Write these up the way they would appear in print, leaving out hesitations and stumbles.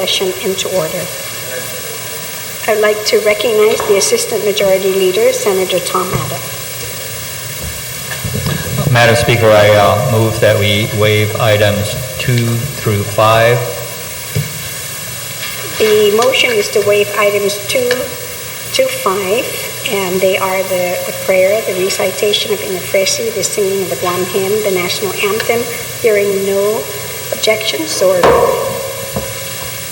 session into order. I'd like to recognize the Assistant Majority Leader, Senator Tom Ada. Madam Speaker, I move that we waive items 2 through 5. The motion is to waive items 2 to 5, and they are the prayer, the recitation of Beneficiaries, the singing of the Guam hymn, the national anthem. Hearing no objections, so ordered.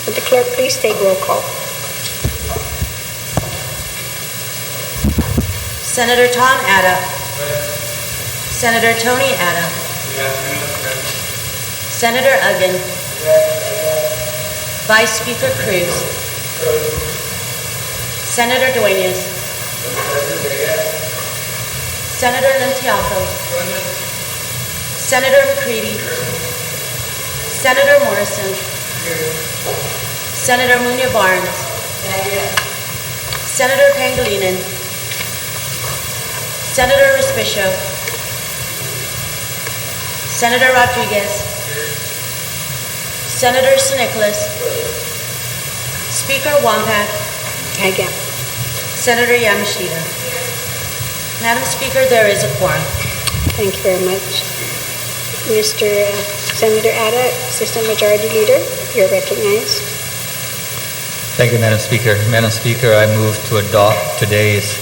Would the clerk please take roll call? Senator Tom Ada. Senator Tony Ada. Senator Uggan. Vice Speaker Cruz. Senator Duenas. Senator Nantiaco. Senator Mccready. Senator Morrison. Senator Munya Barnes. Senator Pangilinan. Senator Respicio. Senator Rodriguez. Senator San Nicolas. Speaker Wampak. Again. Senator Yamashita. Madam Speaker, there is a quorum. Thank you very much. Mr. Senator Ada, Assistant Majority Leader, you're recognized. Thank you, Madam Speaker. Madam Speaker, I move to adopt today's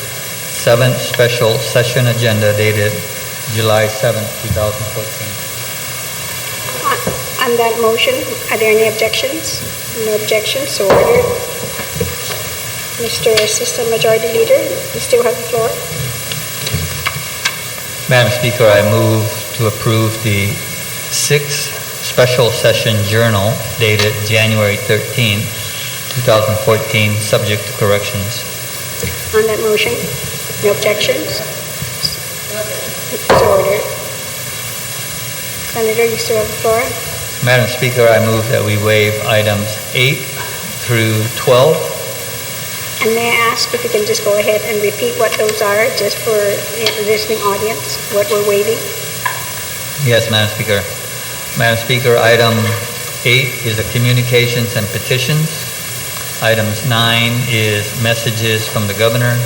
7th special session agenda dated July 7th, 2014. On that motion, are there any objections? No objections, so ordered. Mr. Assistant Majority Leader, you still have the floor. Madam Speaker, I move to approve the 6th special session journal dated January 13, 2014, subject to corrections. On that motion, no objections? So ordered. Senator, you still have the floor. Madam Speaker, I move that we waive items 8 through 12. And may I ask if you can just go ahead and repeat what those are, just for the listening audience, what we're waiving? Yes, Madam Speaker. Madam Speaker, item 8 is the communications and petitions. Items 9 is messages from the governor.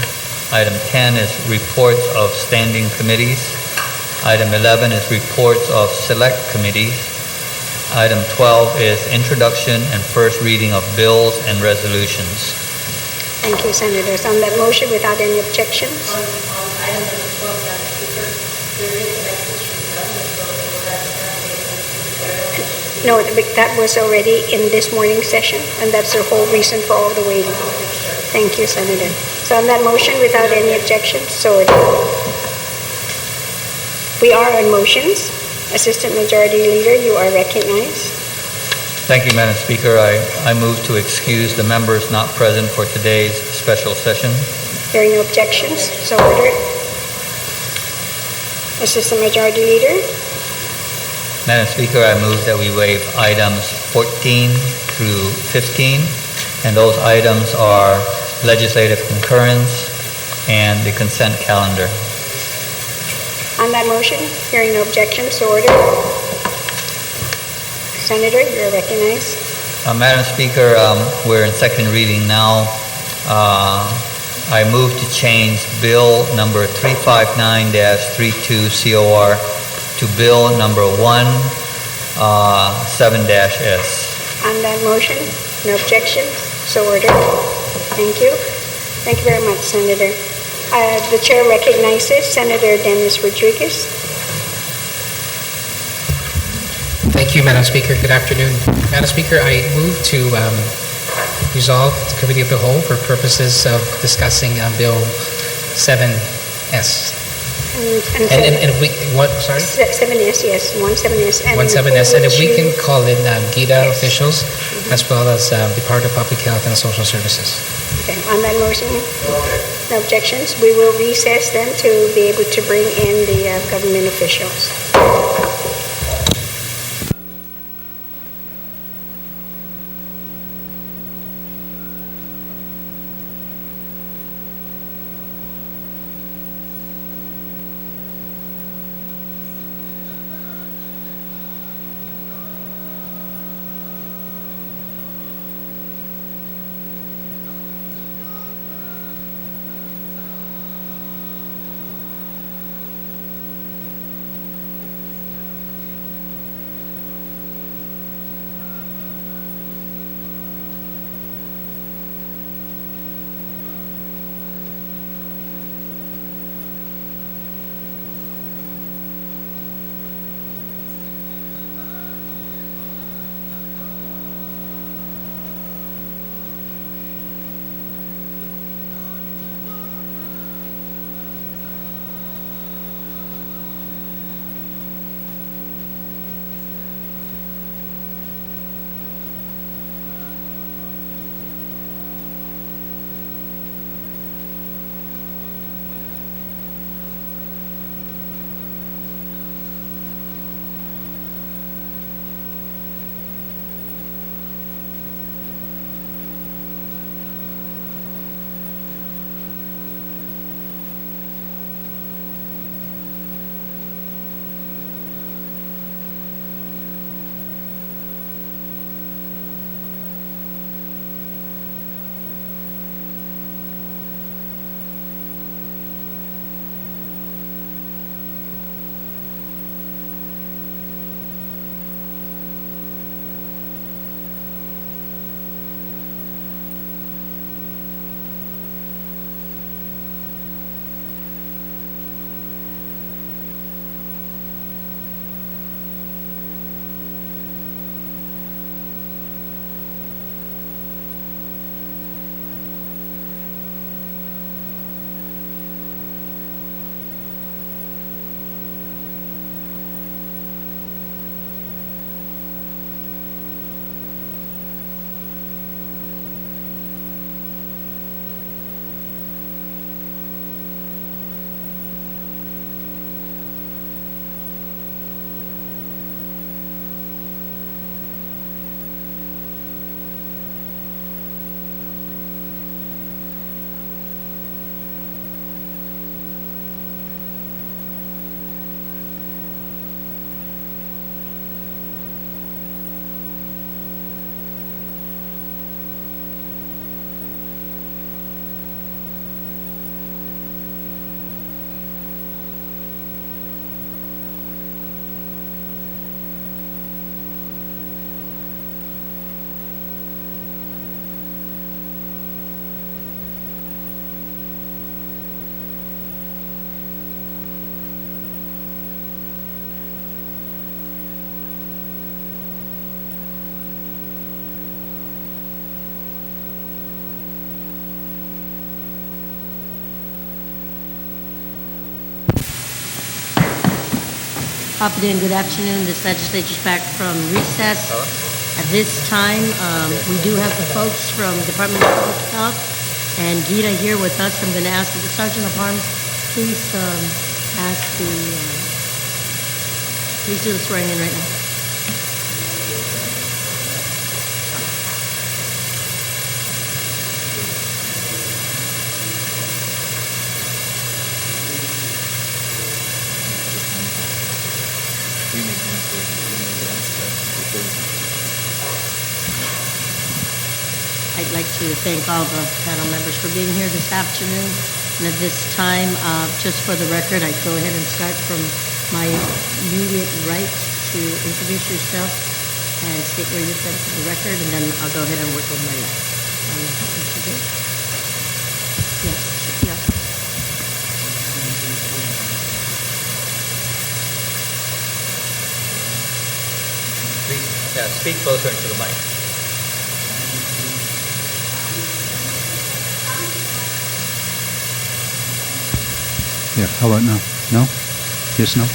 Item 10 is reports of standing committees. Item 11 is reports of select committees. Item 12 is introduction and first reading of bills and resolutions. Thank you, Senators. On that motion, without any objections? On item number 12, Madam Speaker, there is a message from the governor. No, that was already in this morning's session, and that's the whole reason for all the waiting. Thank you, Senator. So on that motion, without any objections, so ordered. We are on motions. Assistant Majority Leader, you are recognized. Thank you, Madam Speaker. I move to excuse the members not present for today's special session. Hearing no objections, so ordered. Assistant Majority Leader. Madam Speaker, I move that we waive items 14 through 15, and those items are legislative concurrence and the consent calendar. On that motion, hearing no objections, so ordered. Senator, you're recognized. Madam Speaker, we're in second reading now. I move to change Bill number 359-32 COR to Bill number 17-S. On that motion, no objections, so ordered. Thank you. Thank you very much, Senator. The Chair recognizes Senator Dennis Rodriguez. Thank you, Madam Speaker. Good afternoon. Madam Speaker, I move to resolve the Committee of the Whole for purposes of discussing Bill 7S. And if we, what, sorry? 7S, yes, 17S. 17S, and if we can call in GIDA officials, as well as Department of Public Health and Social Services. Okay, on that motion, no objections. We will recess then to be able to bring in the government officials. Good afternoon. This legislature is back from recess. At this time, we do have the folks from Department of Public Health and Gita here with us. I'm going to ask the Sergeant of Arms, please please do the swearing in right now. I'd like to thank all the panel members for being here this afternoon. And at this time, just for the record, I'd go ahead and start from my immediate right to introduce yourself and state where you're from for the record, and then I'll go ahead and work with my left. Yeah. Yeah, speak closer into the mic. Yeah, how about now? No? Yes, no?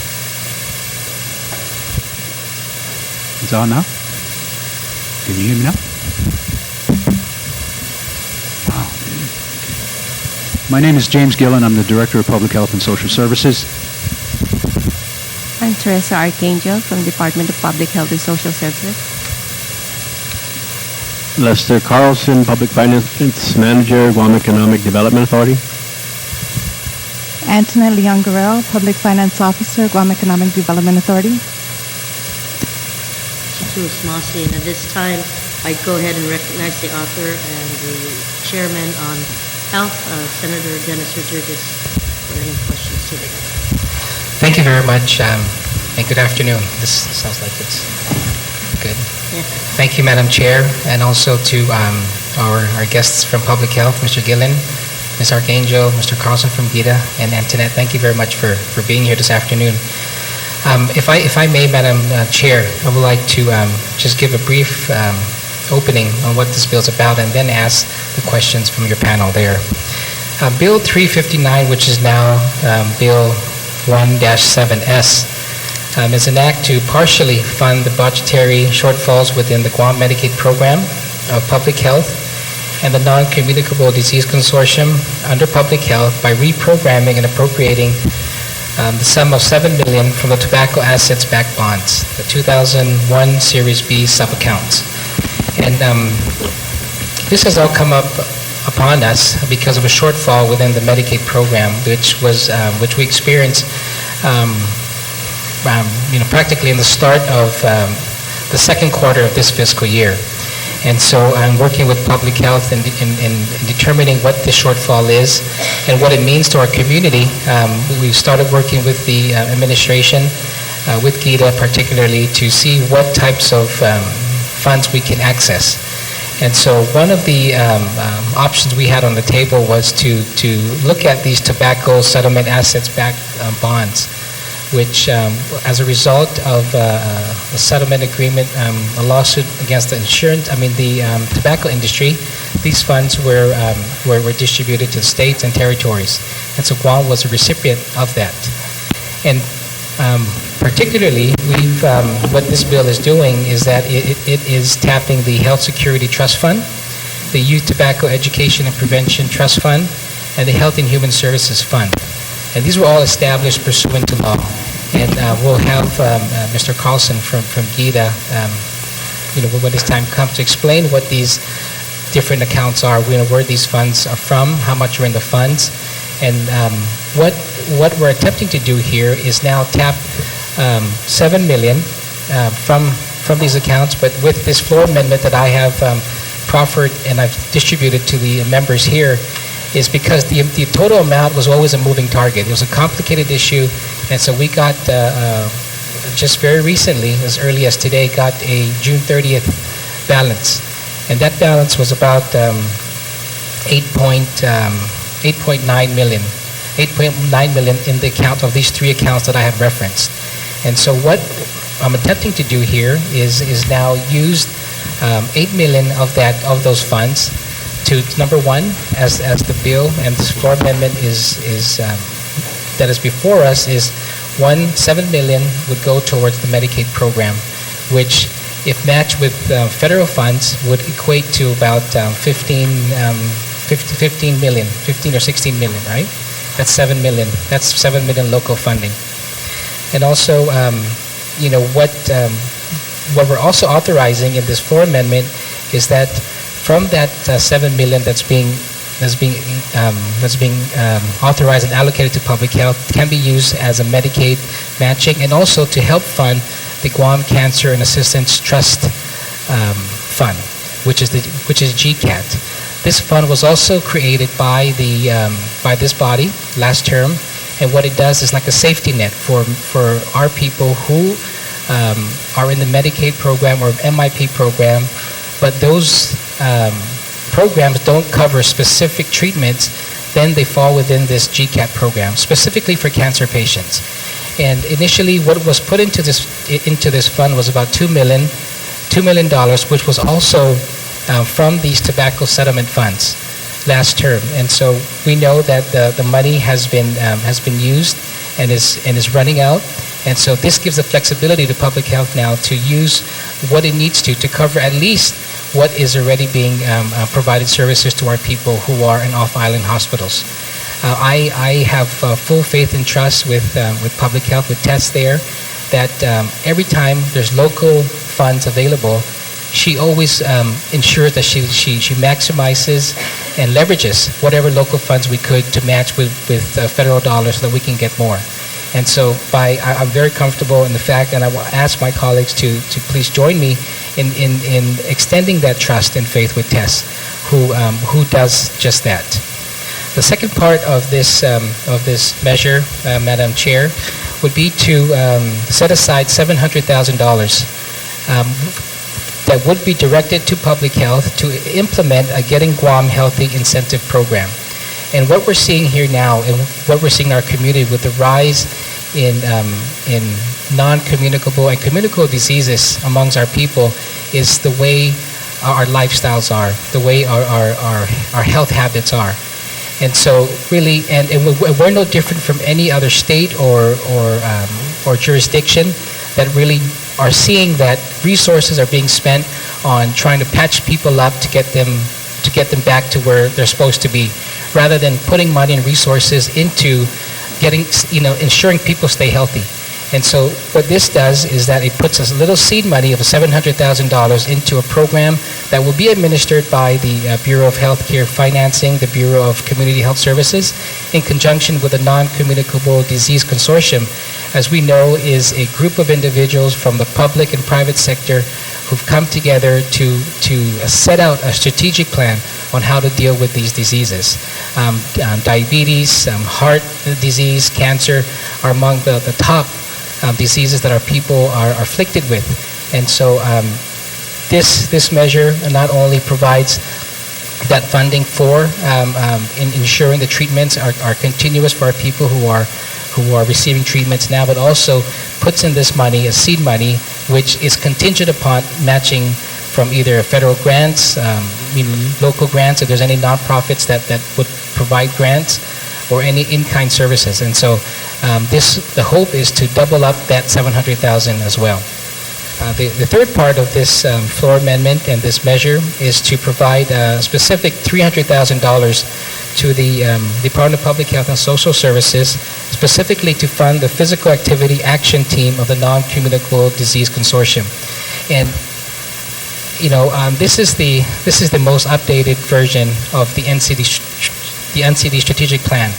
It's on now? Can you hear me now? Wow. My name is James Gillen. I'm the Director of Public Health and Social Services. I'm Teresa Archangel from Department of Public Health and Social Services. Lester Carlson, Public Finance Manager, Guam Economic Development Authority. Antoinette Leon Guerrero, Public Finance Officer, Guam Economic Development Authority. To Smasi, and at this time, I'd go ahead and recognize the author and the chairman on health, Senator Dennis Rodriguez, for any questions today. Thank you very much, and good afternoon. This sounds like it's good. Yeah. Thank you, Madam Chair, and also to our guests from Public Health, Mr. Gillen, Ms. Archangel, Mr. Carlson from Gita, and Antoinette. Thank you very much for being here this afternoon. If I may, Madam Chair, I would like to just give a brief opening on what this bill is about and then ask the questions from your panel there. Bill 359, which is now Bill 1-7S, is an act to partially fund the budgetary shortfalls within the Guam Medicaid program of public health and the Non-Communicable Disease Consortium under public health by reprogramming and appropriating the sum of $7 million from the tobacco assets-backed bonds, the 2001 Series B sub-accounts. And this has all come up upon us because of a shortfall within the Medicaid program, which we experienced practically in the start of the second quarter of this fiscal year. And so I'm working with public health in determining what the shortfall is and what it means to our community. We started working with the administration, with Gita particularly, to see what types of funds we can access. And so one of the options we had on the table was to look at these tobacco settlement assets-backed bonds, which as a result of a settlement agreement, a lawsuit against the tobacco industry, these funds were distributed to states and territories. And so Guam was a recipient of that. And particularly, what this bill is doing is that it is tapping the Health Security Trust Fund, the Youth Tobacco Education and Prevention Trust Fund, and the Health and Human Services Fund. And these were all established pursuant to law. And we'll have Mr. Carlson from Gita, when his time comes, to explain what these different accounts are, where these funds are from, how much are in the funds. And what we're attempting to do here is now tap $7 million from these accounts, but with this floor amendment that I have proffered and I've distributed to the members here, is because the total amount was always a moving target. It was a complicated issue, and so we got, just very recently, as early as today, got a June 30th balance. And that balance was about 8.9 million in the account of these three accounts that I have referenced. And so what I'm attempting to do here is now use 8 million of those funds to, number one, as the bill and this floor amendment that is before us, is 7 million would go towards the Medicaid program, which, if matched with federal funds, would equate to about 15 million, 15 or 16 million, right? That's 7 million. That's 7 million local funding. And also, what we're also authorizing in this floor amendment is that from that 7 million that's being authorized and allocated to public health can be used as a Medicaid matching, and also to help fund the Guam Cancer and Assistance Trust Fund, which is GCAT. This fund was also created by this body last term, and what it does is like a safety net for our people who are in the Medicaid program or MIP program, but those programs don't cover specific treatments. Then they fall within this GCAT program, specifically for cancer patients. And initially, what was put into this fund was about $2 million, which was also from these tobacco settlement funds last term. And so we know that the money has been used and is running out. And so this gives the flexibility to public health now to use what it needs to cover at least what is already being provided services to our people who are in off-island hospitals. I have full faith and trust with public health, with Tess there, that every time there's local funds available, she always ensures that she maximizes and leverages whatever local funds we could to match with federal dollars so that we can get more. And so I'm very comfortable in the fact, and I will ask my colleagues to please join me in extending that trust and faith with Tess, who does just that. The second part of this measure, Madam Chair, would be to set aside $700,000 that would be directed to public health to implement a Getting Guam Healthy incentive program. And what we're seeing here now, and what we're seeing in our community with the rise in non-communicable and communicable diseases amongst our people, is the way our lifestyles are, the way our health habits are. And so really, and we're no different from any other state or jurisdiction that really are seeing that resources are being spent on trying to patch people up to get them back to where they're supposed to be, rather than putting money and resources into ensuring people stay healthy. And so what this does is that it puts a little seed money of $700,000 into a program that will be administered by the Bureau of Healthcare Financing, the Bureau of Community Health Services, in conjunction with the Non-Communicable Disease Consortium, as we know is a group of individuals from the public and private sector who've come together to set out a strategic plan on how to deal with these diseases. Diabetes, heart disease, cancer are among the top diseases that our people are afflicted with. And so this measure not only provides that funding for in ensuring the treatments are continuous for our people who are receiving treatments now, but also puts in this money, a seed money, which is contingent upon matching from either federal grants, local grants, if there's any nonprofits that would provide grants, or any in-kind services. And so the hope is to double up that $700,000 as well. The third part of this floor amendment and this measure is to provide a specific $300,000 to the Department of Public Health and Social Services, specifically to fund the Physical Activity Action Team of the Non-Communicable Disease Consortium. And this is the most updated version of the Ncd Strategic Plan.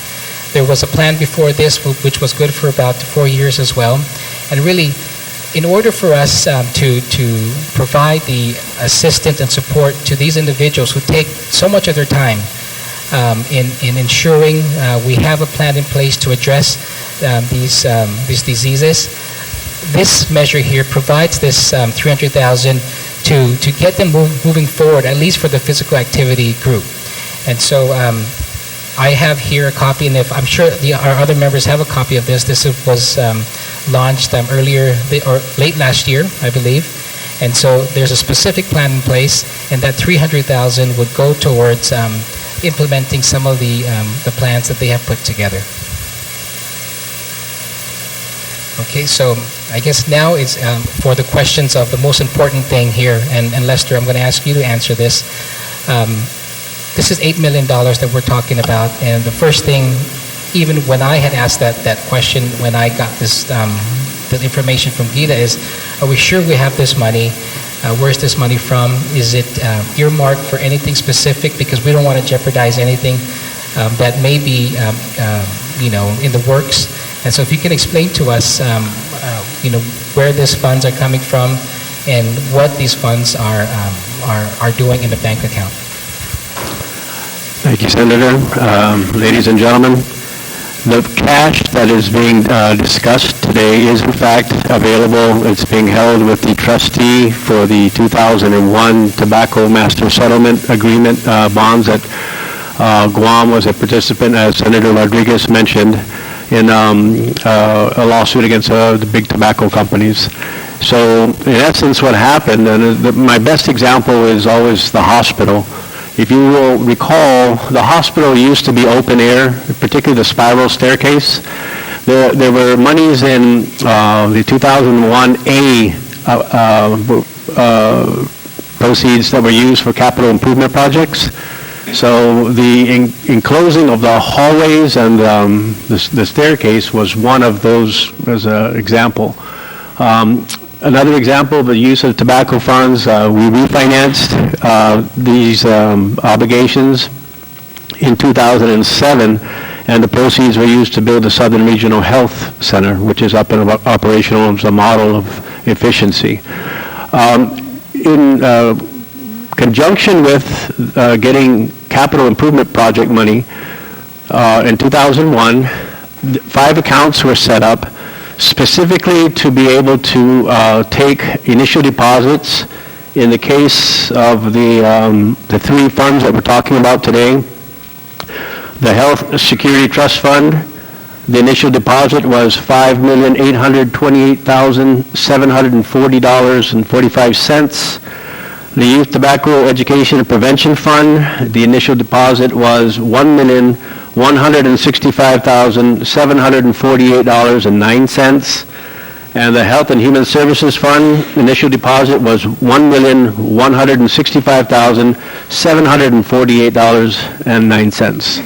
There was a plan before this which was good for about 4 years as well. And really, in order for us to provide the assistance and support to these individuals who take so much of their time in ensuring we have a plan in place to address these diseases, this measure here provides this $300,000 to get them moving forward, at least for the physical activity group. And so I have here a copy, and if I'm sure our other members have a copy of this. This was launched earlier or late last year, I believe. And so there's a specific plan in place, and that $300,000 would go towards implementing some of the plans that they have put together. Okay, so I guess now it's for the questions of the most important thing here, and Lester, I'm going to ask you to answer this. This is $8 million that we're talking about, and the first thing, even when I had asked that question, when I got this the information from Gita, is, are we sure we have this money? Where's this money from? Is it earmarked for anything specific? Because we don't want to jeopardize anything that may be, in the works. And so if you can explain to us, where these funds are coming from and what these funds are doing in the bank account. Thank you, Senator. Ladies and gentlemen, the cash that is being discussed today is in fact available. It's being held with the trustee for the 2001 Tobacco Master Settlement Agreement bonds that Guam was a participant, as Senator Rodriguez mentioned, in a lawsuit against the big tobacco companies. So in essence what happened, and my best example is always the hospital. If you will recall, the hospital used to be open air, particularly the spiral staircase. There were monies in the 2001A proceeds that were used for capital improvement projects. So the enclosing of the hallways and the staircase was one of those as an example. Another example of the use of tobacco funds, we refinanced these obligations in 2007, and the proceeds were used to build the Southern Regional Health Center, which is up and operational as a model of efficiency. In conjunction with getting capital improvement project money in 2001, 5 accounts were set up specifically to be able to take initial deposits in the case of the 3 funds that we're talking about today. The Health Security Trust Fund, the initial deposit was $5,828,740.45. The Youth Tobacco Education and Prevention Fund, the initial deposit was $1,165,748.09. And the Health and Human Services Fund, initial deposit was $1,165,748.09.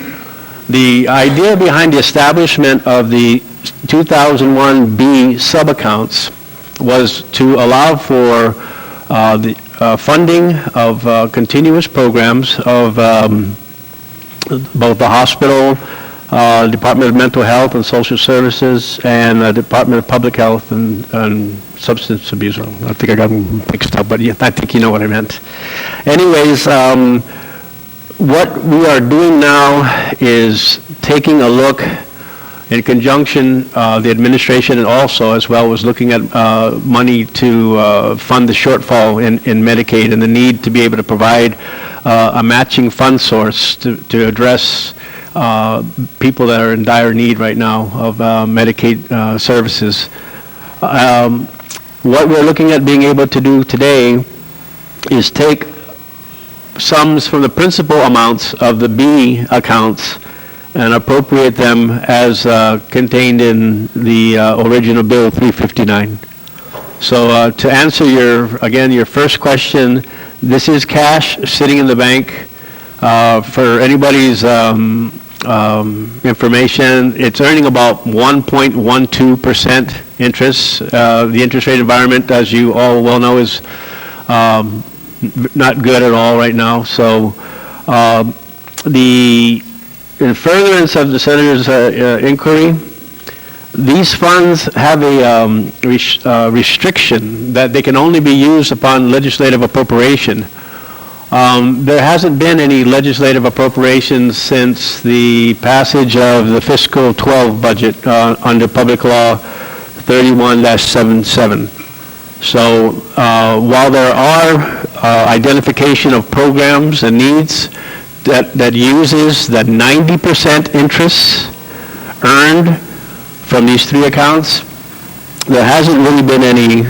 The idea behind the establishment of the 2001B sub-accounts was to allow for the funding of continuous programs of both the hospital, Department of Mental Health and Social Services, and the Department of Public Health and Substance Abuse. I think I got them mixed up, but I think you know what I meant. Anyways, what we are doing now is taking a look in conjunction, the administration and also as well was looking at money to fund the shortfall in Medicaid and the need to be able to provide a matching fund source to address people that are in dire need right now of Medicaid services. What we're looking at being able to do today is take sums from the principal amounts of the B accounts and appropriate them as contained in the original Bill 359. So to answer your first question, this is cash sitting in the bank. For anybody's information, it's earning about 1.12% interest. The interest rate environment, as you all well know, is not good at all right now. So in furtherance of the Senator's inquiry, these funds have a restriction that they can only be used upon legislative appropriation. There hasn't been any legislative appropriations since the passage of the fiscal 12 budget under Public Law 31-77. So while there are identification of programs and needs that uses that 90% interest earned from these 3 accounts, there hasn't really been any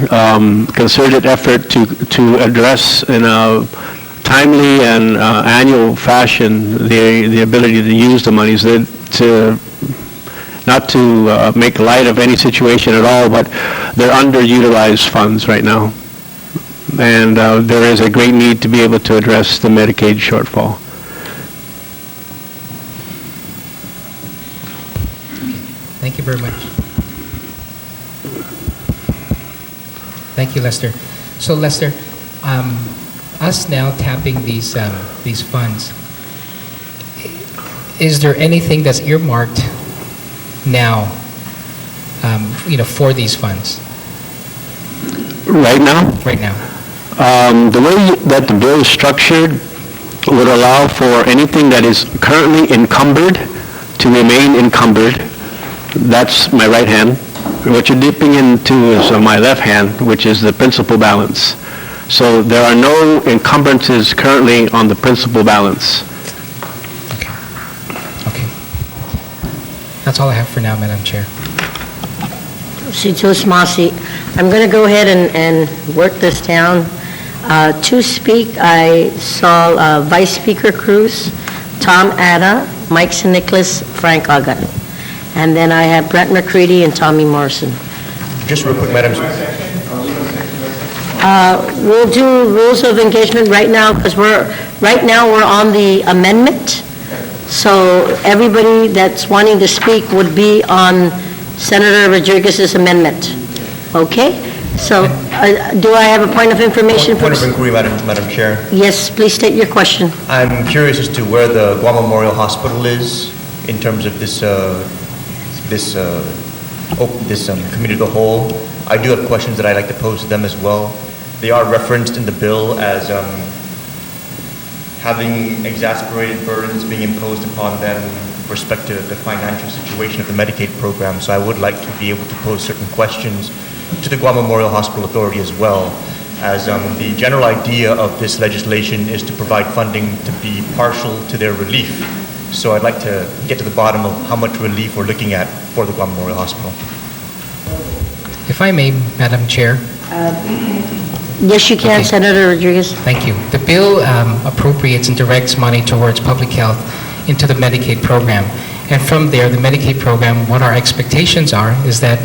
concerted effort to address in a timely and annual fashion the ability to use the monies. Now not to make light of any situation at all, but they're underutilized funds right now. And there is a great need to be able to address the Medicaid shortfall. Thank you very much. Thank you, Lester. So, Lester, us now tapping these funds, is there anything that's earmarked now, for these funds? Right now? Right now. The way that the bill is structured would allow for anything that is currently encumbered to remain encumbered. That's my right hand. What you're dipping into is my left hand, which is the principal balance. So there are no encumbrances currently on the principal balance. Okay. That's all I have for now, Madam Chair. I'm going to go ahead and work this down. To speak, I saw Vice Speaker Cruz, Tom Ada, Mike St. Nicholas, Frank Agan. And then I have Brent Mccready and Tommy Morrison. Just real quick, Madam. We'll do rules of engagement right now because we're on the amendment. So everybody that's wanting to speak would be on Senator Rodriguez's amendment. Okay? So do I have a point of information? Point of inquiry, Madam Chair. Yes, please state your question. I'm curious as to where the Guam Memorial Hospital is in terms of this committee of the whole. I do have questions that I'd like to pose to them as well. They are referenced in the bill as having exasperated burdens being imposed upon them with respect to the financial situation of the Medicaid program. So I would like to be able to pose certain questions to the Guam Memorial Hospital Authority as well, as the general idea of this legislation is to provide funding to be partial to their relief. So I'd like to get to the bottom of how much relief we're looking at for the Guam Memorial Hospital. If I may, Madam Chair. Yes, you can, Okay. Senator Rodriguez. Thank you. The bill appropriates and directs money towards public health into the Medicaid program. And from there, the Medicaid program, what our expectations are is that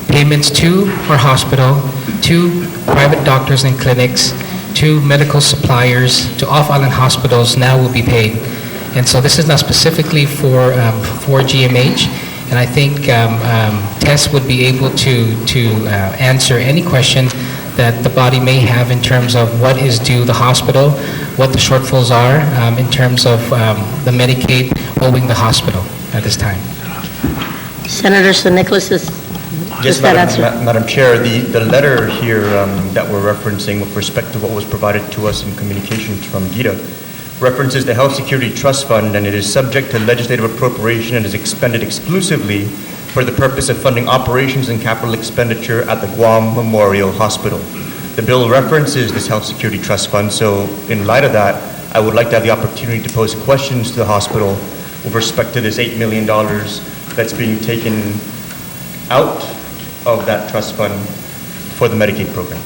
payments to our hospital, to private doctors and clinics, to medical suppliers, to off-island hospitals now will be paid. And so this is not specifically for GMH, and I think Tess would be able to answer any question that the body may have in terms of what is due the hospital, what the shortfalls are in terms of the Medicaid owing the hospital at this time. Senator St. Nicholas is Yes, just that answer. Madam Chair, the letter here that we're referencing with respect to what was provided to us in communications from Gita references the Health Security Trust Fund, and it is subject to legislative appropriation and is expended exclusively for the purpose of funding operations and capital expenditure at the Guam Memorial Hospital. The bill references this Health Security Trust Fund, so in light of that, I would like to have the opportunity to pose questions to the hospital with respect to this $8 million that's being taken out of that trust fund for the Medicaid program.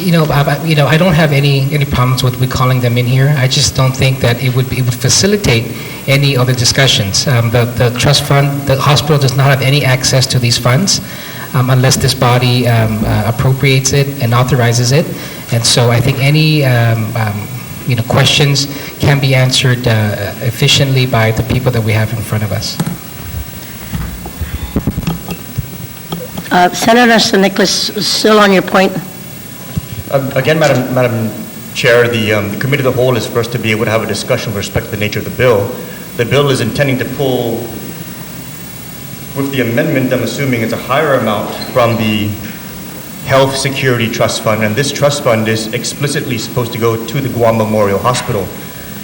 I don't have any problems with calling them in here. I just don't think that it would facilitate any other discussions. The trust fund, the hospital does not have any access to these funds unless this body appropriates it and authorizes it. And so I think any questions can be answered efficiently by the people that we have in front of us. Senator St. Nicholas, still on your point. Again, Madam Chair, the Committee of the Whole is for us to be able to have a discussion with respect to the nature of the bill. The bill is intending to pull, with the amendment, I'm assuming it's a higher amount from the Health Security Trust Fund, and this trust fund is explicitly supposed to go to the Guam Memorial Hospital.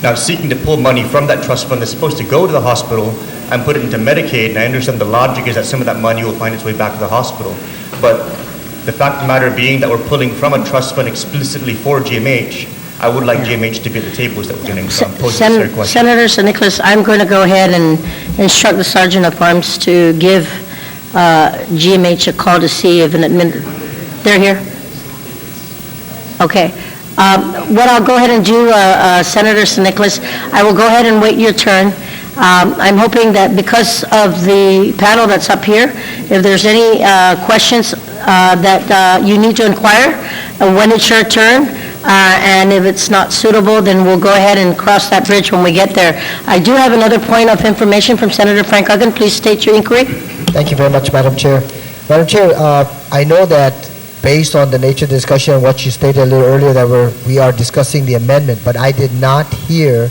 Now, seeking to pull money from that trust fund that's supposed to go to the hospital and put it into Medicaid, and I understand the logic is that some of that money will find its way back to the hospital, but the fact of the matter being that we're pulling from a trust fund explicitly for GMH, I would like GMH to be at the tables that we're going to pose necessary questions. Senator St. Nicholas, I'm going to go ahead and instruct the Sergeant of Arms to give GMH a call to see if they're here? Okay. What I'll go ahead and do, Senator San Nicolas, I will go ahead and wait your turn. I'm hoping that because of the panel that's up here, if there's any questions that you need to inquire, when it's your turn, and if it's not suitable, then we'll go ahead and cross that bridge when we get there. I do have another point of information from Senator Frank Uggan. Please state your inquiry. Thank you very much, Madam Chair. Madam Chair, I know that based on the nature of the discussion and what you stated a little earlier, that we are discussing the amendment, but I did not hear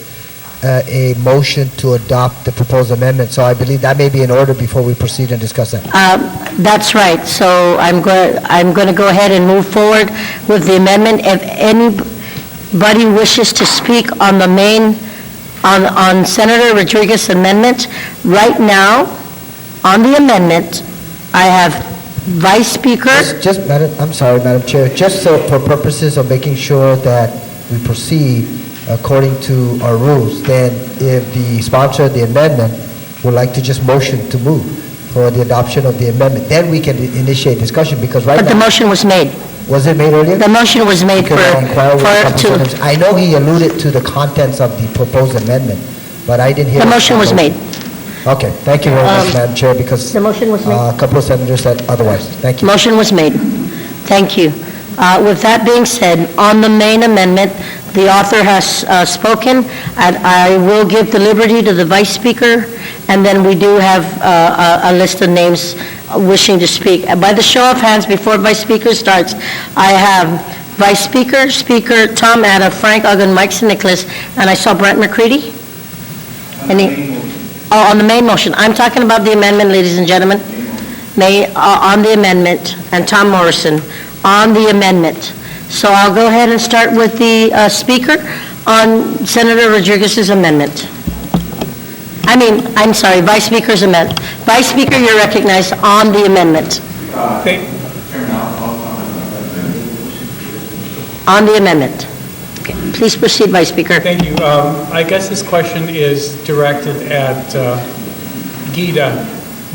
a motion to adopt the proposed amendment. So I believe that may be in order before we proceed and discuss that. That's right. So I'm going to go ahead and move forward with the amendment. If anybody wishes to speak on the main, on Senator Rodriguez's amendment, right now, on the amendment, I have Vice Speaker. I'm sorry, Madam Chair, just so for purposes of making sure that we proceed according to our rules, then if the sponsor of the amendment would like to just motion to move for the adoption of the amendment, then we can initiate discussion, because right now... But the motion was made. Was it made earlier? The motion was made I know he alluded to the contents of the proposed amendment, but I didn't hear... The motion was made. Okay, thank you very much, Madam Chair, because the motion was made. A couple of senators said otherwise. Thank you. Motion was made. Thank you. With that being said, on the main amendment, the author has spoken, and I will give the liberty to the Vice Speaker, and then we do have a list of names wishing to speak. By the show of hands, before Vice Speaker starts, I have Vice Speaker, Speaker Tom Ada, Frank Uggan, Mike San Nicolas, and I saw Brent Mccready. On the main motion. I'm talking about the amendment, ladies and gentlemen. On the amendment, and Tom Morrison on the amendment. So I'll go ahead and start with the Speaker on Senator Rodriguez's amendment. I'm sorry, Vice Speaker's amendment. Vice Speaker, you're recognized on the amendment. On the amendment. Okay. Please proceed, Vice Speaker. Thank you. I guess this question is directed at Gita.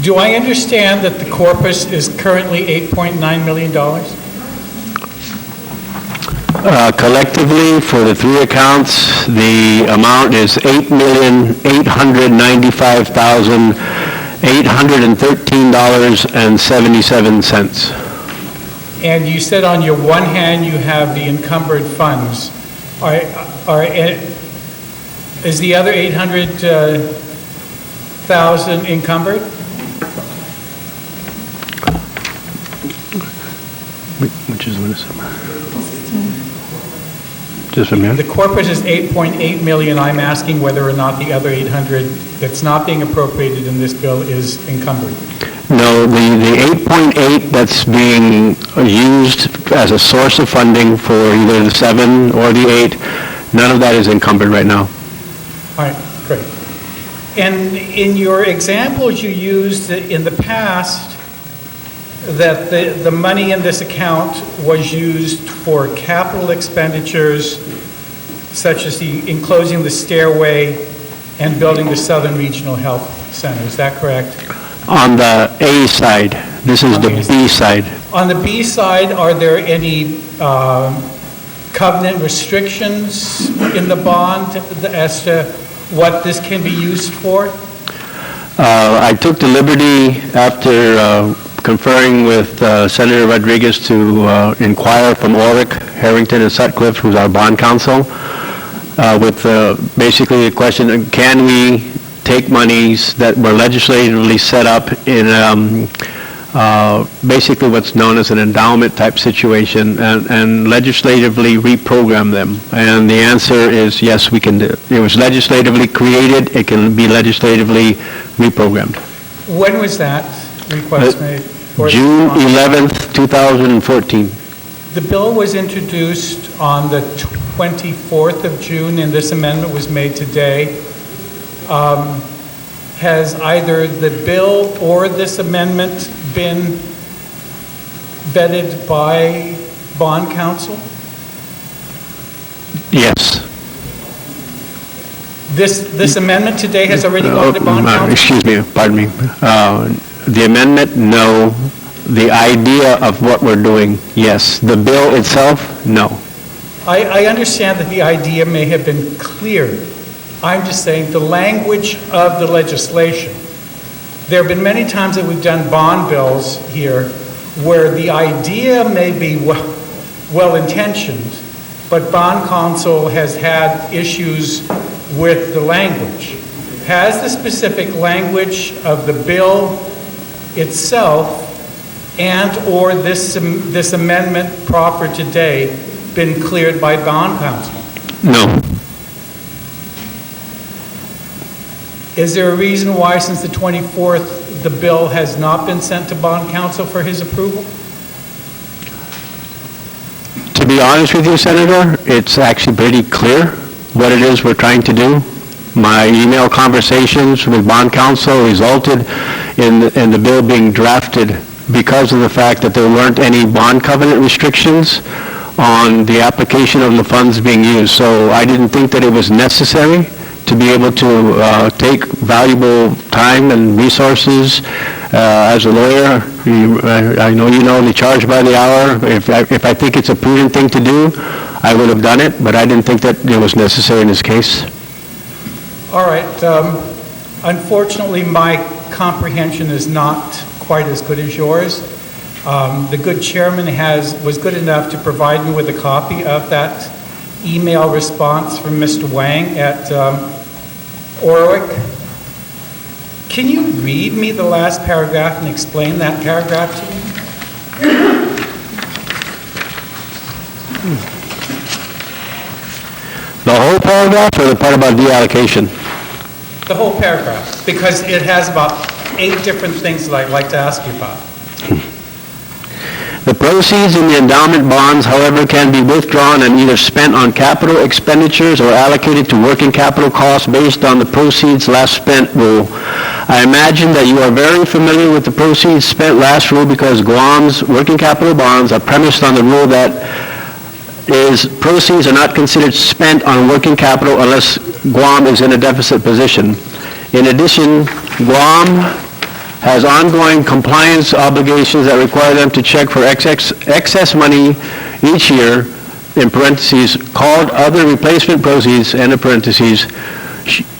Do I understand that the corpus is currently $8.9 million? Collectively, for the three accounts, the amount is $8,895,813.77. And you said on your one hand you have the encumbered funds. Is the other 800,000 encumbered? Which is what is it? Just a minute. The corpus is 8.8 million. I'm asking whether or not the other 800 that's not being appropriated in this bill is encumbered. No, the 8.8 that's being used as a source of funding for either the 7 or the 8, none of that is encumbered right now. All right, great. And in your examples you used in the past that the money in this account was used for capital expenditures such as enclosing the stairway and building the Southern Regional Health Center. Is that correct? On the A side. This is the B side. On the B side, are there any covenant restrictions in the bond as to what this can be used for? I took the liberty after conferring with Senator Rodriguez to inquire from Orrick, Harrington, and Sutcliffe, who's our bond counsel, with basically a question, can we take monies that were legislatively set up in basically what's known as an endowment type situation and legislatively reprogram them? And the answer is yes, we can do it. It was legislatively created, it can be legislatively reprogrammed. When was that request made? June 11th, 2014. The bill was introduced on the 24th of June, and this amendment was made today. Has either the bill or this amendment been vetted by bond counsel? Yes. This amendment today has already gone to bond counsel? Excuse me, pardon me. The amendment, no. The idea of what we're doing, yes. The bill itself, no. I understand that the idea may have been clear. I'm just saying the language of the legislation. There have been many times that we've done bond bills here where the idea may be well-intentioned, but bond counsel has had issues with the language. Has the specific language of the bill itself and/or this amendment proper today been cleared by bond counsel? No. Is there a reason why, since the 24th, the bill has not been sent to bond counsel for his approval? To be honest with you, Senator, it's actually pretty clear what it is we're trying to do. My email conversations with bond counsel resulted in the bill being drafted because of the fact that there weren't any bond covenant restrictions on the application of the funds being used. So I didn't think that it was necessary to be able to take valuable time and resources. As a lawyer, I know you know they charge by the hour. If I think it's a prudent thing to do, I would have done it, but I didn't think that it was necessary in this case. All right. Unfortunately, my comprehension is not quite as good as yours. The good chairman was good enough to provide me with a copy of that email response from Mr. Wang at Orwick. Can you read me the last paragraph and explain that paragraph to me? The whole paragraph or the part about deallocation? The whole paragraph, because it has about 8 different things that I'd like to ask you about. The proceeds in the endowment bonds, however, can be withdrawn and either spent on capital expenditures or allocated to working capital costs based on the proceeds last spent rule. I imagine that you are very familiar with the proceeds spent last rule because Guam's working capital bonds are premised on the rule that is proceeds are not considered spent on working capital unless Guam is in a deficit position. In addition, Guam has ongoing compliance obligations that require them to check for excess money each year, in parentheses, called other replacement proceeds, end of parentheses.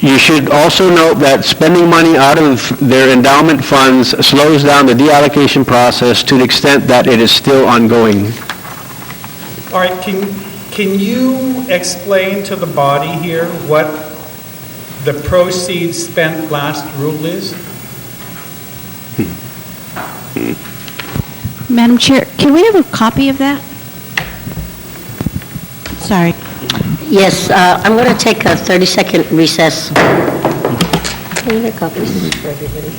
You should also note that spending money out of their endowment funds slows down the deallocation process to the extent that it is still ongoing. All right, can you explain to the body here what the proceeds spent last rule is? Madam Chair, can we have a copy of that? Sorry. Yes, I'm going to take a 30-second recess. Can you get copies for everybody?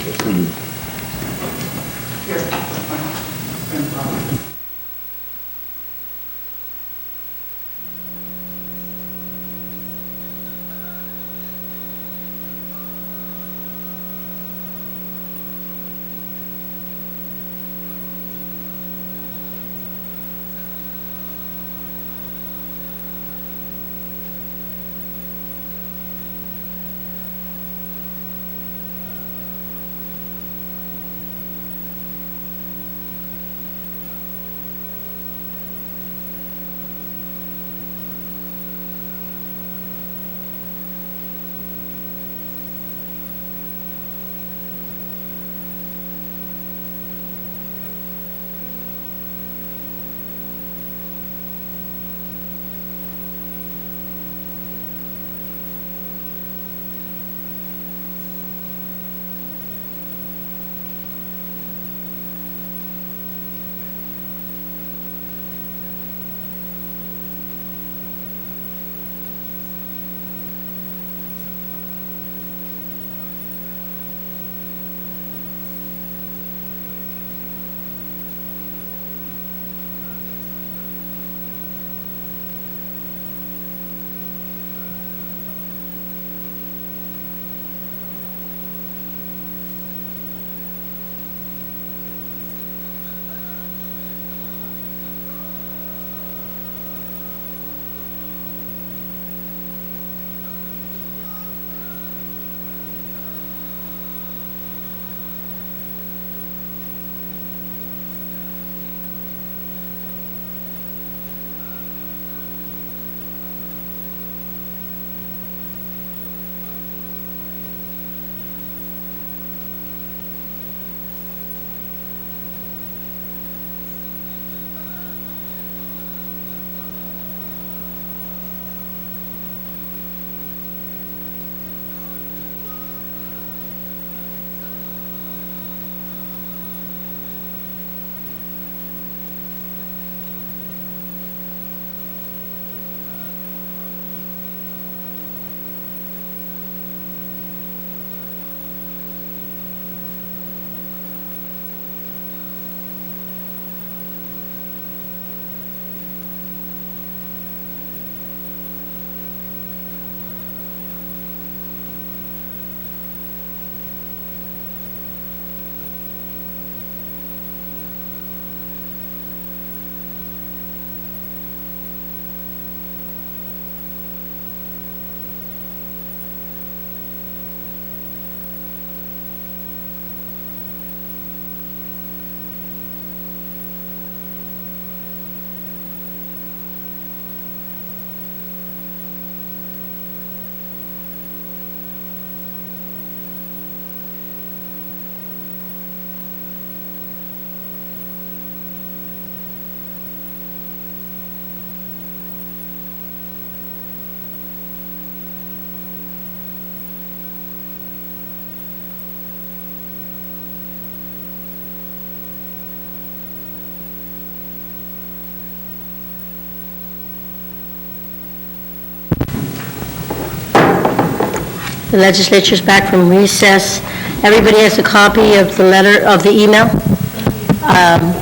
The legislature's back from recess. Everybody has a copy of the letter, of the email.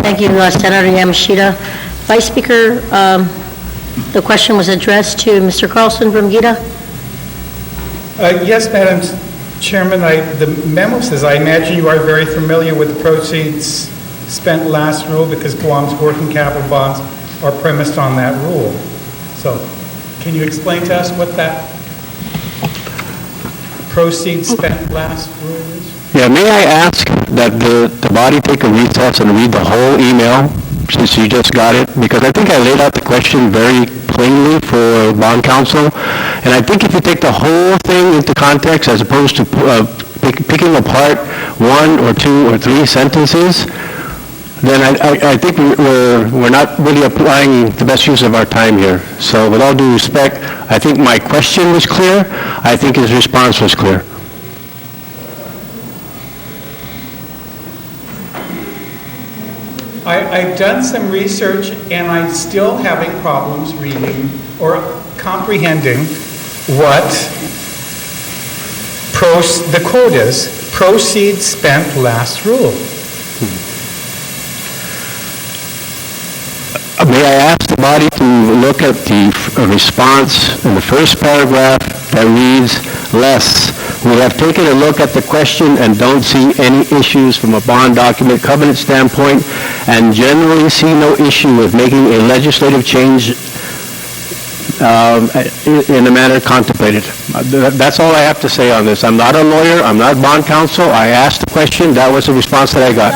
Thank you, Senator Yamashita. Vice Speaker, the question was addressed to Mr. Carlson from GITA. Yes, Madam Chairman, the memo says, I imagine you are very familiar with the proceeds spent last rule because Guam's working capital bonds are premised on that rule. So, can you explain to us what that proceeds spent last rule is? Yeah, may I ask that the body take a recess and read the whole email, since you just got it? Because I think I laid out the question very plainly for bond counsel, and I think if you take the whole thing into context as opposed to picking apart one or two or three sentences, then I think we're not really applying the best use of our time here. So with all due respect, I think my question was clear. I think his response was clear. I've done some research and I'm still having problems reading or comprehending what the quote is, proceeds spent last rule. May I ask the body to look at the response in the first paragraph that reads, less. We have taken a look at the question and don't see any issues from a bond document covenant standpoint and generally see no issue with making a legislative change in the manner contemplated. That's all I have to say on this. I'm not a lawyer. I'm not bond counsel. I asked the question. That was the response that I got.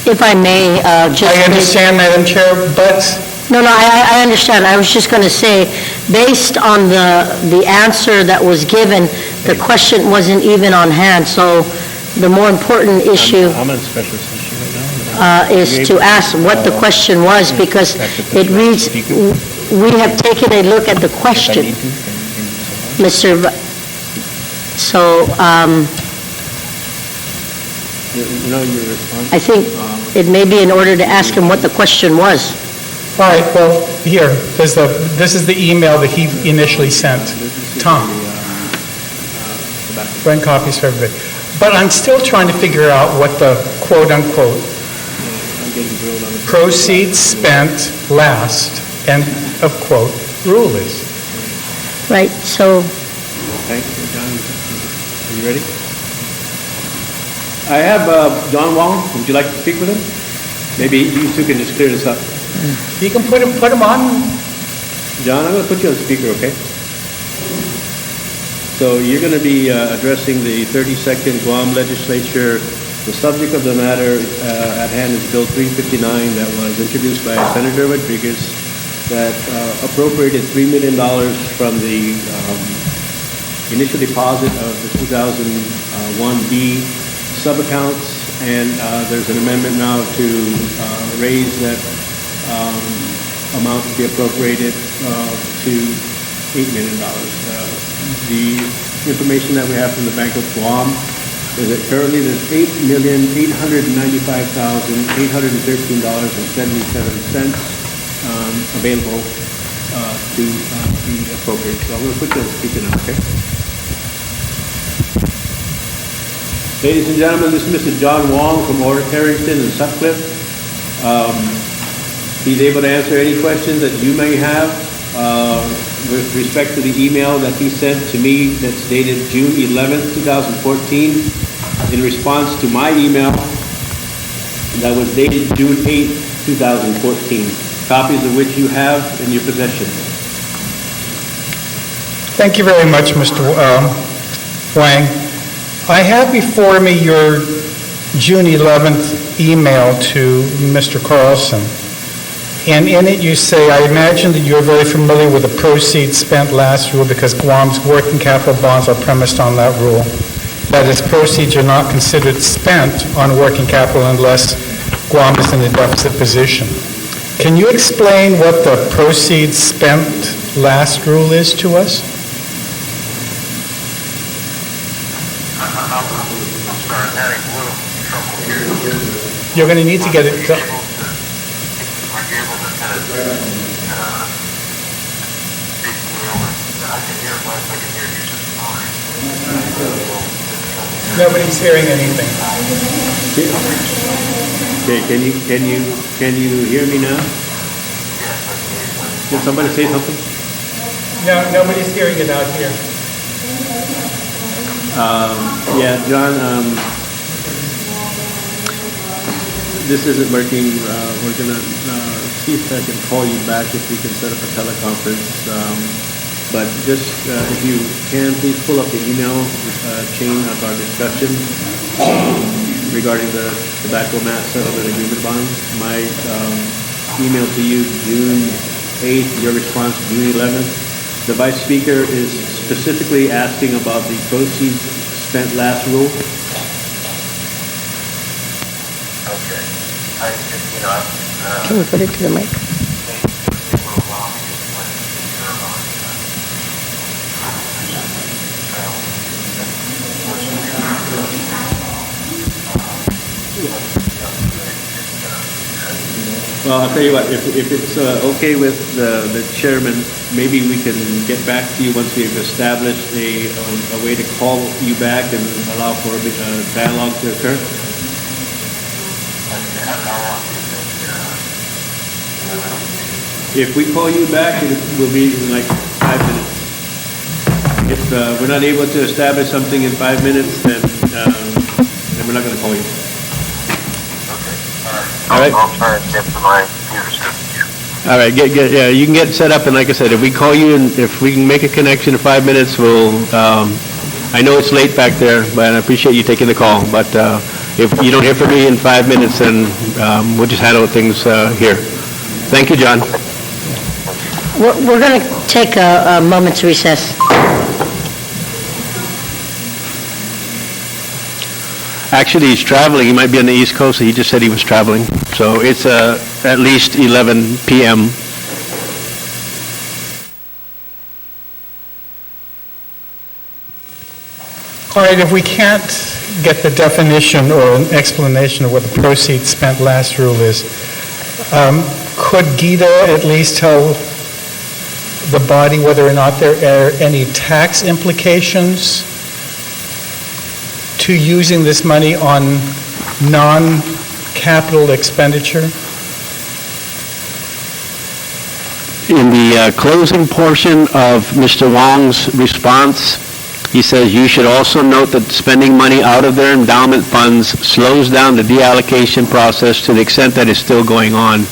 If I may, just... I understand, Madam Chair, but... No, I understand. I was just going to say, based on the answer that was given, the question wasn't even on hand. So the more important issue I'm on special session right now. is to ask what the question was, because it reads, we have taken a look at the question, Mr. So I think it may be in order to ask him what the question was. All right, well, here, this is the email that he initially sent. Tom. Run copies for everybody. But I'm still trying to figure out what the quote-unquote proceeds spent last, end of quote, rule is. Right, so... Okay, John, are you ready? I have John Wong. Would you like to speak with him? Maybe you two can just clear this up. You can put him on. John, I'm going to put you on speaker, okay? So you're going to be addressing the 32nd Guam Legislature. The subject of the matter at hand is Bill 359 that was introduced by Senator Rodriguez that appropriated $3 million from the initial deposit of the 2001B sub-accounts, and there's an amendment now to raise that amount to be appropriated to $8 million. The information that we have from the Bank of Guam is that currently there's $8,995,813.77 available to be appropriated. So I'm going to put you on speaker now, okay? Ladies and gentlemen, this is Mr. John Wong from Harrington and Sutcliffe. He's able to answer any questions that you may have with respect to the email that he sent to me that's dated June 11th, 2014, in response to my email that was dated June 8th, 2014, copies of which you have in your possession. Thank you very much, Mr. Wang. I have before me your June 11th email to Mr. Carlson. And in it you say, I imagine that you're very familiar with the proceeds spent last rule because Guam's working capital bonds are premised on that rule. That is, proceeds are not considered spent on working capital unless Guam is in a deficit position. Can you explain what the proceeds spent last rule is to us? You're going to need to get it done. Nobody's hearing anything. Okay, can you hear me now? Can somebody say something? No, nobody's hearing it out here. Yeah, John, this isn't working. We're gonna see if I can call you back if we can set up a teleconference. But just, if you can, please pull up the email chain of our discussion regarding the tobacco mass settlement agreement bonds. My email to you, June 8th, your response, June 11th. The Vice Speaker is specifically asking about the proceeds spent last rule. Can you put it to the mic? Well, I'll tell you what, if it's okay with the chairman, maybe we can get back to you once we've established a way to call you back and allow for a dialogue to occur. If we call you back, it will be in like 5 minutes. If we're not able to establish something in 5 minutes, then we're not going to call you. All right. I'll try and get to my computer system. All right, yeah, you can get set up, and like I said, if we call you and if we can make a connection in 5 minutes, we'll, I know it's late back there, but I appreciate you taking the call, but if you don't hear from me in 5 minutes, then we'll just handle things here. Thank you, John. We're going to take a moment's recess. Actually, he's traveling. He might be on the East Coast. He just said he was traveling. So it's at least 11 p.m. All right, if we can't get the definition or an explanation of what the proceeds spent last rule is, could Gita at least tell the body whether or not there are any tax implications to using this money on non-capital expenditure? In the closing portion of Mr. Wong's response, he says, you should also note that spending money out of their endowment funds slows down the deallocation process to the extent that it's still going on.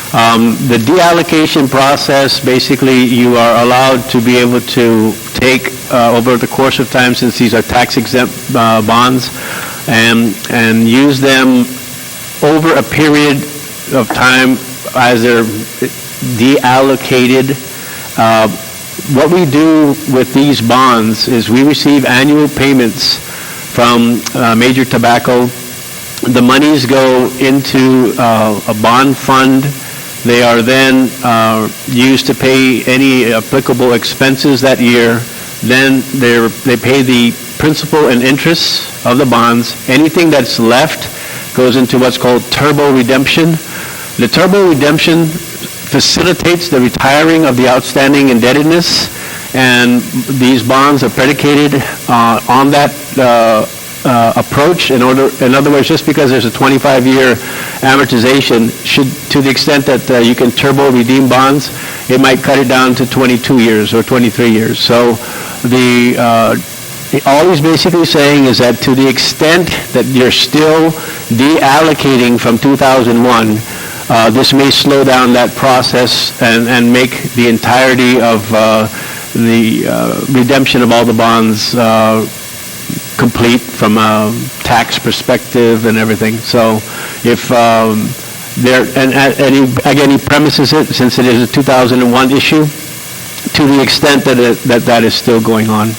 The deallocation process, basically, you are allowed to be able to take over the course of time, since these are tax-exempt bonds, and use them over a period of time as they're deallocated. What we do with these bonds is we receive annual payments from Major Tobacco. The monies go into a bond fund. They are then used to pay any applicable expenses that year. Then they pay the principal and interest of the bonds. Anything that's left goes into what's called turbo redemption. The turbo redemption facilitates the retiring of the outstanding indebtedness, and these bonds are predicated on that approach. In other words, just because there's a 25-year amortization, to the extent that you can turbo redeem bonds, it might cut it down to 22 years or 23 years. So all he's basically saying is that to the extent that you're still deallocating from 2001, this may slow down that process and make the entirety of the redemption of all the bonds complete from a tax perspective and everything. So if he premises it, since it is a 2001 issue, to the extent that that is still going on.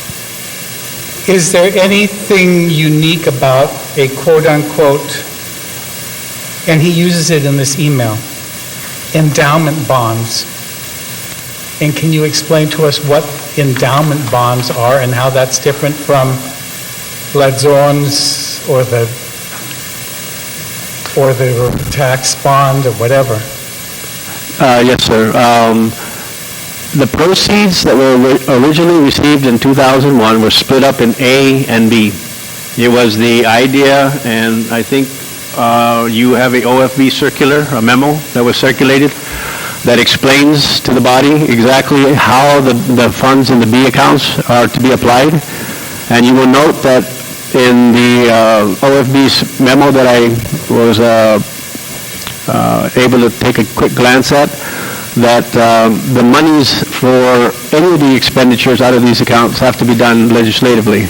Is there anything unique about a quote-unquote, and he uses it in this email, endowment bonds? And can you explain to us what endowment bonds are and how that's different from Ladzones or the tax bond or whatever? Yes, sir. The proceeds that were originally received in 2001 were split up in A and B. It was the idea, and I think you have a OFB circular, a memo that was circulated that explains to the body exactly how the funds in the B accounts are to be applied. And you will note that in the OFB's memo that I was able to take a quick glance at, that the monies for any of the expenditures out of these accounts have to be done legislatively.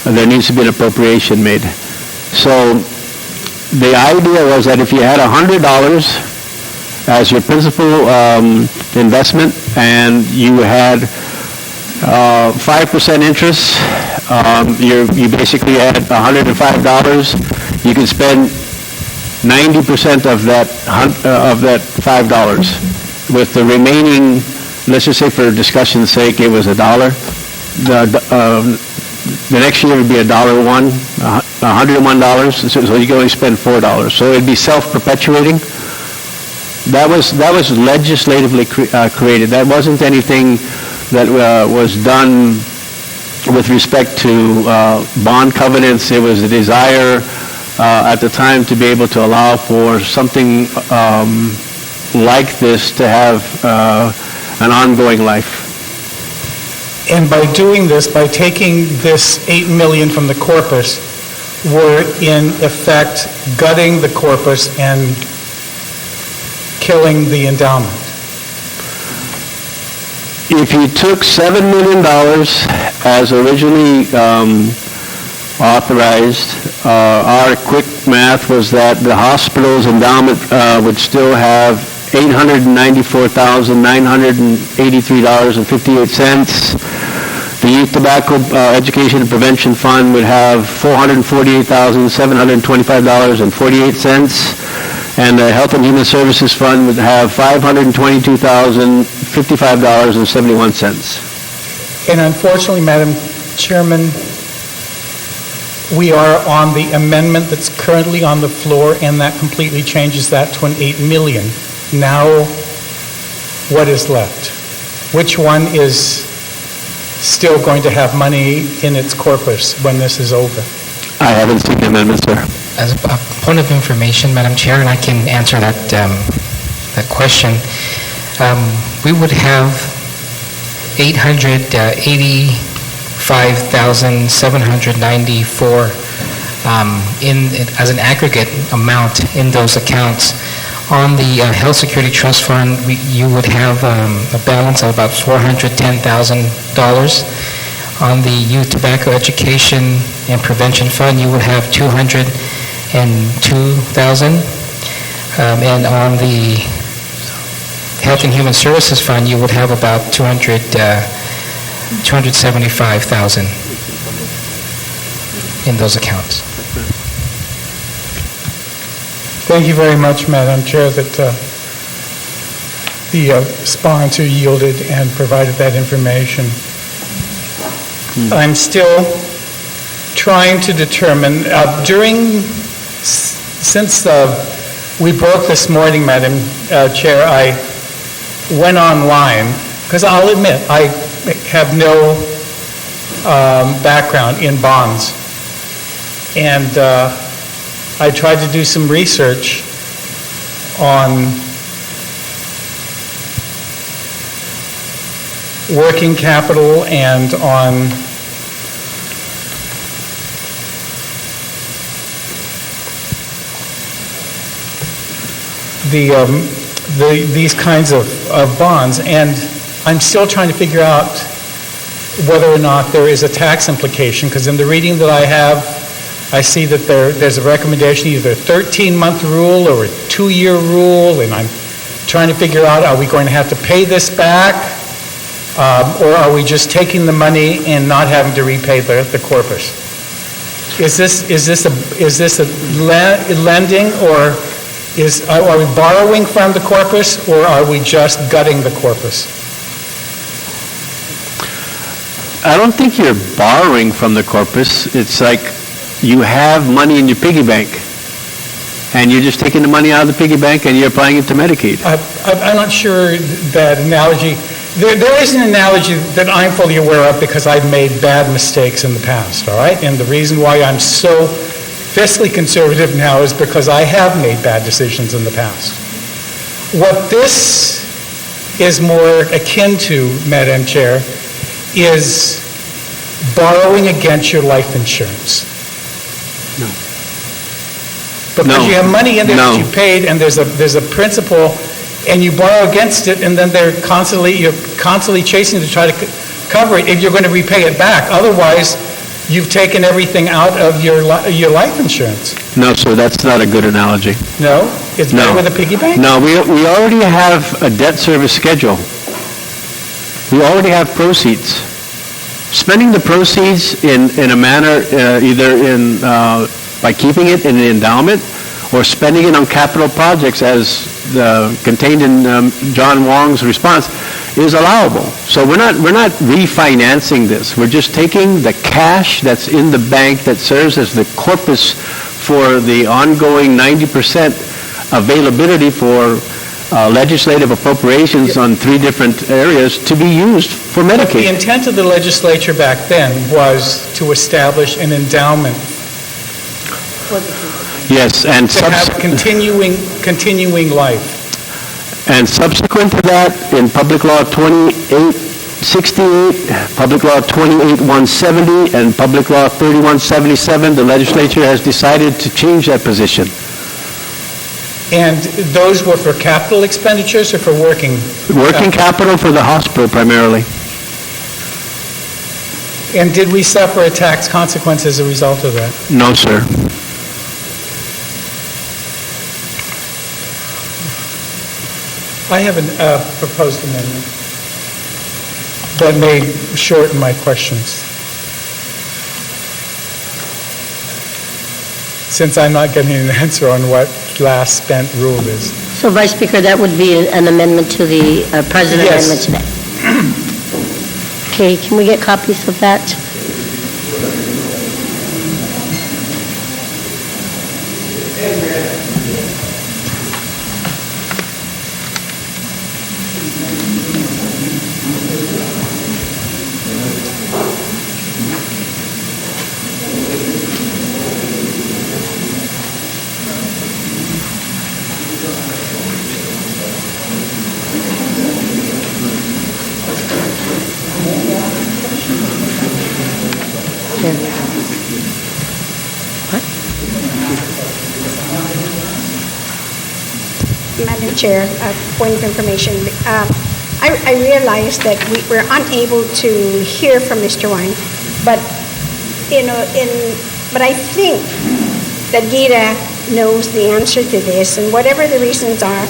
There needs to be an appropriation made. So the idea was that if you had $100 as your principal investment and you had 5% interest, you basically had $105. You can spend 90% of that $5. With the remaining, let's just say for discussion's sake, it was $1. The next year would be $1.01, $101, so you can only spend $4. So it'd be self-perpetuating. That was legislatively created. That wasn't anything that was done with respect to bond covenants. It was a desire at the time to be able to allow for something like this to have an ongoing life. And by doing this, by taking this $8 million from the corpus, we're in effect gutting the corpus and killing the endowment. If you took $7 million as originally authorized, our quick math was that the hospital's endowment would still have $894,983.58. The Youth Tobacco Education and Prevention Fund would have $448,725.48. And the Health and Human Services Fund would have $522,055.71. And unfortunately, Madam Chairman, we are on the amendment that's currently on the floor, and that completely changes that to an $8 million. Now, what is left? Which one is still going to have money in its corpus when this is over? I haven't seen the amendment, sir. As a point of information, Madam Chair, and I can answer that question, we would have $885,794 as an aggregate amount in those accounts. On the Health Security Trust Fund, you would have a balance of about $410,000. On the Youth Tobacco Education and Prevention Fund, you would have $202,000. And on the Health and Human Services Fund, you would have about $275,000 in those accounts. Thank you very much, Madam Chair, that the sponsor yielded and provided that information. I'm still trying to determine, since we broke this morning, Madam Chair, I went online, because I'll admit, I have no background in bonds. And I tried to do some research on working capital and on these kinds of bonds, and I'm still trying to figure out whether or not there is a tax implication, because in the reading that I have, I see that there's a recommendation, either a 13-month rule or a 2-year rule, and I'm trying to figure out, are we going to have to pay this back, or are we just taking the money and not having to repay the corpus? Is this a lending, or are we borrowing from the corpus, or are we just gutting the corpus? I don't think you're borrowing from the corpus. It's like you have money in your piggy bank, and you're just taking the money out of the piggy bank and you're applying it to Medicaid. I'm not sure that analogy. There is an analogy that I'm fully aware of because I've made bad mistakes in the past, all right? And the reason why I'm so fiscally conservative now is because I have made bad decisions in the past. What this is more akin to, Madam Chair, is borrowing against your life insurance. No. Because you have money in there that No. you paid, and there's a principal, and you borrow against it, and then you're constantly chasing to try to cover it if you're going to repay it back. Otherwise, you've taken everything out of your life insurance. No, sir, that's not a good analogy. No? It's better with a piggy bank? No, we already have a debt service schedule. We already have proceeds. Spending the proceeds in a manner, either by keeping it in an endowment or spending it on capital projects as contained in John Wong's response, is allowable. So we're not refinancing this. We're just taking the cash that's in the bank that serves as the corpus for the ongoing 90% availability for legislative appropriations on 3 different areas to be used for The Medicaid. intent of the legislature back then was to establish an endowment Yes, and to have continuing life. And subsequent to that, in Public Law 2868, Public Law 28170, and Public Law 3177, the legislature has decided to change that position. And those were for capital expenditures or for working? Working capital for the hospital primarily. And did we suffer a tax consequence as a result of that? No, sir. I have a proposed amendment that may shorten my questions. Since I'm not getting an answer on what last spent rule is. So, Vice Speaker, that would be an amendment to the President Yes. amendment today. Okay, can we get copies of that? Madam Chair, a point of information. I realize that we were unable to hear from Mr. Wang, but but I think that Gita knows the answer to this, and whatever the reasons are,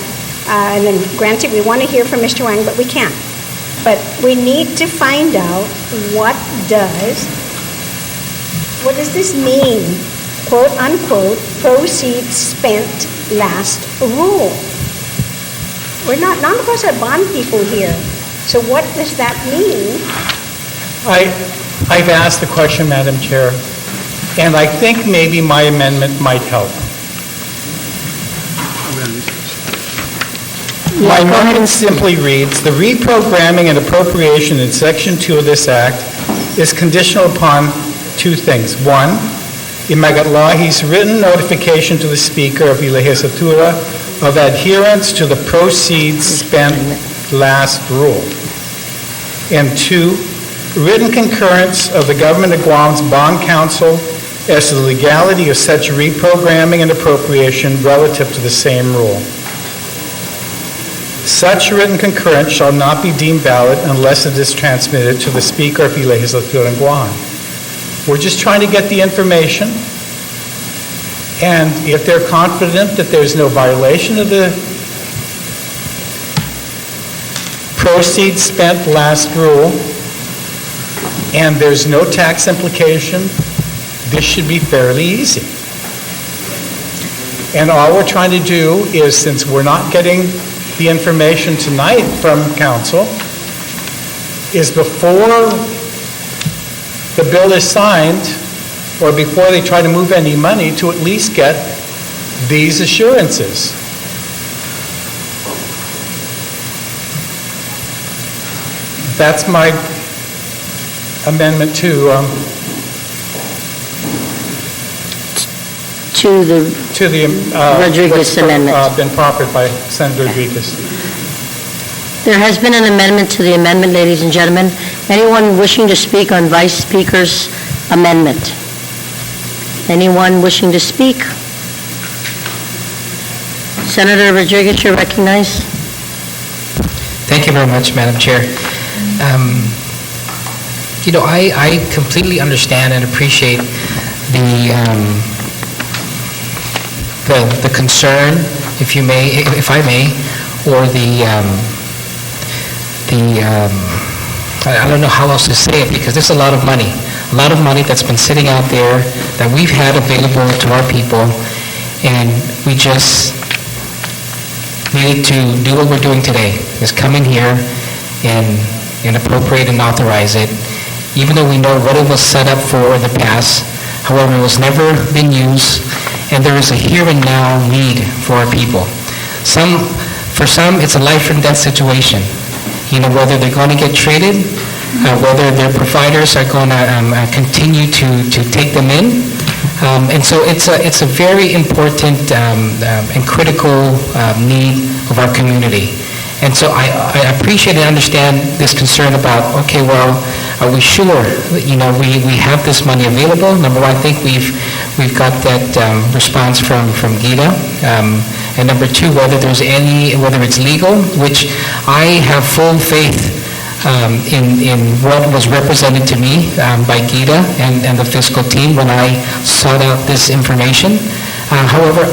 and then granted, we want to hear from Mr. Wang, but we can't. But we need to find out what does this mean, quote unquote, proceeds spent last rule. None of us are bond people here. So what does that mean? I've asked the question, Madam Chair, and I think maybe my amendment might help. My amendment simply reads, the reprogramming and appropriation in Section 2 of this Act is conditional upon 2 things. 1, Imagalahi's written notification to the Speaker of the Legislatura of adherence to the proceeds spent last rule. And 2, written concurrence of the Government of Guam's Bond Council as to the legality of such reprogramming and appropriation relative to the same rule. Such written concurrence shall not be deemed valid unless it is transmitted to the Speaker of the Legislature in Guam. We're just trying to get the information, and if they're confident that there's no violation of the proceeds spent last rule, and there's no tax implication, this should be fairly easy. And all we're trying to do is, since we're not getting the information tonight from council, is before the bill is signed, or before they try to move any money, to at least get these assurances. That's my amendment to the Rodriguez what's amendment. been proffered by Senator Rodriguez. There has been an amendment to the amendment, ladies and gentlemen. Anyone wishing to speak on Vice Speaker's amendment? Anyone wishing to speak? Senator Rodriguez, you're recognized. Thank you very much, Madam Chair. I completely understand and appreciate the concern, if I may, or I don't know how else to say it, because there's a lot of money that's been sitting out there that we've had available to our people, and we just needed to do what we're doing today, is come in here and appropriate and authorize it, even though we know what it was set up for in the past. However, it was never been used, and there is a here and now need for our people. For some, it's a life and death situation. Whether they're going to get traded, whether their providers are going to continue to take them in. And so it's a very important and critical need of our community. And so I appreciate and understand this concern about, okay, well, are we sure, we have this money available? Number one, I think we've got that response from Gita. And number two, whether it's legal, which I have full faith in what was represented to me by Gita and the fiscal team when I sought out this information. However,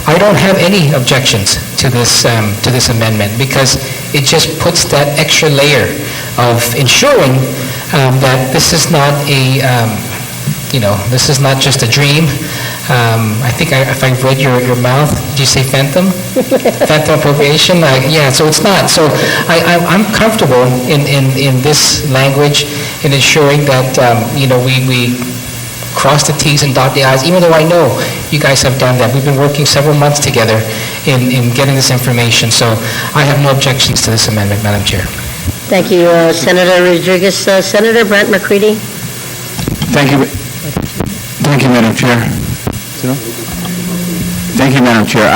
I don't have any objections to this amendment, because it just puts that extra layer of ensuring that this is not this is not just a dream. I think if I read your mouth, did you say phantom? Phantom appropriation? Yeah, so it's not. So I'm comfortable in this language in ensuring that, we cross the T's and dot the I's, even though I know you guys have done that. We've been working several months together in getting this information. So I have no objections to this amendment, Madam Chair. Thank you, Senator Rodriguez. Senator Brent Mccready. Thank you, Madam Chair. Thank you, Madam Chair.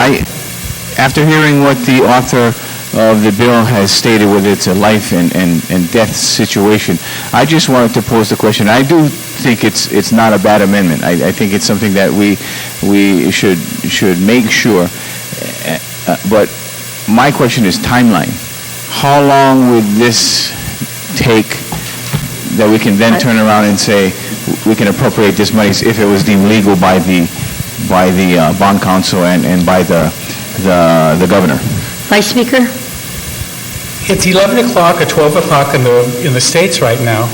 After hearing what the author of the bill has stated, whether it's a life and death situation, I just wanted to pose the question. I do think it's not a bad amendment. I think it's something that we should make sure. But my question is timeline. How long would this take that we can then turn around and say we can appropriate this money if it was deemed legal by the bond council and by the governor? Vice Speaker? It's 11 o'clock or 12 o'clock in the States right now.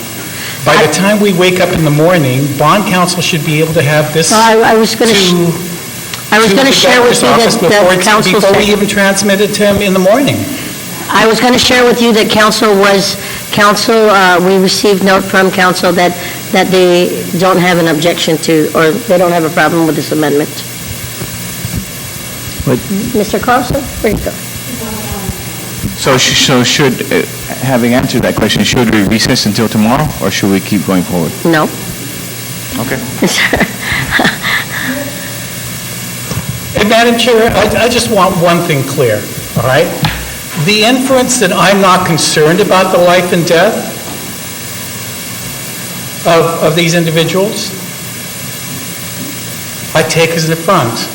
By the time we wake up in the morning, bond council should be able to have this I was going to share with you that council before we even transmit it to him in the morning. I was going to share with you that we received note from council that they don't have an objection to, or they don't have a problem with this amendment. Mr. Carlson, where'd you go? So should, having answered that question, should we recess until tomorrow, or should we keep going forward? No. Okay. And Madam Chair, I just want one thing clear, all right? The inference that I'm not concerned about the life and death of these individuals, I take as an affront.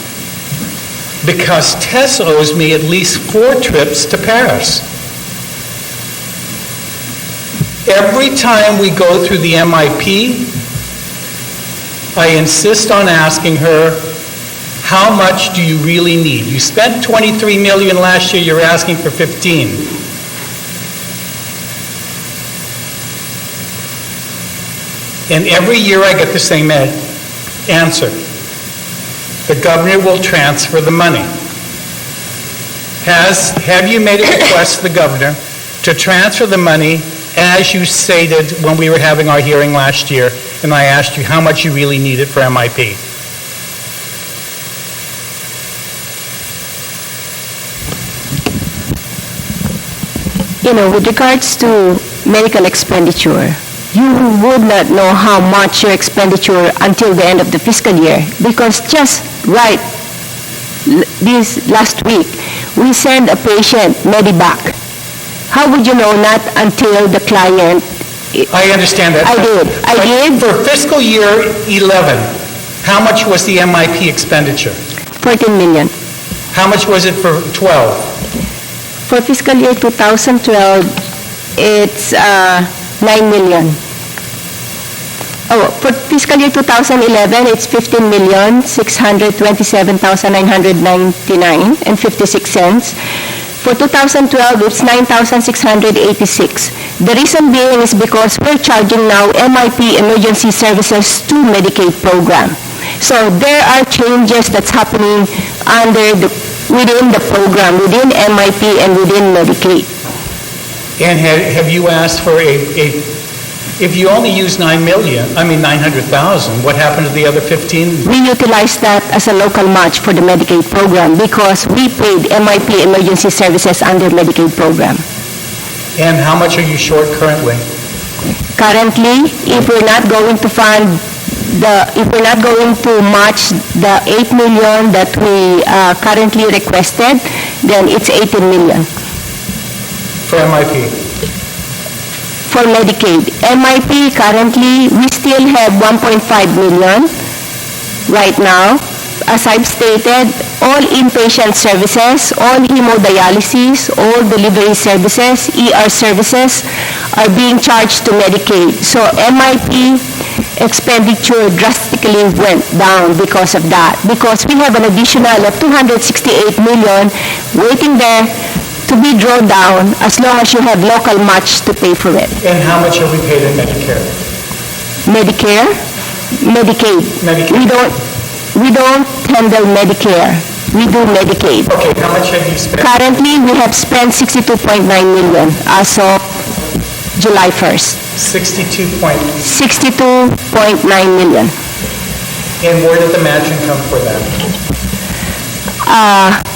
Because Tess owes me at least 4 trips to Paris. Every time we go through the MIP, I insist on asking her, how much do you really need? You spent $23 million last year, you're asking for 15. And every year I get the same answer. The governor will transfer the money. Have you made a request to the governor to transfer the money as you stated when we were having our hearing last year, and I asked you how much you really needed for MIP? With regards to medical expenditure, you would not know how much your expenditure until the end of the fiscal year, because just this last week, we sent a patient Mediback. How would you know? Not until the client... I understand that. I did. For fiscal year 11, how much was the MIP expenditure? 14 million. How much was it for 12? For fiscal year 2012, it's 9 million. Oh, for fiscal year 2011, it's 15,627,999 and 56 cents. For 2012, it's 9,686. The reason being is because we're charging now MIP emergency services to Medicaid program. So there are changes that's happening within the program, within MIP and within Medicaid. And have you asked for if you only use 900,000, what happened to the other 15? We utilized that as a local match for the Medicaid program because we paid MIP emergency services under Medicaid program. And how much are you short currently? Currently, if we're not going to match the 8 million that we currently requested, then it's 18 million. For MIP? For Medicaid. MIP currently, we still have 1.5 million right now. As I've stated, all inpatient services, all hemodialysis, all delivery services, ER services are being charged to Medicaid. So MIP expenditure drastically went down because of that, because we have an additional of 268 million waiting there to be drawn down as long as you have local match to pay for it. And how much are we paid in Medicare? Medicare? Medicaid. Medicaid. We don't handle Medicare. We do Medicaid. Okay, how much have you spent? Currently, we have spent 62.9 million as of July 1st. 62.9 million. And where did the matching come for that?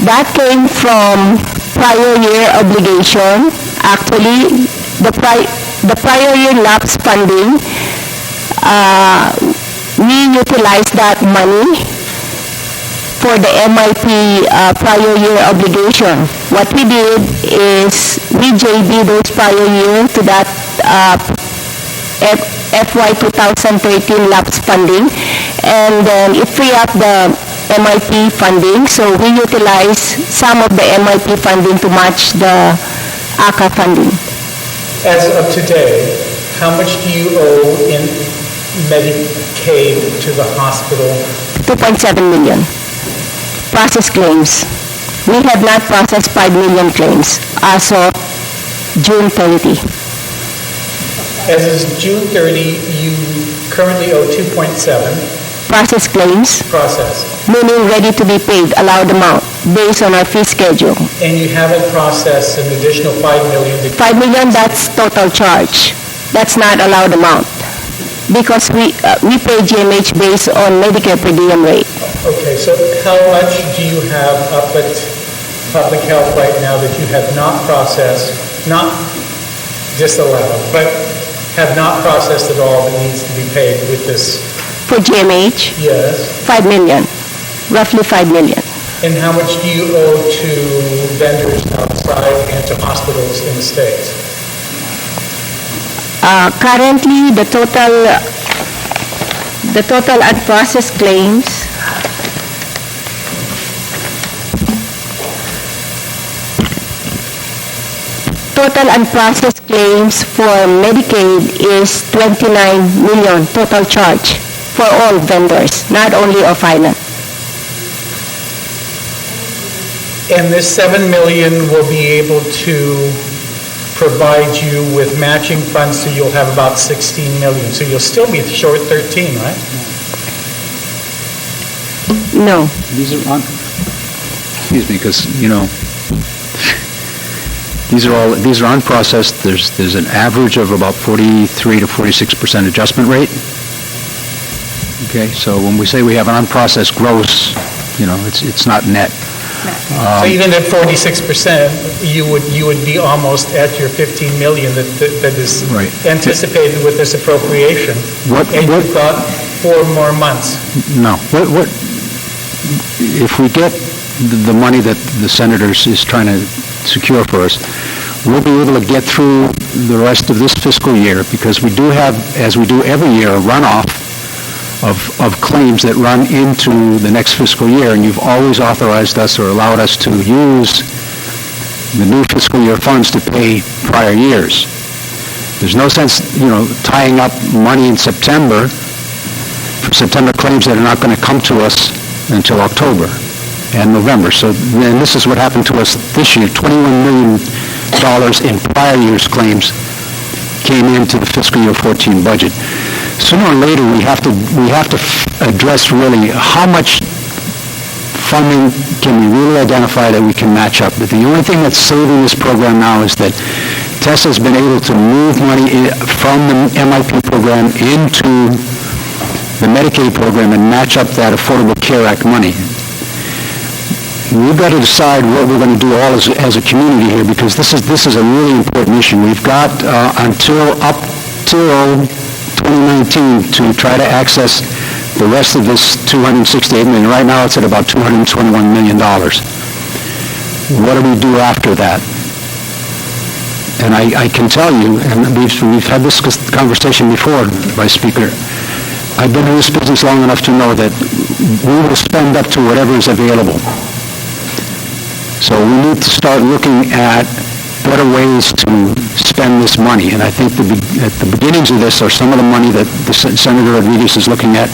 That came from prior year obligation. Actually, the prior year lapse funding, we utilized that money for the MIP prior year obligation. What we did is we JB those prior year to that FY 2013 lapse funding, and then it free up the MIP funding, so we utilize some of the MIP funding to match the ACA funding. As of today, how much do you owe in Medicaid to the hospital? 2.7 million. Process claims. We have not processed 5 million claims as of June 30. As of June 30, you currently owe 2.7. Process claims. Process. Meaning ready to be paid, allowed amount, based on our fee schedule. And you haven't processed an additional 5 million? 5 million, that's total charge. That's not allowed amount. Because we pay GMH based on Medicare per diem rate. Okay, so how much do you have up at Public Health right now that you have not processed, not disallowed, but have not processed at all that needs to be paid with this? For GMH? Yes. 5 million, roughly 5 million. And how much do you owe to vendors outside and to hospitals in the States? Currently, the total unprocessed claims for Medicaid is 29 million total charge for all vendors, not only off-island. And this 7 million will be able to provide you with matching funds, so you'll have about 16 million. So you'll still be short 13, right? No. These are excuse me, because, these are unprocessed. There's an average of about 43 to 46% adjustment rate. Okay, so when we say we have an unprocessed gross, it's not net. So even at 46%, you would be almost at your 15 million that is Right. anticipated with this appropriation. And you've got 4 more months. No. If we get the money that the senators is trying to secure for us, we'll be able to get through the rest of this fiscal year, because we do have, as we do every year, a runoff of claims that run into the next fiscal year, and you've always authorized us or allowed us to use the new fiscal year funds to pay prior years. There's no sense, tying up money in September for September claims that are not going to come to us until October and November. So then this is what happened to us this year. $21 million in prior year's claims came into the fiscal year 14 budget. Sooner or later, we have to address really how much funding can we really identify that we can match up. But the only thing that's saving this program now is that Tessa's been able to move money from the MIP program into the Medicaid program and match up that Affordable Care Act money. We've got to decide what we're going to do all as a community here, because this is a really important issue. We've got up till 2019 to try to access the rest of this $268 million. Right now it's at about $221 million. What do we do after that? And I can tell you, and we've had this conversation before, Vice Speaker, I've been in this business long enough to know that we will spend up to whatever is available. So we need to start looking at better ways to spend this money. And I think at the beginnings of this are some of the money that Senator Rodriguez is looking at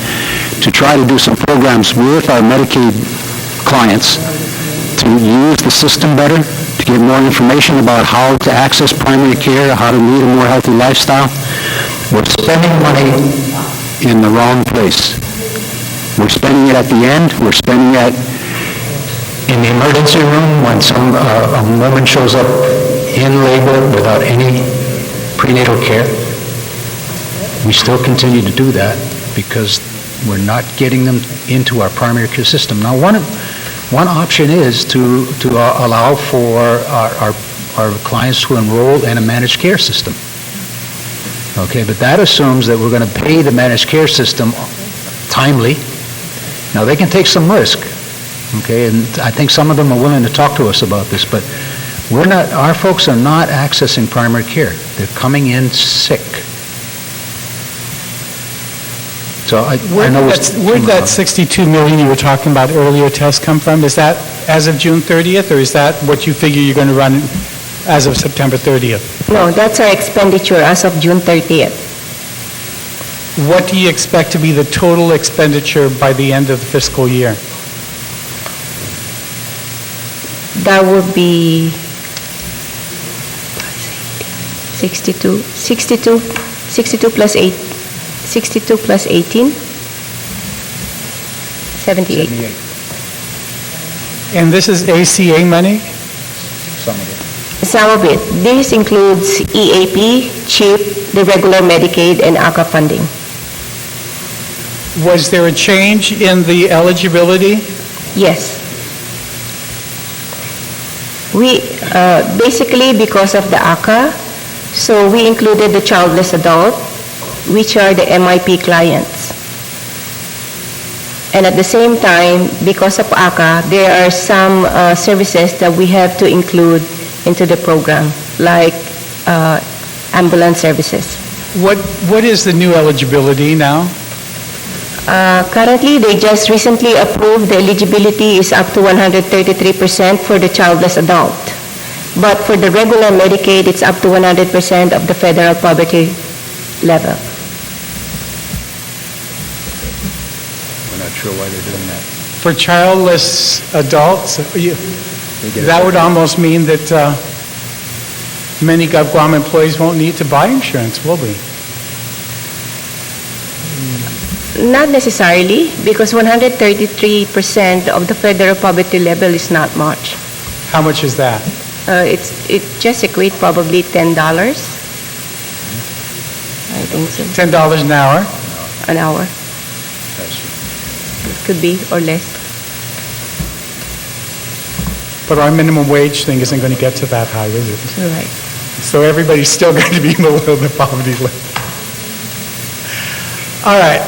to try to do some programs with our Medicaid clients to use the system better, to get more information about how to access primary care, how to lead a more healthy lifestyle. We're spending money in the wrong place. We're spending it at the end. We're spending it in the emergency room when a woman shows up in labor without any prenatal care. We still continue to do that because we're not getting them into our primary care system. Now, one option is to allow for our clients to enroll in a managed care system. Okay, but that assumes that we're going to pay the managed care system timely. Now, they can take some risk. Okay, and I think some of them are willing to talk to us about this, but our folks are not accessing primary care. They're coming in sick. So I know where'd that 62 million you were talking about earlier, Tess, come from? Is that as of June 30th, or is that what you figure you're going to run as of September 30th? No, that's our expenditure as of June 30th. What do you expect to be the total expenditure by the end of the fiscal year? That would be 62 plus 18, 78. And this is ACA money? Some of it. This includes EAP, CHIP, the regular Medicaid, and ACA funding. Was there a change in the eligibility? Yes. We, basically because of the ACA, so we included the childless adult, which are the MIP clients. And at the same time, because of ACA, there are some services that we have to include into the program, like ambulance services. What is the new eligibility now? Currently, they just recently approved the eligibility is up to 133% for the childless adult. But for the regular Medicaid, it's up to 100% of the federal poverty level. We're not sure why they're doing that. For childless adults, that would almost mean that many Guam employees won't need to buy insurance, will we? Not necessarily, because 133% of the federal poverty level is not much. How much is that? It just equates probably $10. I think so. $10 an hour? An hour. Could be, or less. But our minimum wage thing isn't going to get to that high, is it? Right. So everybody's still going to be below the poverty line. All right.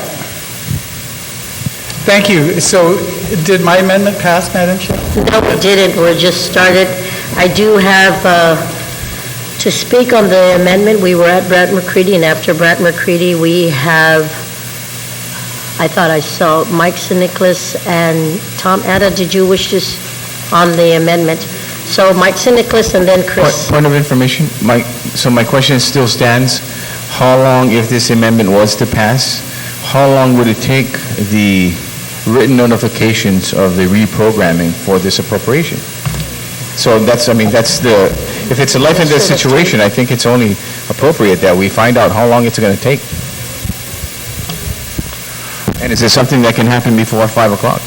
Thank you. So did my amendment pass, Madam Chair? No, it didn't. We're just started. I do have, to speak on the amendment, we were at Brad Mccready, and after Brad Mccready, we have, I thought I saw Mike Nicholas and Tom Ada. Did you wish to, on the amendment? So Mike Nicholas and then Chris. Point of information, so my question still stands. How long, if this amendment was to pass, how long would it take the written notifications of the reprogramming for this appropriation? So that's the, if it's a life and death situation, I think it's only appropriate that we find out how long it's going to take. And is this something that can happen before 5 o'clock?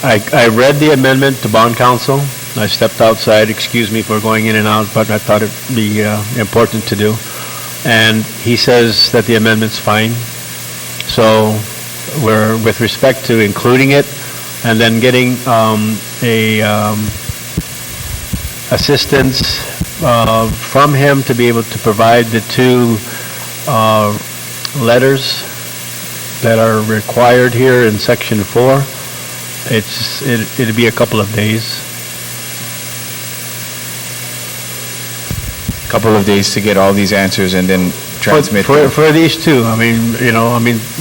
I read the amendment to bond counsel. I stepped outside, excuse me for going in and out, but I thought it'd be important to do. And he says that the amendment's fine. So we're, with respect to including it and then getting assistance from him to be able to provide the 2 letters that are required here in Section 4, it'll be a couple of days. Couple of days to get all these answers and then transmit. For these 2,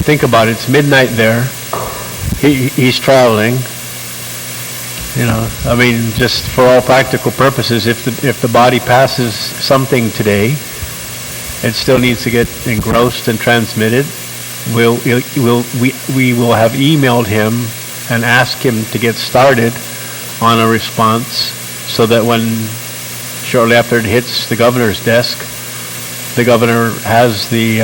think about it. It's midnight there. He's traveling. Just for all practical purposes, if the body passes something today, it still needs to get engrossed and transmitted. We will have emailed him and asked him to get started on a response so that when shortly after it hits the governor's desk, the governor has the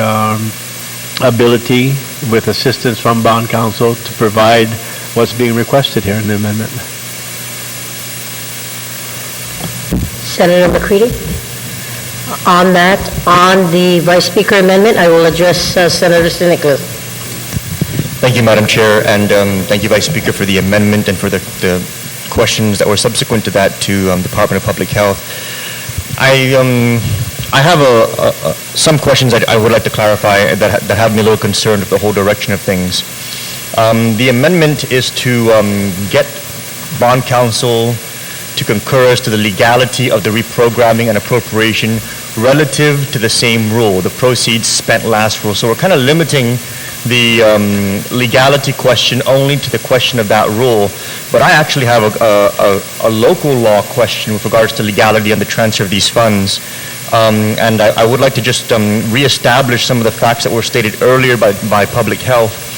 ability, with assistance from bond counsel, to provide what's being requested here in the amendment. Senator Mccready? On that, on the Vice Speaker amendment, I will address Senator Nicholas. Thank you, Madam Chair, and thank you, Vice Speaker, for the amendment and for the questions that were subsequent to that to Department of Public Health. I have some questions I would like to clarify that have me a little concerned with the whole direction of things. The amendment is to get bond counsel to concur as to the legality of the reprogramming and appropriation relative to the same rule, the proceeds spent last rule. So we're kind of limiting the legality question only to the question of that rule. But I actually have a local law question with regards to legality and the transfer of these funds. And I would like to just reestablish some of the facts that were stated earlier by Public Health.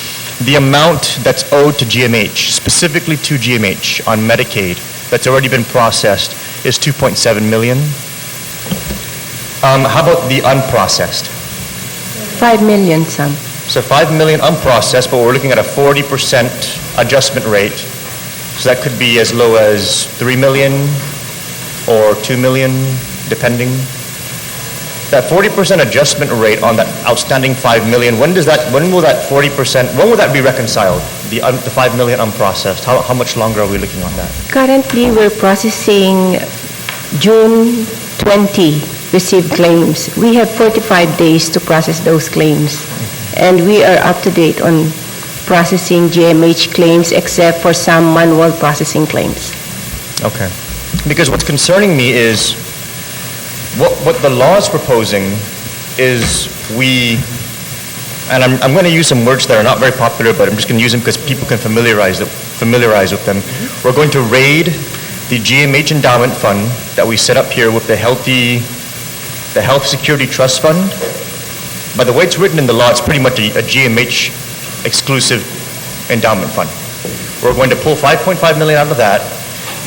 The amount that's owed to GMH, specifically to GMH on Medicaid, that's already been processed is $2.7 million. How about the unprocessed? 5 million, son. So 5 million unprocessed, but we're looking at a 40% adjustment rate. So that could be as low as 3 million or 2 million, depending. That 40% adjustment rate on that outstanding 5 million, when will that 40%, when will that be reconciled? The 5 million unprocessed, how much longer are we looking on that? Currently, we're processing June 20 received claims. We have 45 days to process those claims. And we are up to date on processing GMH claims except for some manual processing claims. Okay. Because what's concerning me is what the law is proposing is and I'm going to use some words that are not very popular, but I'm just going to use them because people can familiarize with them. We're going to raid the GMH endowment fund that we set up here with the Health Security Trust Fund. By the way it's written in the law, it's pretty much a GMH exclusive endowment fund. We're going to pull 5.5 million out of that,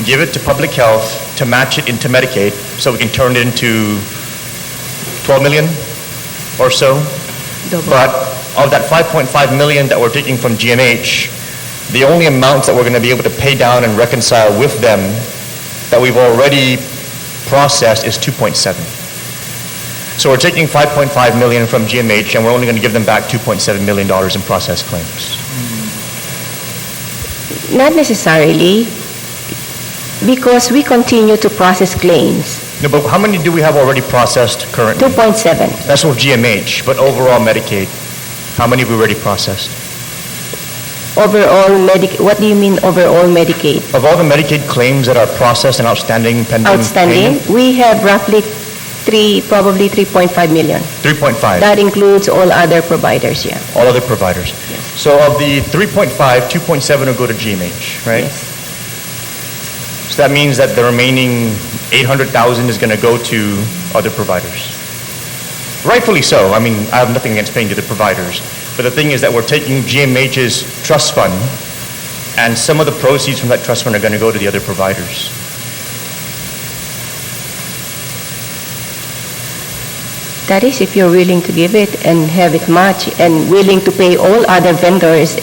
give it to Public Health to match it into Medicaid so we can turn it into 12 million or so. But of that 5.5 million that we're taking from GMH, the only amounts that we're going to be able to pay down and reconcile with them that we've already processed is 2.7. So we're taking 5.5 million from GMH and we're only going to give them back $2.7 million in processed claims. Not necessarily, because we continue to process claims. No, but how many do we have already processed currently? 2.7. That's with GMH, but overall Medicaid, how many have we already processed? Overall what do you mean overall Medicaid? Of all the Medicaid claims that are processed and outstanding pending Outstanding, payment? we have roughly probably 3.5 million. 3.5. That includes all other providers, yeah. All other providers. So of the 3.5, 2.7 will go to GMH, right? Yes. So that means that the remaining 800,000 is going to go to other providers. Rightfully so. I mean, I have nothing against paying to the providers. But the thing is that we're taking GMH's trust fund, and some of the proceeds from that trust fund are going to go to the other providers. That is if you're willing to give it and have it match and willing to pay all other vendors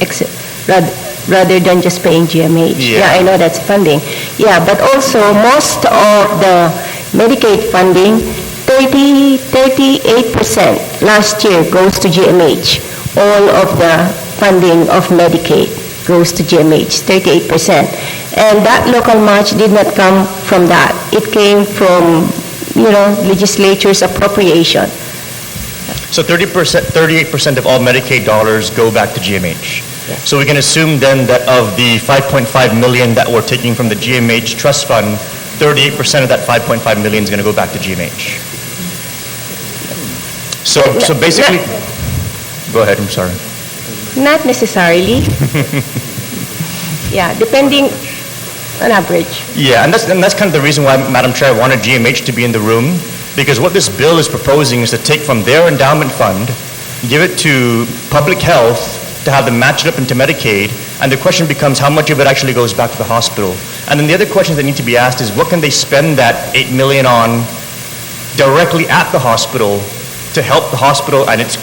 rather than just paying GMH. Yeah. I know that's funding. Yeah, but also most of the Medicaid funding, 38% last year goes to GMH. All of the funding of Medicaid goes to GMH, 38%. And that local match did not come from that. It came from, legislature's appropriation. So 38% of all Medicaid dollars go back to GMH. Yes. So we can assume then that of the 5.5 million that we're taking from the GMH trust fund, 38% of that 5.5 million is going to go back to GMH. So basically, go ahead, I'm sorry. Not necessarily. Yeah, depending on average. Yeah, and that's kind of the reason why, Madam Chair, I wanted GMH to be in the room, because what this bill is proposing is to take from their endowment fund, give it to public health, to have them match it up into Medicaid, and the question becomes how much of it actually goes back to the hospital. And then the other questions that need to be asked is what can they spend that $8 million on directly at the hospital to help the hospital and its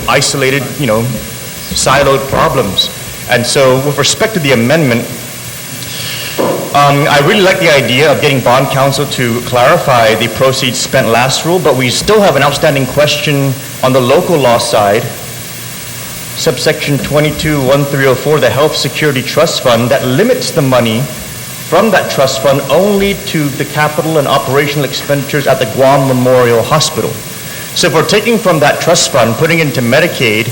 isolated, siloed problems. And so with respect to the amendment, I really like the idea of getting bond counsel to clarify the proceeds spent last rule, but we still have an outstanding question on the local law side, subsection 221304, the Health Security Trust Fund, that limits the money from that trust fund only to the capital and operational expenditures at the Guam Memorial Hospital. So if we're taking from that trust fund, putting it into Medicaid,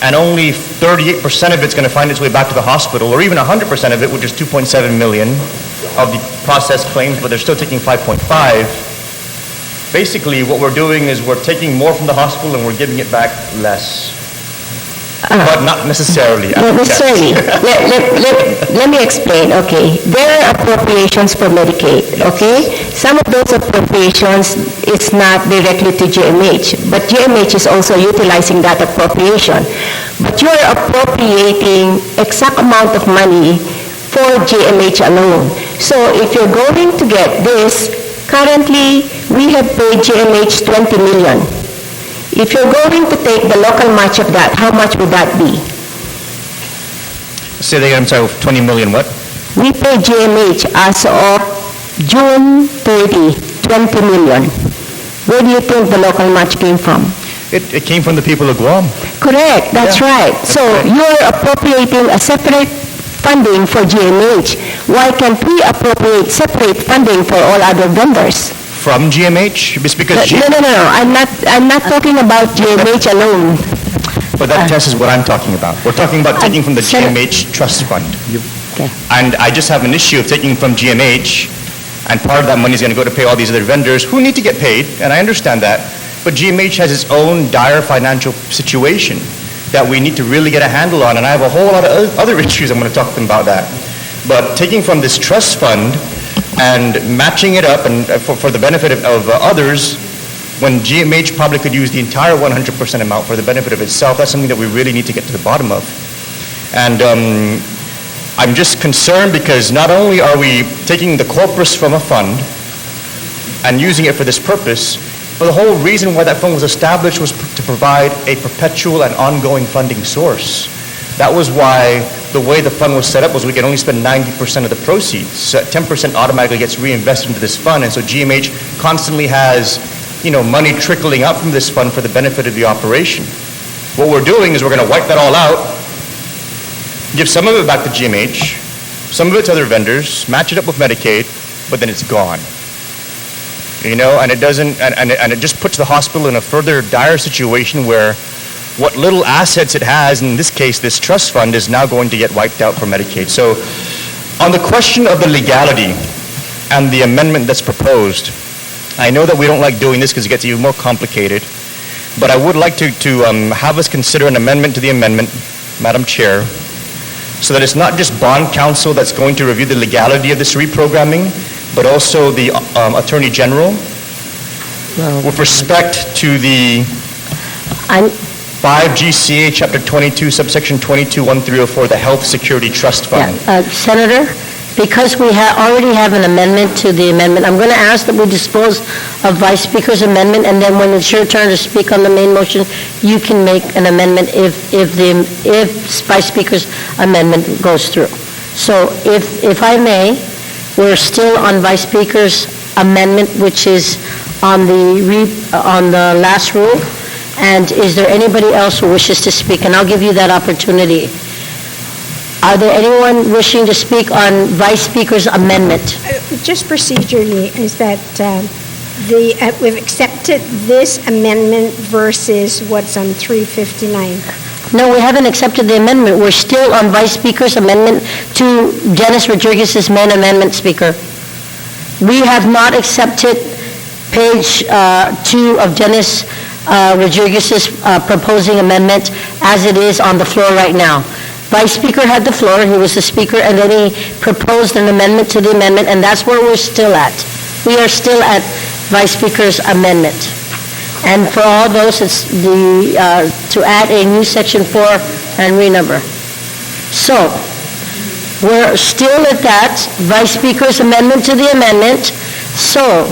and only 38% of it's going to find its way back to the hospital, or even 100% of it, which is 2.7 million of the processed claims, but they're still taking 5.5. Basically, what we're doing is we're taking more from the hospital and we're giving it back less. But not necessarily. Not necessarily. Let me explain, okay. There are appropriations for Medicaid, okay? Some of those appropriations is not directly to GMH, but GMH is also utilizing that appropriation. But you're appropriating exact amount of money for GMH alone. So if you're going to get this, currently we have paid GMH 20 million. If you're going to take the local match of that, how much would that be? Say that again, I'm sorry, 20 million what? We pay GMH as of June 30, 20 million. Where do you think the local match came from? It came from the people of Guam. Correct, that's right. So you're appropriating a separate funding for GMH. Why can't we appropriate separate funding for all other vendors? From GMH? It's because No. I'm not talking about GMH alone. But that test is what I'm talking about. We're talking about taking from the GMH trust fund. Okay. And I just have an issue of taking from GMH, and part of that money is going to go to pay all these other vendors who need to get paid, and I understand that. But GMH has its own dire financial situation that we need to really get a handle on, and I have a whole lot of other issues I'm going to talk to them about that. But taking from this trust fund and matching it up and for the benefit of others, when GMH probably could use the entire 100% amount for the benefit of itself, that's something that we really need to get to the bottom of. And I'm just concerned because not only are we taking the corpus from a fund and using it for this purpose, but the whole reason why that fund was established was to provide a perpetual and ongoing funding source. That was why the way the fund was set up was we can only spend 90% of the proceeds. So 10% automatically gets reinvested into this fund, and so GMH constantly has, money trickling out from this fund for the benefit of the operation. What we're doing is we're going to wipe that all out give some of it back to GMH, some of it to other vendors, match it up with Medicaid, but then it's gone. You know, and it doesn't, and it just puts the hospital in a further dire situation where what little assets it has, in this case, this trust fund, is now going to get wiped out for Medicaid. So on the question of the legality and the amendment that's proposed, I know that we don't like doing this because it gets even more complicated, but I would like to have us consider an amendment to the amendment, Madam Chair, so that it's not just bond counsel that's going to review the legality of this reprogramming, but also the Attorney General with respect to the 5 GCA Chapter 22, subsection 22-1304, the Health Security Trust Fund. Senator, because we already have an amendment to the amendment, I'm going to ask that we dispose of Vice Speaker's amendment, and then when it's your turn to speak on the main motion, you can make an amendment if Vice Speaker's amendment goes through. So if I may, we're still on Vice Speaker's amendment, which is on the last rule. And is there anybody else who wishes to speak? And I'll give you that opportunity. Are there anyone wishing to speak on Vice Speaker's amendment? Just procedurally, is that we've accepted this amendment versus what's on 359? No, we haven't accepted the amendment. We're still on Vice Speaker's amendment to Dennis Rodriguez's main amendment, Speaker. We have not accepted page 2 of Dennis Rodriguez's proposing amendment as it is on the floor right now. Vice Speaker had the floor, he was the Speaker, and then he proposed an amendment to the amendment, and that's where we're still at. We are still at Vice Speaker's amendment. And for all those, it's to add a new section 4 and renumber. So, we're still at that, Vice Speaker's amendment to the amendment. So,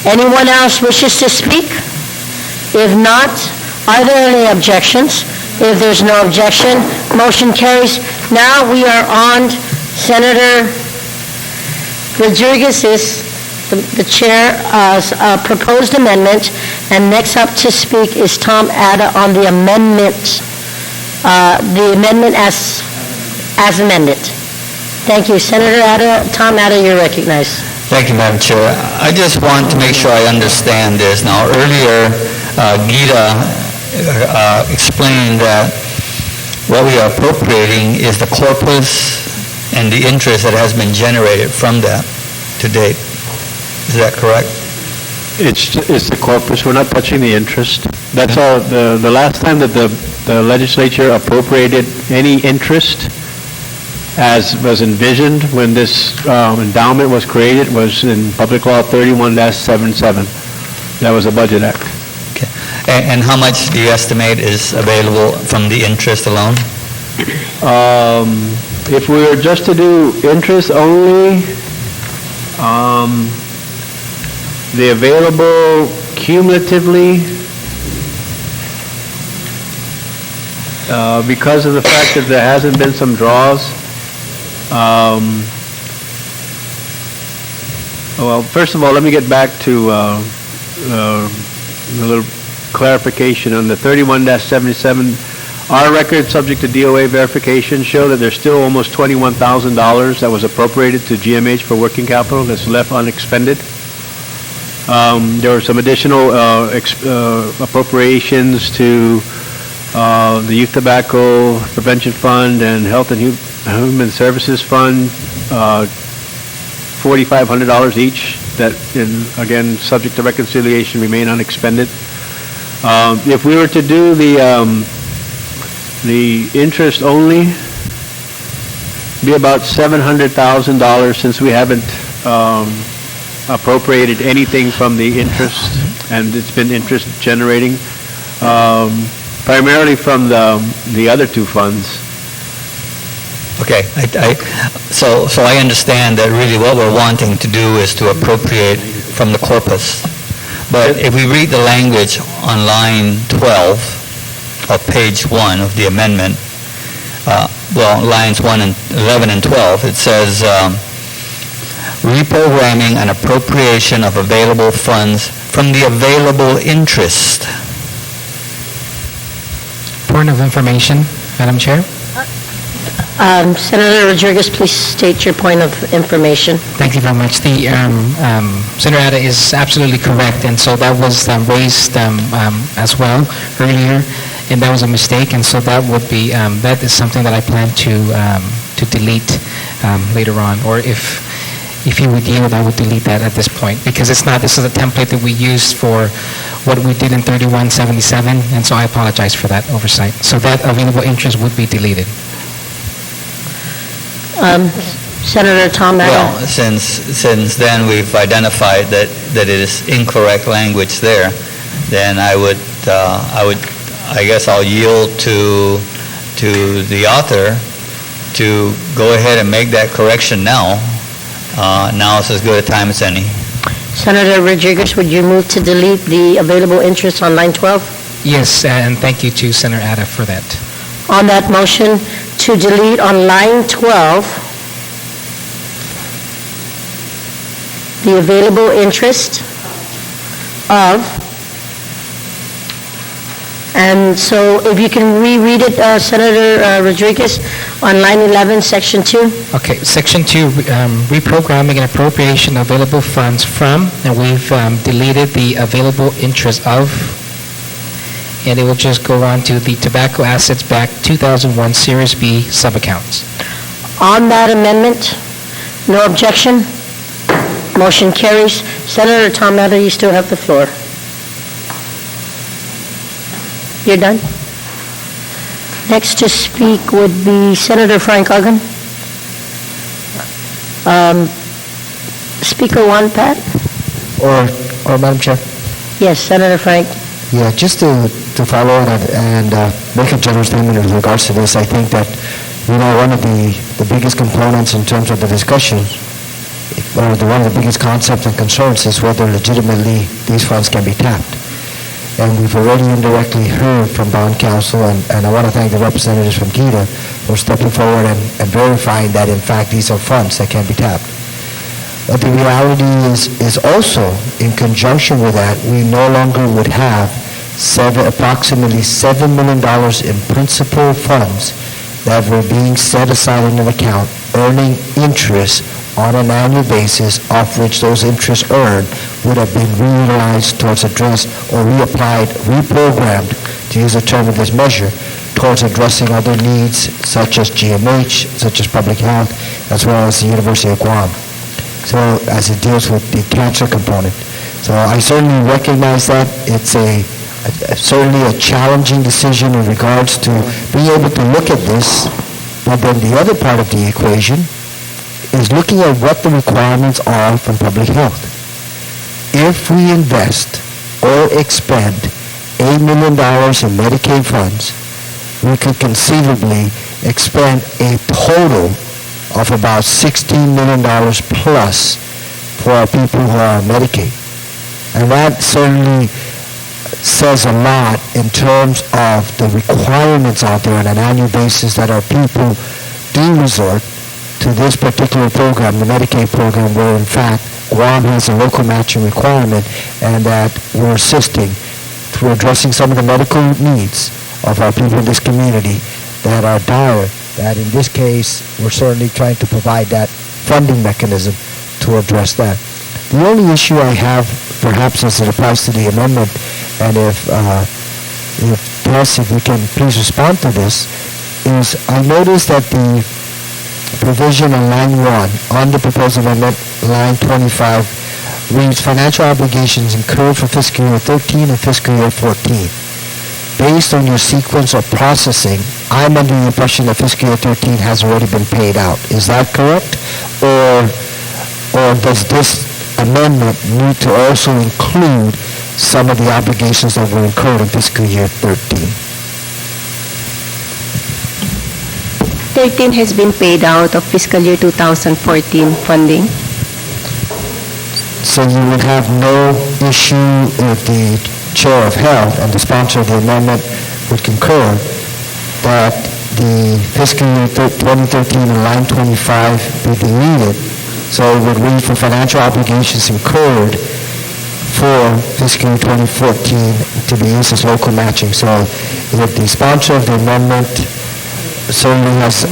anyone else wishes to speak? If not, are there any objections? If there's no objection, motion carries. Now we are on Senator Rodriguez's, the chair's proposed amendment, and next up to speak is Tom Ada on the amendment as amended. Thank you. Senator Ada, Tom Ada, you're recognized. Thank you, Madam Chair. I just want to make sure I understand this. Now, earlier, Gita explained that what we are appropriating is the corpus and the interest that has been generated from that to date. Is that correct? It's the corpus. We're not touching the interest. That's all. The last time that the legislature appropriated any interest, as was envisioned when this endowment was created, was in Public Law 31-77. That was a Budget Act. Okay. And how much do you estimate is available from the interest alone? If we were just to do interest only, the available cumulatively, because of the fact that there hasn't been some draws, well, first of all, let me get back to a little clarification on the 31-77. Our records, subject to DOA verification, show that there's still almost $21,000 that was appropriated to GMH for working capital that's left unexpended. There were some additional appropriations to the Youth Tobacco Prevention Fund and Health and Human Services Fund, $4,500 each that, again, subject to reconciliation, remain unexpended. If we were to do the interest only, be about $700,000 since we haven't appropriated anything from the interest, and it's been interest generating, primarily from the other two funds. Okay, so I understand that really what we're wanting to do is to appropriate from the corpus. But if we read the language on line 12 of page 1 of the amendment, lines 11 and 12, it says, reprogramming and appropriation of available funds from the available interest. Point of information, Madam Chair. Senator Rodriguez, please state your point of information. Thank you very much. The Senator Ada is absolutely correct, and so that was raised as well earlier, and that was a mistake, and so that would be that is something that I plan to delete later on, or if you would yield, I would delete that at this point, because it's not. This is a template that we used for what we did in 3177, and so I apologize for that oversight. So that available interest would be deleted. Senator Tom Ada. Well, since then we've identified that it is incorrect language there, then I guess I'll yield to the author to go ahead and make that correction now. Now is as good a time as any. Senator Rodriguez, would you move to delete the available interest on line 12? Yes, and thank you to Senator Ada for that. On that motion to delete on line 12, the available interest of, and so if you can reread it, Senator Rodriguez, on line 11, section 2. Okay, section 2, reprogramming and appropriation available funds from, and we've deleted the available interest of, and it will just go on to the Tobacco Assets Backed 2001 Series B subaccounts. On that amendment, no objection. Motion carries. Senator Tom Ada, you still have the floor. You're done? Next to speak would be Senator Frank Ogden. Speaker 1, Pat? Or Madam Chair? Yes, Senator Frank. Yeah, just to follow and make a general statement in regards to this, I think that, one of the biggest components in terms of the discussion, one of the biggest concepts and concerns is whether legitimately these funds can be tapped. And we've already indirectly heard from bond counsel, and I want to thank the representatives from GITA for stepping forward and verifying that, in fact, these are funds that can be tapped. But the reality is also, in conjunction with that, we no longer would have approximately $7 million in principal funds that were being set aside in an account, earning interest on an annual basis, of which those interests earned would have been reutilized towards address or reapplied, reprogrammed, to use a term of this measure, towards addressing other needs such as GMH, such as public health, as well as the University of Guam. So as it deals with the cancer component. So I certainly recognize that. It's certainly a challenging decision in regards to being able to look at this, but then the other part of the equation is looking at what the requirements are from public health. If we invest or expend $8 million in Medicaid funds, we could conceivably expend a total of about $16 million plus for our people who are on Medicaid. And that certainly says a lot in terms of the requirements out there on an annual basis that our people do resort to this particular program, the Medicaid program, where in fact Guam has a local matching requirement, and that we're assisting through addressing some of the medical needs of our people in this community that are dire, that in this case we're certainly trying to provide that funding mechanism to address that. The only issue I have, perhaps as it applies to the amendment, and if Tess, if you can please respond to this, is I noticed that the provision on line 1 on the proposed amendment, line 25, reads financial obligations incurred for fiscal year 13 and fiscal year 14. Based on your sequence of processing, I'm under the impression that fiscal year 13 has already been paid out. Is that correct? Or does this amendment need to also include some of the obligations that were incurred in fiscal year 13? 13 has been paid out of fiscal year 2014 funding. So you would have no issue if the Chair of Health and the sponsor of the amendment would concur that the fiscal year 2013 in line 25 be deleted, so it would read for financial obligations incurred for fiscal year 2014 to be used as local matching. So if the sponsor of the amendment certainly has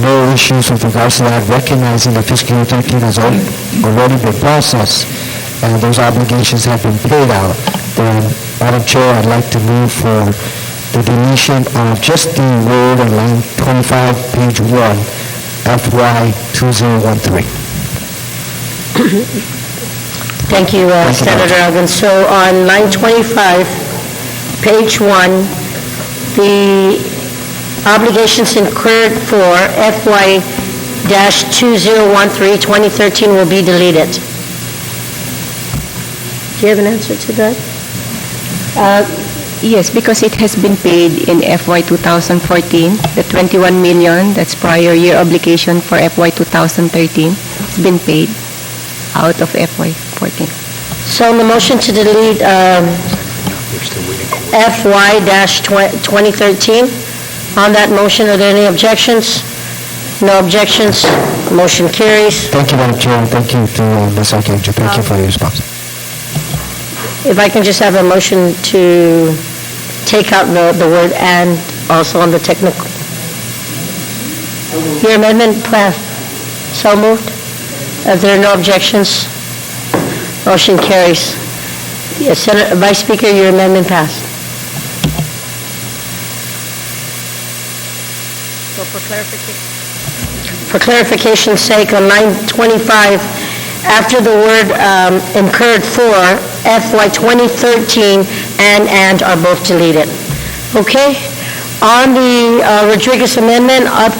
no issues with regards to that, recognizing that fiscal year 13 has already been processed and those obligations have been paid out. Then, Madam Chair, I'd like to move for the deletion of just the word on line 25, page 1, FY 2013. Thank you, Senator Elgin. So on line 25, page 1, the obligations incurred for FY-2013-2013 will be deleted. Do you have an answer to that? Yes, because it has been paid in FY 2014, the 21 million, that's prior year obligation for FY 2013, it's been paid out of FY 14. So on the motion to delete FY-2013, on that motion, are there any objections? No objections, motion carries. Thank you, Madam Chair, and thank you to Ms. Arcangel. Thank you for your response. If I can just have a motion to take out the word "and" also on the technical. Your amendment passed. So moved. If there are no objections, motion carries. Yes, Senator, Vice Speaker, your amendment passed. So for clarification's sake, on line 25, after the word incurred for, FY 2013 and are both deleted. Okay? On the Rodriguez amendment, up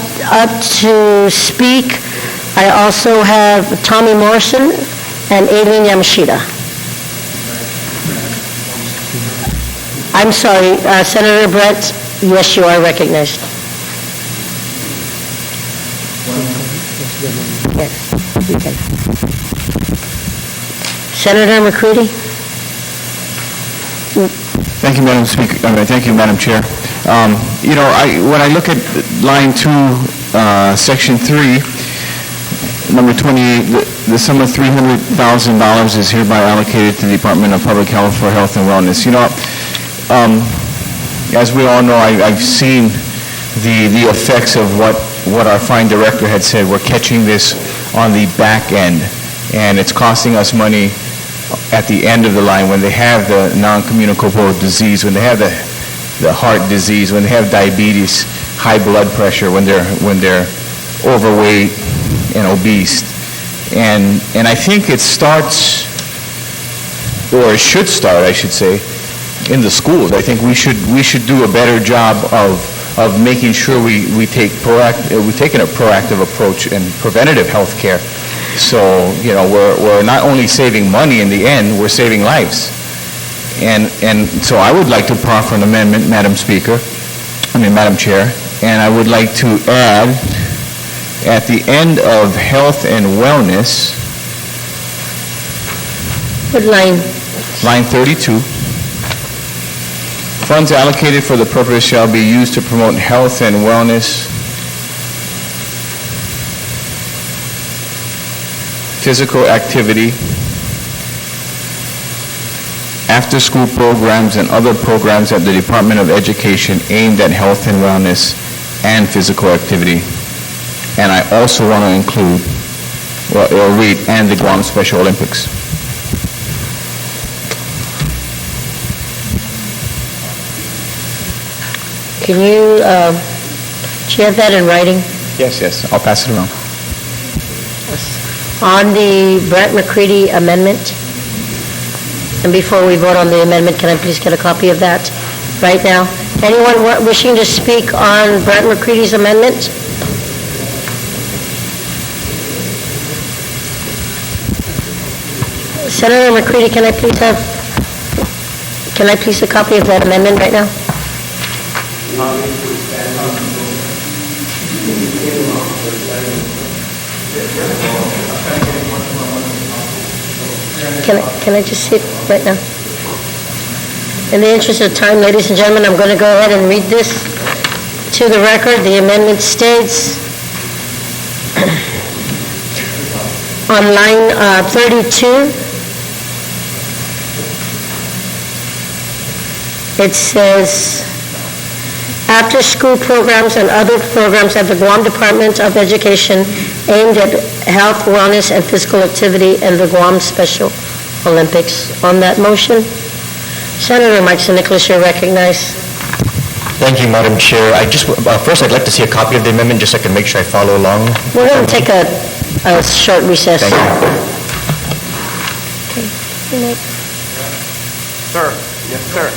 to speak, I also have Tommy Morrison and Aileen Yamashita. I'm sorry, Senator Brett, yes, you are recognized. Yes, you can. Senator Mccready? Thank you, Madam Speaker. Thank you, Madam Chair. When I look at line 2, section 3, number 28, the sum of $300,000 is hereby allocated to the Department of Public Health for Health and Wellness. As we all know, I've seen the effects of what our fine director had said. We're catching this on the back end, and it's costing us money at the end of the line when they have the non-communicable disease, when they have the heart disease, when they have diabetes, high blood pressure, when they're overweight and obese. And I think it starts, or it should start, I should say, in the schools. I think we should do a better job of making sure we're taking a proactive approach in preventative health care. So, we're not only saving money in the end, we're saving lives. And so I would like to proffer an amendment, Madam Chair, and I would like to add, at the end of health and wellness, What line? line 32, funds allocated for the purpose shall be used to promote health and wellness, physical activity, after-school programs, and other programs at the Department of Education aimed at health and wellness and physical activity. And I also want to include, or read, and the Guam Special Olympics. Can you, do you have that in writing? Yes, I'll pass it around. On the Brett Mccready amendment, and before we vote on the amendment, can I please get a copy of that right now? Anyone wishing to speak on Brett Mccready's amendment? Senator Mccready, can I please have a copy of that amendment right now? Can I just see it right now? In the interest of time, ladies and gentlemen, I'm going to go ahead and read this to the record. The amendment states, on line 32, it says, after-school programs and other programs at the Guam Department of Education aimed at health, wellness, and physical activity and the Guam Special Olympics. On that motion, Senator Mike Nicholas, you're recognized. Thank you, Madam Chair. First, I'd like to see a copy of the amendment, just so I can make sure I follow along. We're going to take a short recess. Thank you. Okay. Sir, yes, sir.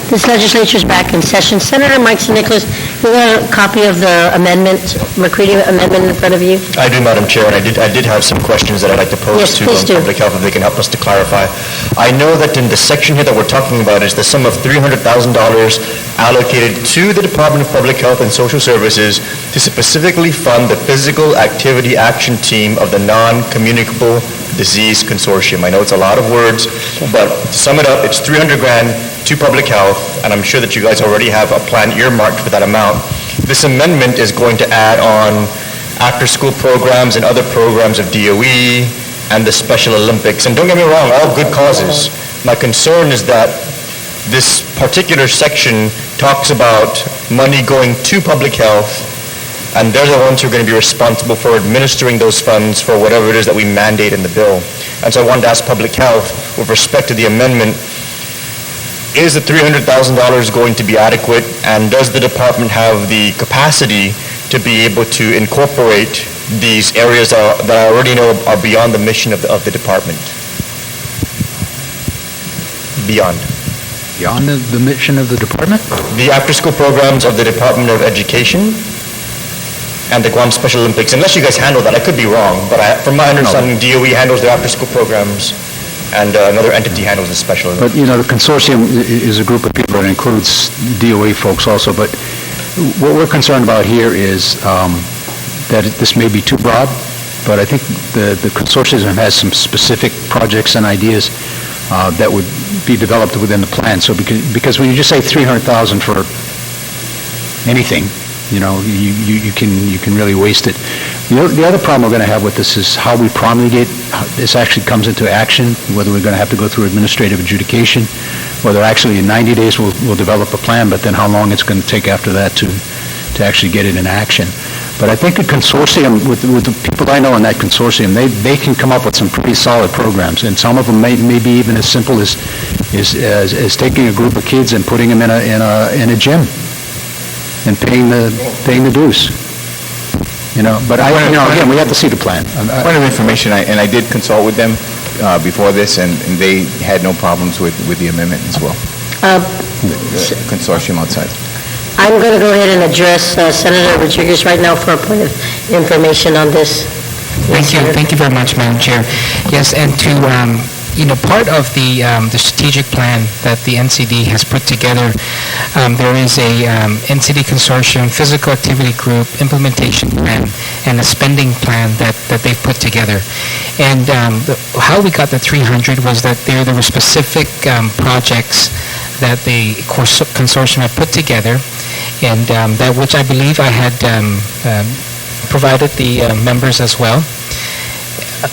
This legislature is back in session. Senator Mike Nicholas, you got a copy of the amendment, Mccready amendment in front of you? I do, Madam Chair, and I did have some questions that I'd like to pose Yes, to please do. Public Health if they can help us to clarify. I know that in the section here that we're talking about is the sum of $300,000 allocated to the Department of Public Health and Social Services to specifically fund the Physical Activity Action Team of the Non-Communicable Disease Consortium. I know it's a lot of words, but to sum it up, it's $300,000 to Public Health, and I'm sure that you guys already have a plan earmarked for that amount. This amendment is going to add on after-school programs and other programs of DOE and the Special Olympics. And don't get me wrong, all good causes. My concern is that this particular section talks about money going to Public Health, and they're the ones who are going to be responsible for administering those funds for whatever it is that we mandate in the bill. And so I wanted to ask Public Health, with respect to the amendment, is the $300,000 going to be adequate, and does the department have the capacity to be able to incorporate these areas that I already know are beyond the mission of the department? Beyond. Beyond the mission of the department? The after-school programs of the Department of Education and the Guam Special Olympics. Unless you guys handle that, I could be wrong, but from my understanding, DOE handles the after-school programs and another entity handles the Special Olympics. But, the consortium is a group of people that includes DOE folks also, but what we're concerned about here is that this may be too broad, but I think the consortium has some specific projects and ideas that would be developed within the plan. So because when you just say $300,000 for anything, you can really waste it. The other problem we're going to have with this is how we promulgate this actually comes into action, whether we're going to have to go through administrative adjudication, whether actually in 90 days we'll develop a plan, but then how long it's going to take after that to actually get it in action. But I think a consortium, with the people I know in that consortium, they can come up with some pretty solid programs, and some of them may be even as simple as taking a group of kids and putting them in a gym and paying the dues. But again, we have to see the plan. Point of information, and I did consult with them before this, and they had no problems with the amendment as well. The consortium outside. I'm going to go ahead and address Senator Rodriguez right now for a point of information on this. Thank you. Thank you very much, Madam Chair. Yes, and to, part of the strategic plan that the NCD has put together, there is a NCD consortium, physical activity group, implementation plan, and a spending plan that they've put together. And how we got the 300 was that there were specific projects that the consortium had put together, and that which I believe I had provided the members as well.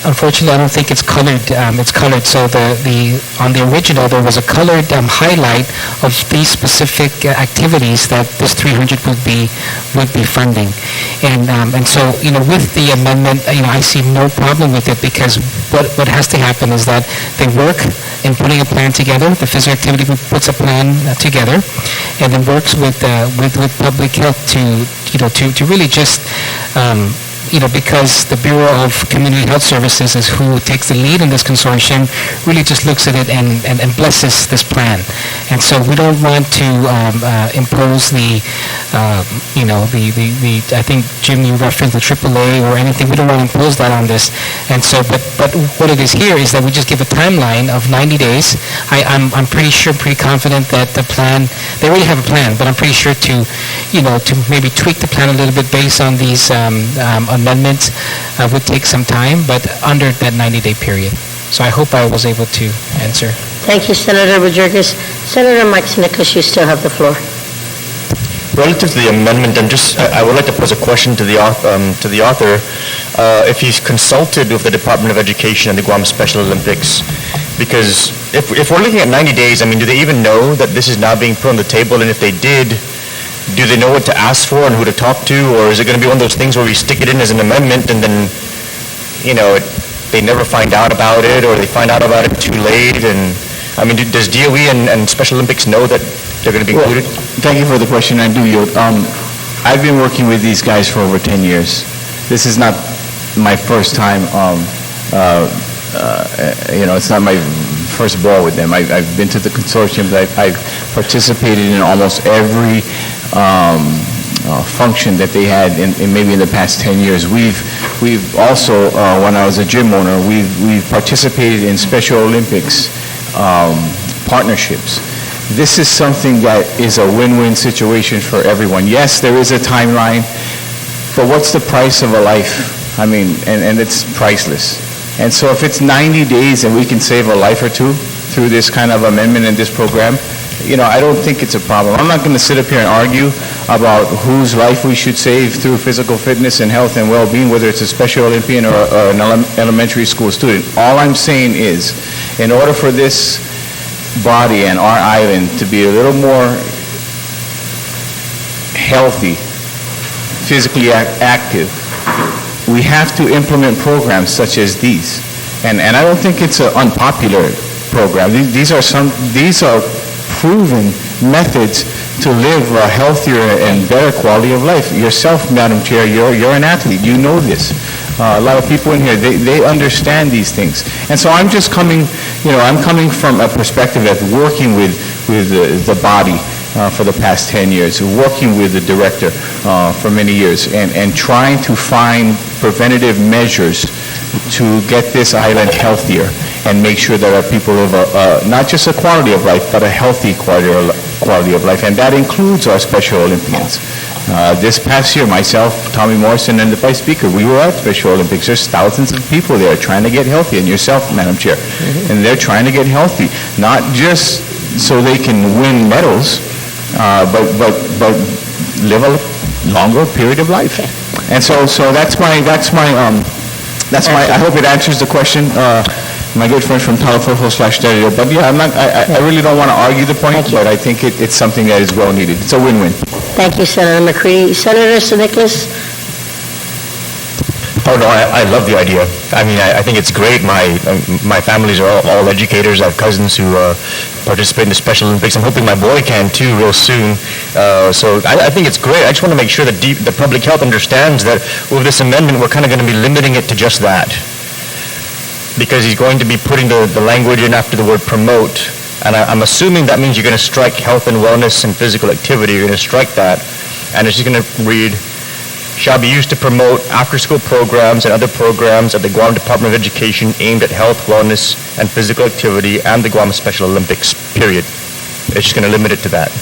Unfortunately, I don't think it's colored. It's colored, so on the original there was a colored highlight of these specific activities that this 300 would be funding, and so with the amendment, I see no problem with it, because what has to happen is that they work in putting a plan together. The physical activity group puts a plan together, and then works with public health to really just because the Bureau of Community Health Services is who takes the lead in this consortium, really just looks at it and blesses this plan. And so we don't want to impose I think, Jim, you referenced the AAA or anything. We don't want to impose that on this. And so, but what it is here is that we just give a timeline of 90 days. I'm pretty confident that the plan, they already have a plan, but I'm pretty sure to maybe tweak the plan a little bit based on these amendments would take some time, but under that 90-day period. So I hope I was able to answer. Thank you, Senator Rodriguez. Senator Mike Nicholas, you still have the floor. Relative to the amendment, I would like to pose a question to the author. If he's consulted with the Department of Education and the Guam Special Olympics, because if we're looking at 90 days, do they even know that this is now being put on the table? And if they did, do they know what to ask for and who to talk to? Or is it going to be one of those things where we stick it in as an amendment and then, they never find out about it, or they find out about it too late? And does DOE and Special Olympics know that they're going to be included? Thank you for the question. I do yield. I've been working with these guys for over 10 years. This is not my first time. It's not my first ball with them. I've been to the consortiums. I've participated in almost every function that they had in maybe in the past 10 years. We've also, when I was a gym owner, we've participated in Special Olympics partnerships. This is something that is a win-win situation for everyone. Yes, there is a timeline, but what's the price of a life? I mean, and it's priceless. And so if it's 90 days and we can save a life or two through this kind of amendment in this program, you know, I don't think it's a problem. I'm not going to sit up here and argue about whose life we should save through physical fitness and health and well-being, whether it's a Special Olympian or an elementary school student. All I'm saying is, in order for this body and our island to be a little more healthy, physically active, we have to implement programs such as these. And I don't think it's an unpopular program. These are proven methods to live a healthier and better quality of life. Yourself, Madam Chair, you're an athlete. You know this. A lot of people in here, they understand these things. And so I'm just coming, I'm coming from a perspective of working with the body for the past 10 years, working with the director for many years, and trying to find preventative measures to get this island healthier and make sure that our people live not just a quality of life, but a healthy quality of life. And that includes our Special Olympians. This past year, myself, Tommy Morrison, and the Vice Speaker, we were at Special Olympics. There's thousands of people there trying to get healthy, and yourself, Madam Chair. And they're trying to get healthy, not just so they can win medals, but live a longer period of life. And so that's my, I hope it answers the question. My good friend from Talafofo/Stereo. But yeah, I really don't want to argue the point, but I think it's something that is well needed. It's a win-win. Thank you, Senator Mccready. Senator Nicholas? Oh, no, I love the idea. I mean, I think it's great. My families are all educators. I have cousins who participate in the Special Olympics. I'm hoping my boy can too real soon. So I think it's great. I just want to make sure that the public health understands that with this amendment, we're kind of going to be limiting it to just that. Because he's going to be putting the language in after the word promote. And I'm assuming that means you're going to strike health and wellness and physical activity. You're going to strike that. And it's just going to read, shall be used to promote after-school programs and other programs at the Guam Department of Education aimed at health, wellness, and physical activity and the Guam Special Olympics, period. It's just going to limit it to that.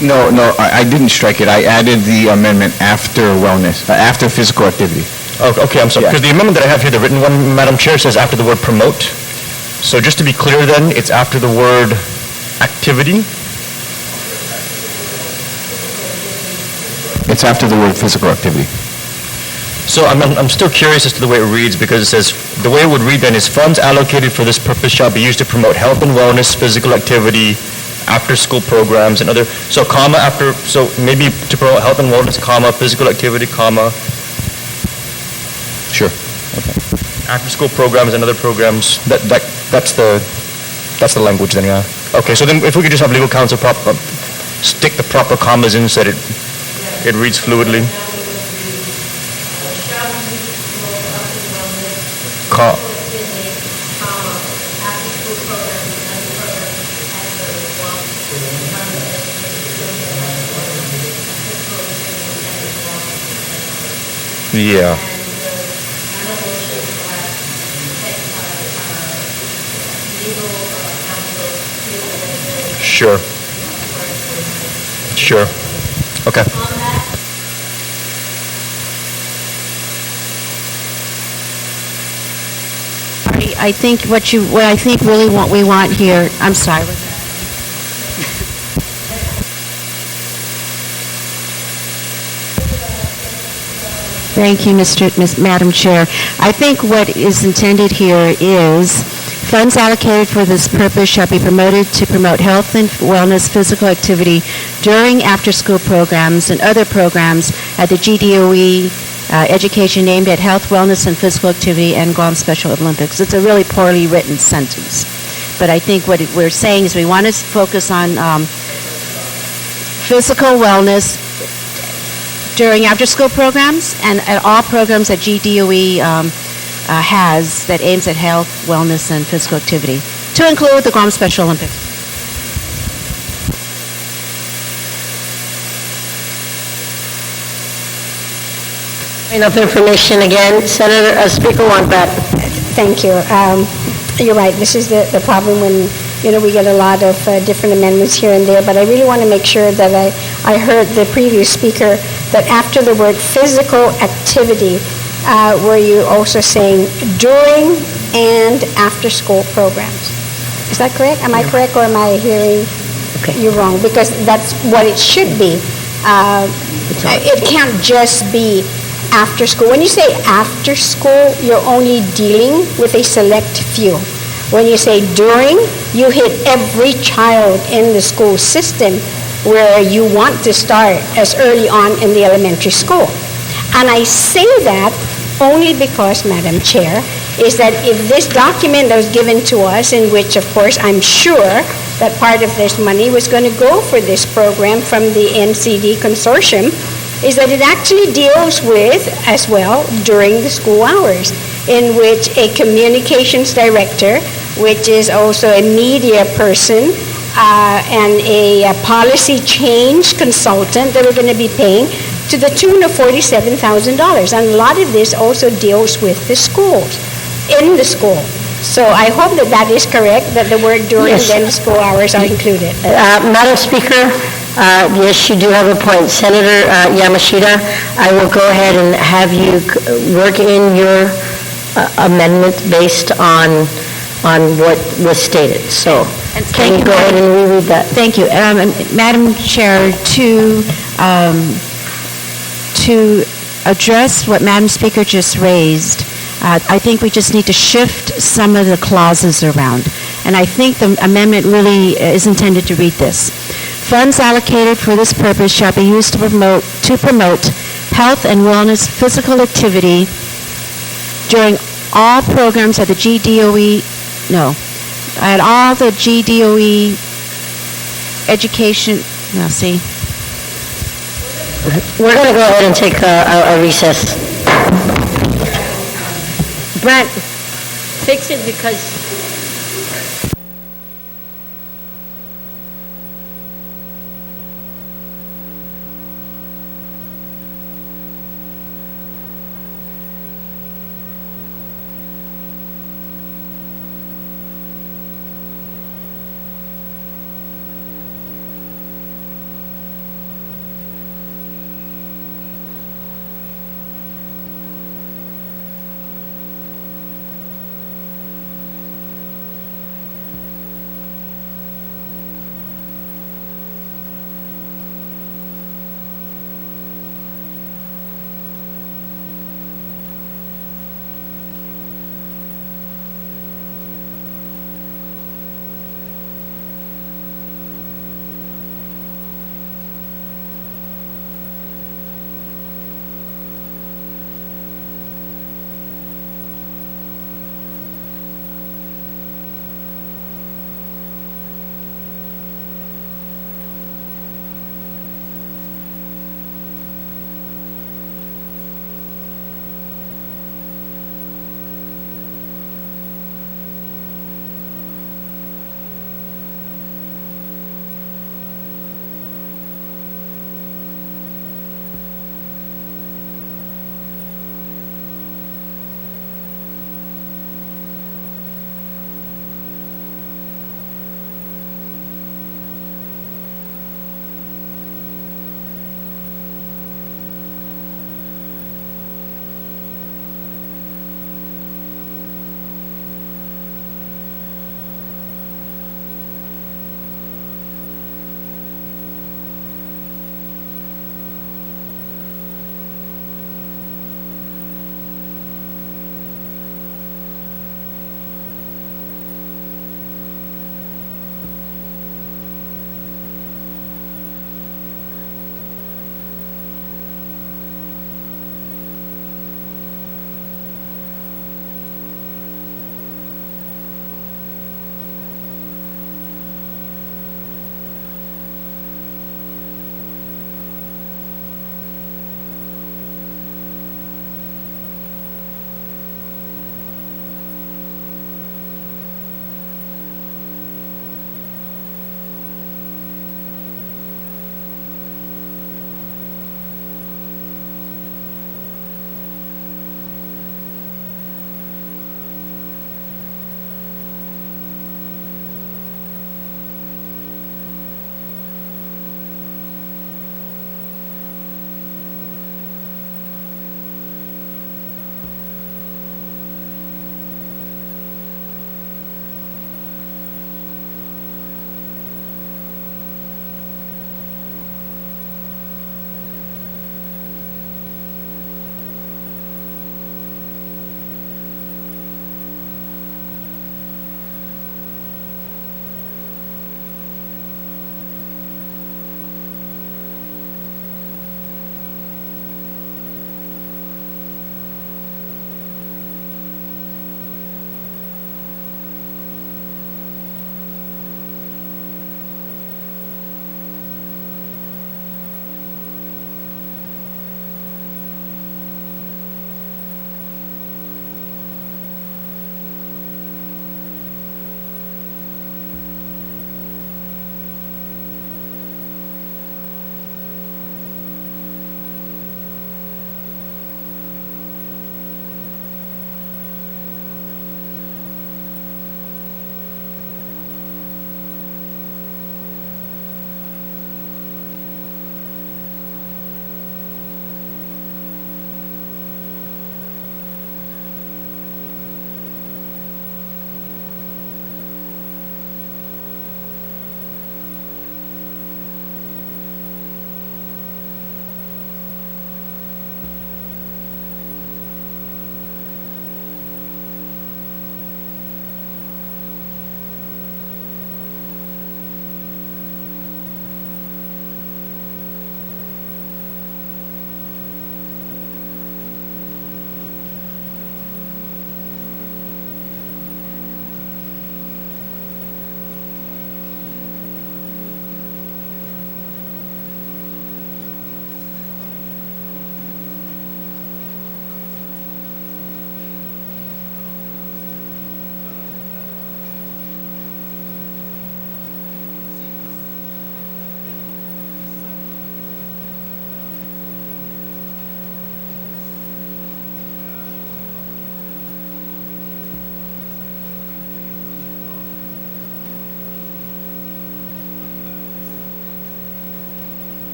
No, I didn't strike it. I added the amendment after wellness, after physical activity. Oh, okay, I'm sorry. Because the amendment that I have here, the written one, Madam Chair, says after the word promote. So just to be clear then, it's after the word activity? It's after the word physical activity. So I'm still curious as to the way it reads, because it says, the way it would read then is funds allocated for this purpose shall be used to promote health and wellness, physical activity, after-school programs and other, so comma after, so maybe to promote health and wellness, comma, physical activity, comma. Sure. Okay. After-school programs and other programs, that's the language then, yeah. Okay, so then if we could just have legal counsel stick the proper commas in so that it reads fluidly. Yeah. Sure. Okay. I think what I think really what we want here, I'm sorry. Thank you, Madam Chair. I think what is intended here is funds allocated for this purpose shall be promoted to promote health and wellness, physical activity during after-school programs and other programs at the GDOE education aimed at health, wellness, and physical activity and Guam Special Olympics. It's a really poorly written sentence. But I think what we're saying is we want to focus on physical wellness during after-school programs and at all programs that GDOE has that aims at health, wellness, and physical activity, to include the Guam Special Olympics. Point of information again, Senator, Speaker Wampat. Thank you. You're right, this is the problem when, we get a lot of different amendments here and there, but I really want to make sure that I heard the previous speaker that after the word physical activity, were you also saying during and after-school programs? Is that correct? Am I correct, or am I hearing you wrong? Because that's what it should be. It can't just be after school. When you say after school, you're only dealing with a select few. When you say during, you hit every child in the school system where you want to start as early on in the elementary school. And I say that only because, Madam Chair, is that if this document that was given to us, in which, of course, I'm sure that part of this money was going to go for this program from the Ncd consortium, is that it actually deals with, as well, during the school hours, in which a communications director, which is also a media person, and a policy change consultant that we're going to be paying to the tune of $47,000. And a lot of this also deals with the schools, in the school. So I hope that that is correct, that the word during and the school hours are included. Madam Speaker, yes, you do have a point. Senator Yamashita, I will go ahead and have you work in your amendment based on what was stated. So can you go ahead and reread that? Thank you. Madam Chair, to address what Madam Speaker just raised, I think we just need to shift some of the clauses around. And I think the amendment really is intended to read this. Funds allocated for this purpose shall be used to promote health and wellness physical activity during all programs at the at all the GDOE education, We're going to go ahead and take a recess. Brent, fix it because...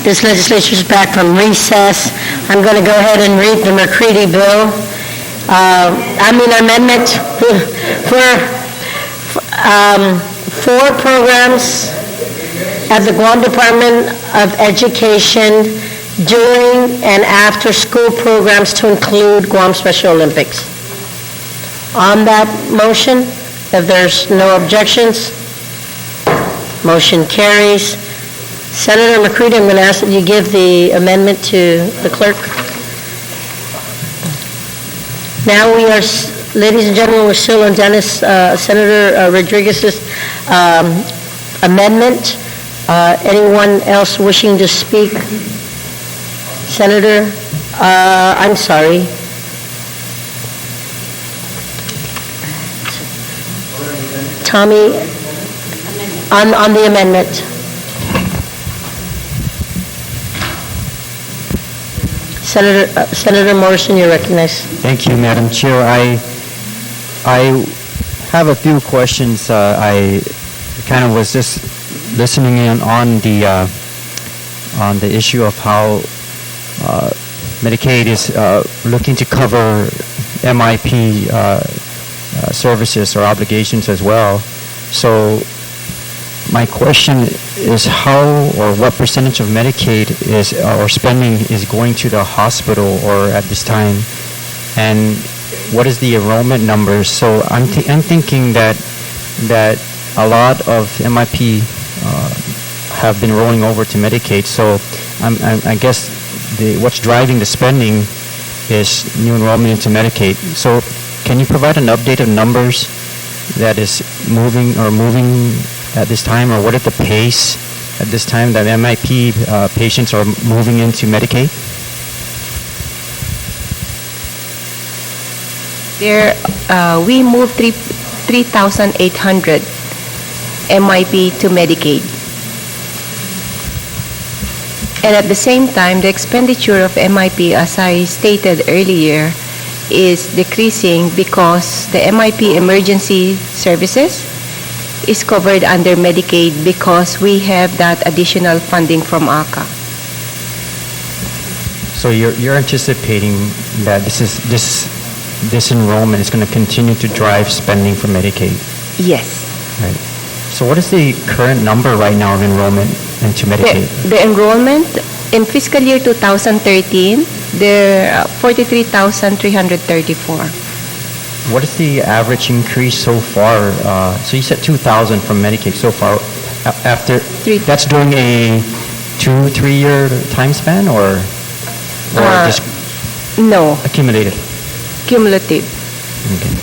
This legislature is back from recess. I'm going to go ahead and read the Mccready bill. Amendment for 4 programs at the Guam Department of Education during and after school programs to include Guam Special Olympics. On that motion, if there's no objections, motion carries. Senator Mccready, I'm going to ask that you give the amendment to the clerk. Now we are, ladies and gentlemen, we're still on Senator Rodriguez's amendment. Anyone else wishing to speak? Senator, I'm sorry. Tommy, on the amendment. Senator Morrison, you're recognized. Thank you, Madam Chair. I have a few questions. I kind of was just listening in on the issue of how Medicaid is looking to cover MIP services or obligations as well. So my question is how or what percentage of Medicaid is or spending is going to the hospital or at this time, and what is the enrollment numbers? So I'm thinking that a lot of MIP have been rolling over to Medicaid. So I guess what's driving the spending is new enrollment into Medicaid. So can you provide an update of numbers that is moving at this time, or what is the pace at this time that MIP patients are moving into Medicaid? We moved 3,800 MIP to Medicaid. And at the same time, the expenditure of MIP, as I stated earlier, is decreasing because the MIP emergency services is covered under Medicaid because we have that additional funding from ACA. So you're anticipating that this enrollment is going to continue to drive spending for Medicaid? Yes. Right. So what is the current number right now of enrollment into Medicaid? The enrollment in fiscal year 2013, there are 43,334. What is the average increase so far? So you said 2,000 from Medicaid so far. After that's during a 2-3 year time span, or just no accumulated? Cumulative. Okay.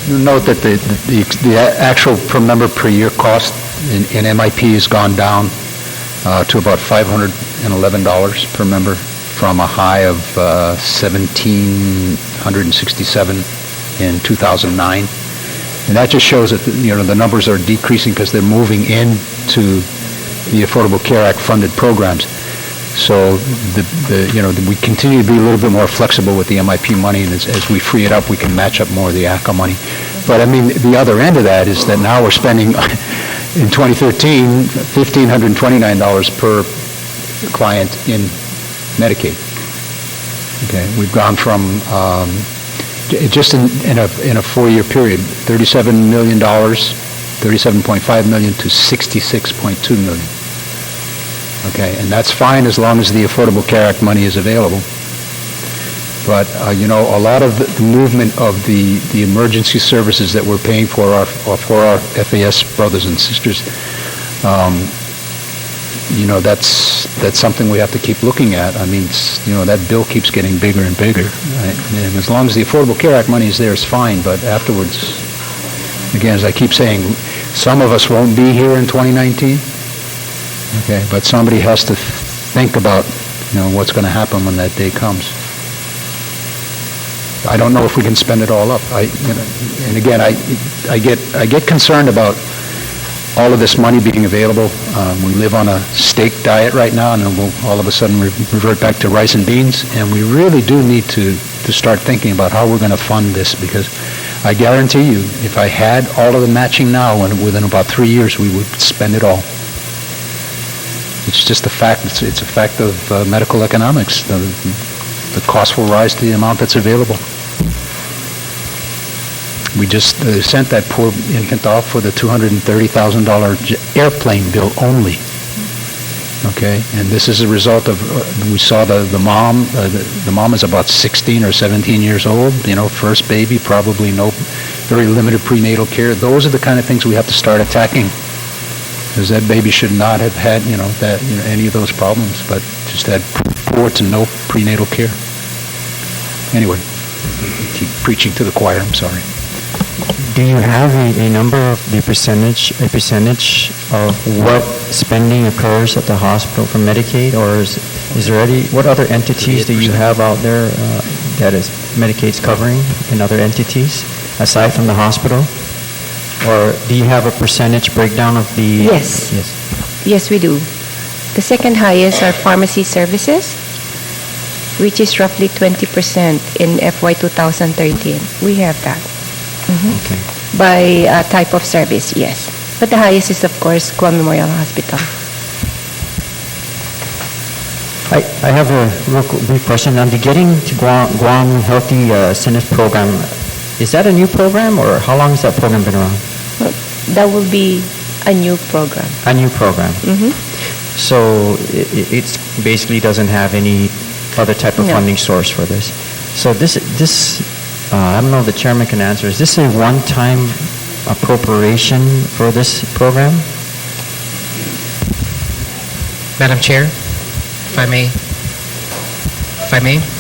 You note that the actual per member per year cost in MIP has gone down to about $511 per member, from a high of $1,767 in 2009. And that just shows that the numbers are decreasing because they're moving into the Affordable Care Act funded programs. So we continue to be a little bit more flexible with the MIP money, and as we free it up, we can match up more of the ACA money. But I mean, the other end of that is that now we're spending in 2013 $1,529 per client in Medicaid. Okay, we've gone from just in a 4-year period, $37 million, $37.5 million to $66.2 million. Okay, and that's fine as long as the Affordable Care Act money is available. But a lot of the movement of the emergency services that we're paying for our FAS brothers and sisters, that's something we have to keep looking at. I mean, that bill keeps getting bigger and bigger. Right? And as long as the Affordable Care Act money is there, it's fine. But afterwards, again, as I keep saying, some of us won't be here in 2019. Okay, but somebody has to think about, what's going to happen when that day comes. I don't know if we can spend it all up. And again, I get concerned about all of this money being available. We live on a steak diet right now, and then we'll all of a sudden revert back to rice and beans. And we really do need to start thinking about how we're going to fund this, because I guarantee you, if I had all of the matching now, and within about 3 years, we would spend it all. It's just a fact, it's a fact of medical economics. The cost will rise to the amount that's available. We just sent that poor infant off for the $230,000 airplane bill only. Okay, and this is a result of, we saw the mom, the mom is about 16 or 17 years old, first baby, probably very limited prenatal care. Those are the kind of things we have to start attacking, because that baby should not have had, any of those problems, but just had poor to no prenatal care. Anyway, keep preaching to the choir, I'm sorry. Do you have a number of a percentage of what spending occurs at the hospital for Medicaid, or is there what other entities do you have out there that is Medicaid's covering in other entities aside from the hospital? Or do you have a percentage breakdown of the... Yes. Yes, we do. The second highest are pharmacy services, which is roughly 20% in FY 2013. We have that. Okay. By type of service, yes. But the highest is, of course, Guam Memorial Hospital. I have a real brief question. On the Getting to Guam Healthy Senate program, is that a new program, or how long has that program been around? Well, that will be a new program. A new program. So it basically doesn't have any other type of funding source for this. So this I don't know if the chairman can answer. Is this a one-time appropriation for this program? Madam Chair, if I may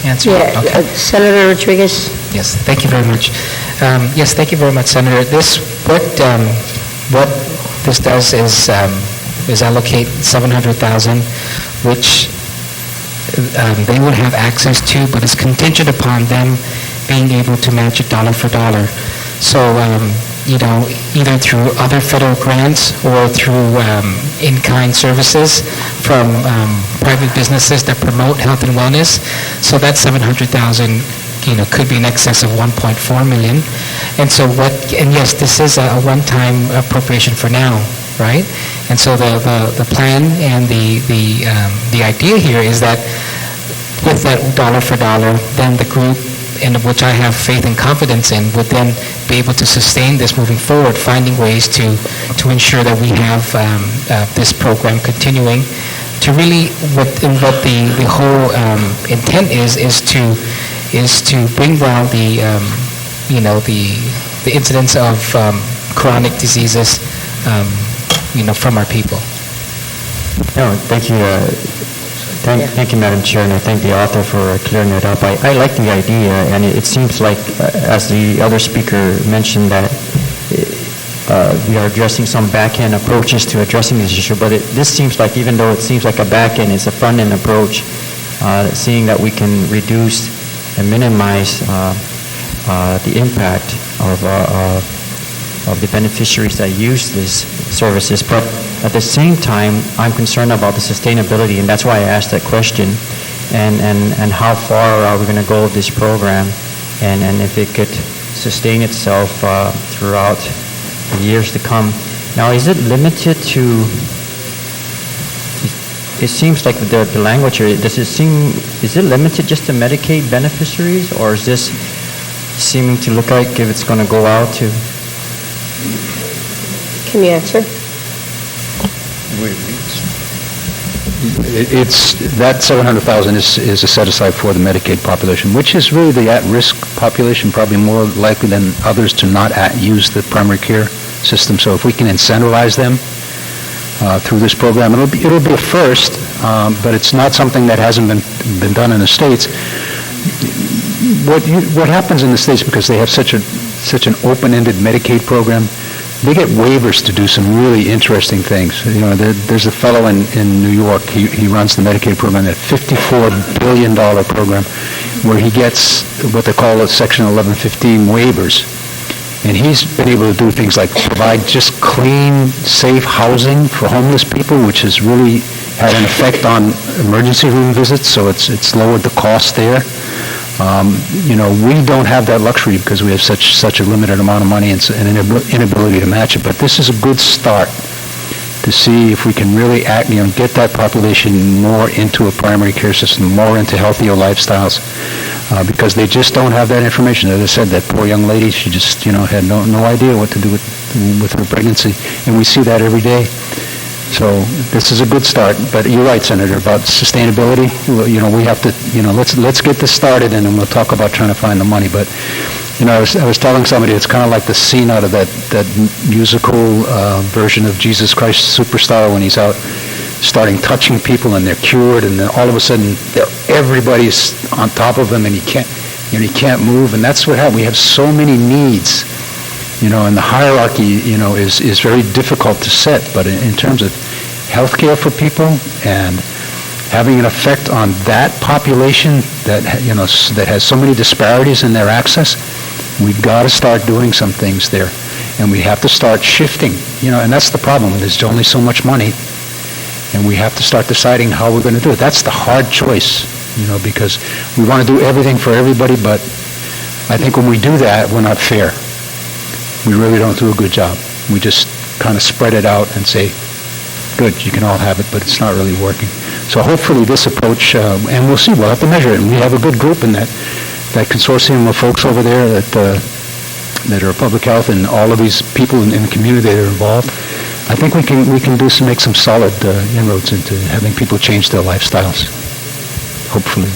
answer? Yeah, Okay. Senator Rodriguez. Yes, thank you very much. Yes, thank you very much, Senator. What this does is allocate $700,000, which they would have access to, but it's contingent upon them being able to match it dollar for dollar. So, either through other federal grants or through in-kind services from private businesses that promote health and wellness. So that $700,000, could be in excess of $1.4 million. And so yes, this is a one-time appropriation for now, right? And so the plan and the idea here is that with that dollar for dollar, then the group, in which I have faith and confidence in, would then be able to sustain this moving forward, finding ways to ensure that we have this program continuing. To really, what the whole intent is to bring down the incidence of chronic diseases, from our people. No, thank you. Thank you, Madam Chair, and I thank the author for clearing it up. I like the idea, and it seems like, as the other speaker mentioned, that we are addressing some back-end approaches to addressing this issue, but this seems like, even though it seems like a back-end, it's a front-end approach, seeing that we can reduce and minimize the impact of the beneficiaries that use these services. But at the same time, I'm concerned about the sustainability, and that's why I asked that question, and how far are we going to go with this program, and if it could sustain itself throughout the years to come. Now, is it limited to, it seems like the language here, is it limited just to Medicaid beneficiaries, or is this seeming to look like if it's going to go out to... Can you answer? That $700,000 is a set aside for the Medicaid population, which is really the at-risk population, probably more likely than others to not use the primary care system. So if we can incentivize them through this program, it'll be a first, but it's not something that hasn't been done in the States. What happens in the States, because they have such an open-ended Medicaid program, they get waivers to do some really interesting things. There's a fellow in New York, he runs the Medicaid program, that $54 billion program, where he gets what they call a Section 1115 waivers. And he's been able to do things like provide just clean, safe housing for homeless people, which has really had an effect on emergency room visits, so it's lowered the cost there. We don't have that luxury because we have such a limited amount of money and an inability to match it. But this is a good start to to see if we can really get that population more into a primary care system, more into healthier lifestyles, because they just don't have that information. As I said, that poor young lady, she just, had no idea what to do with her pregnancy, and we see that every day. So this is a good start, but you're right, Senator, about sustainability. We have to, let's get this started, and then we'll talk about trying to find the money. But, I was telling somebody, it's kind of like the scene out of that musical version of Jesus Christ Superstar when he's out starting touching people and they're cured, and then all of a sudden everybody's on top of him and he can't move, and that's what happened. We have so many needs. And the hierarchy, is very difficult to set. But in terms of health care for people and having an effect on that population that, that has so many disparities in their access, we've got to start doing some things there. And we have to start shifting, and that's the problem. There's only so much money, and we have to start deciding how we're going to do it. That's the hard choice, because we want to do everything for everybody, but I think when we do that, we're not fair. We really don't do a good job. We just kind of spread it out and say, good, you can all have it, but it's not really working. So hopefully this approach, and we'll see, we'll have to measure it. And we have a good group in that consortium of folks over there that are public health, and all of these people in the community that are involved. I think we can make some solid inroads into having people change their lifestyles, hopefully.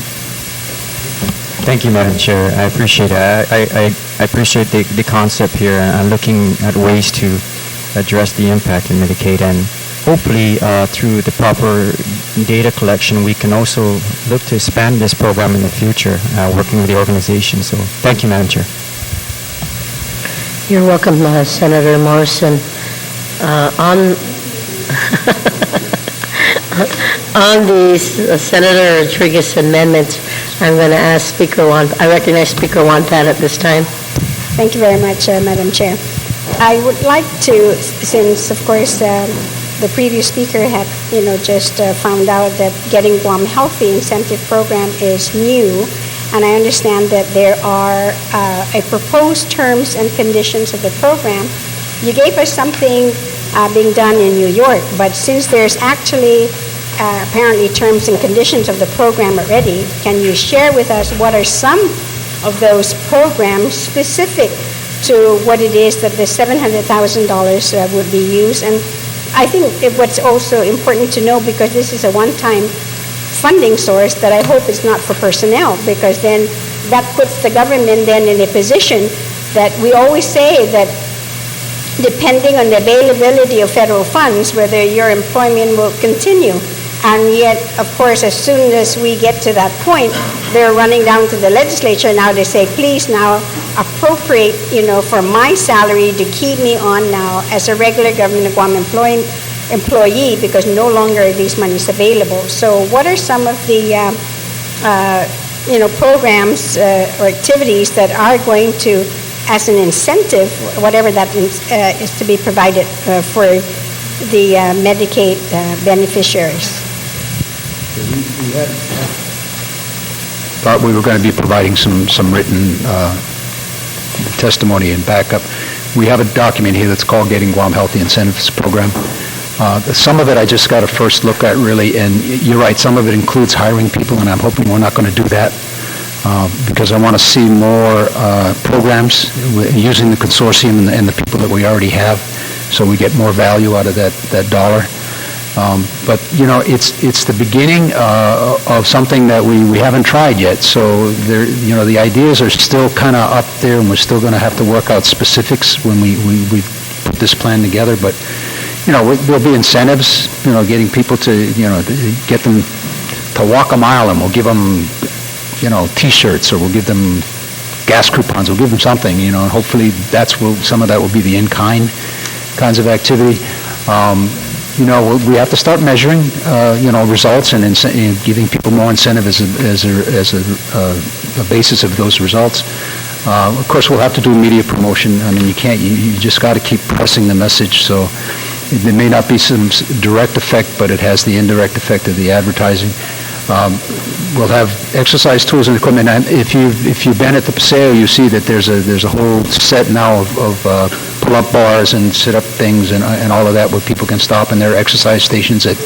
Thank you, Madam Chair. I appreciate it. I appreciate the concept here and looking at ways to address the impact in Medicaid, and hopefully through the proper data collection, we can also look to expand this program in the future, working with the organization. So thank you, Madam Chair. You're welcome, Senator Morrison. On the Senator Rodriguez amendment, I'm going to ask I recognize Speaker Wontat at this time. Thank you very much, Madam Chair. I would like to, since of course the previous speaker had, just found out that Getting Guam Healthy incentive program is new, and I understand that there are a proposed terms and conditions of the program. You gave us something being done in New York, but since there's actually apparently terms and conditions of the program already, can you share with us what are some of those programs specific to what it is that the $700,000 would be used? And I think what's also important to know, because this is a one-time funding source, that I hope is not for personnel, because then that puts the government then in a position that we always say that depending on the availability of federal funds, whether your employment will continue. And yet, of course, as soon as we get to that point, they're running down to the legislature now to say, please now appropriate, for my salary to keep me on now as a regular government of Guam employee, because no longer are these monies available. So what are some of the, programs or activities that are going to, as an incentive, whatever that is to be provided for the Medicaid beneficiaries? We thought we were going to be providing some written testimony and backup. We have a document here that's called Getting Guam Healthy Incentives Program. Some of it I just got a first look at, really, and you're right, some of it includes hiring people, and I'm hoping we're not going to do that because I want to see more programs using the consortium and the people that we already have, so we get more value out of that dollar. But it's the beginning of something that we haven't tried yet. So there, the ideas are still kind of up there, and we're still going to have to work out specifics when we put this plan together. But there'll be incentives. Getting people to get them to walk a mile, and we'll give them T-shirts, or we'll give them gas coupons. We'll give them something. And hopefully some of that will be the in-kind kinds of activity. We have to start measuring, results and giving people more incentive as a basis of those results. Of course, we'll have to do media promotion. I mean, you just got to keep pressing the message. So there may not be some direct effect, but it has the indirect effect of the advertising. We'll have exercise tools and equipment. And if you've been at the Paseo, you see that there's a whole set now of pull-up bars and sit-up things and all of that where people can stop, and there are exercise stations at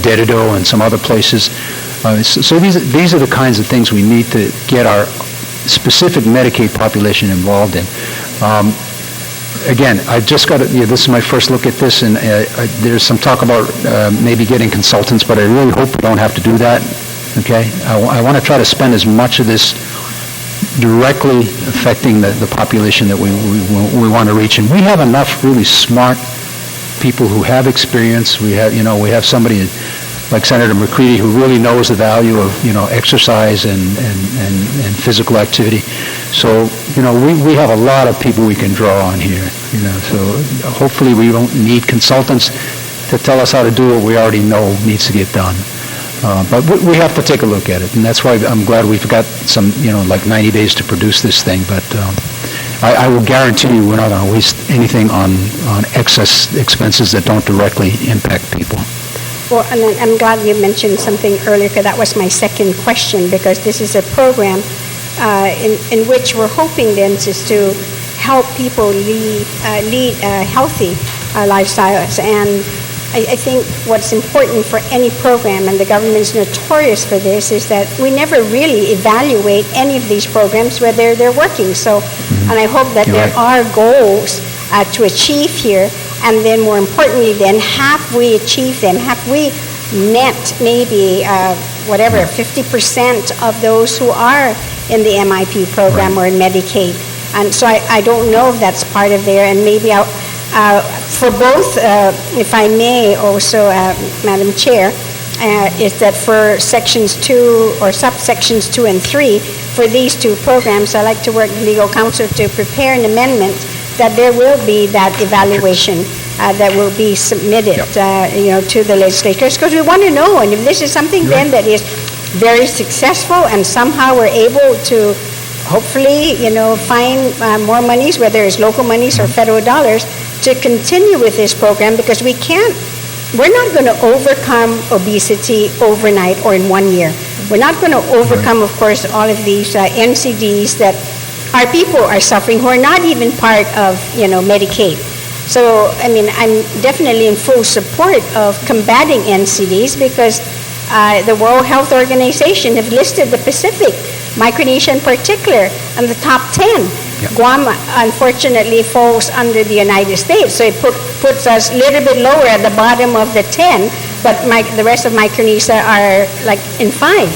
Dedido and some other places. So these are the kinds of things we need to get our specific Medicaid population involved in. Again, I've just got to, this is my first look at this, and there's some talk about maybe getting consultants, but I really hope we don't have to do that, okay? I want to try to spend as much of this directly affecting the population that we want to reach. And we have enough really smart people who have experience. We have somebody like Senator Mccready who really knows the value of, exercise and physical activity. So, we have a lot of people we can draw on here, so hopefully we don't need consultants to tell us how to do what we already know needs to get done. But we have to take a look at it, and that's why I'm glad we've got some, like 90 days to produce this thing. But I will guarantee you we're not going to waste anything on excess expenses that don't directly impact people. Well, and I'm glad you mentioned something earlier, because that was my second question, because this is a program in which we're hoping then is to help people lead healthy lifestyles. And I think what's important for any program, and the government's notorious for this, is that we never really evaluate any of these programs whether they're working. So, and I hope that there are goals to achieve here, and then more importantly then, have we achieved them? Have we met maybe 50% of those who are in the MIP program or in Medicaid? And so I don't know if that's part of there, and maybe for both, if I may also, Madam Chair, is that for sections 2 or subsections 2 and 3, for these two programs, I'd like to work with legal counsel to prepare an amendment that there will be that evaluation that will be submitted, to the legislators, because we want to know, and if this is something then that is very successful and somehow we're able to hopefully, find more monies, whether it's local monies or federal dollars, to continue with this program, because we're not going to overcome obesity overnight or in 1 year. We're not going to overcome, of course, all of these NCDs that our people are suffering who are not even part of, Medicaid. So, I'm definitely in full support of combating NCDs, because the World Health Organization have listed the Pacific, Micronesia in particular, in the top 10. Guam, unfortunately, falls under the United States, so it puts us a little bit lower at the bottom of the 10, but the rest of Micronesia are like in 5.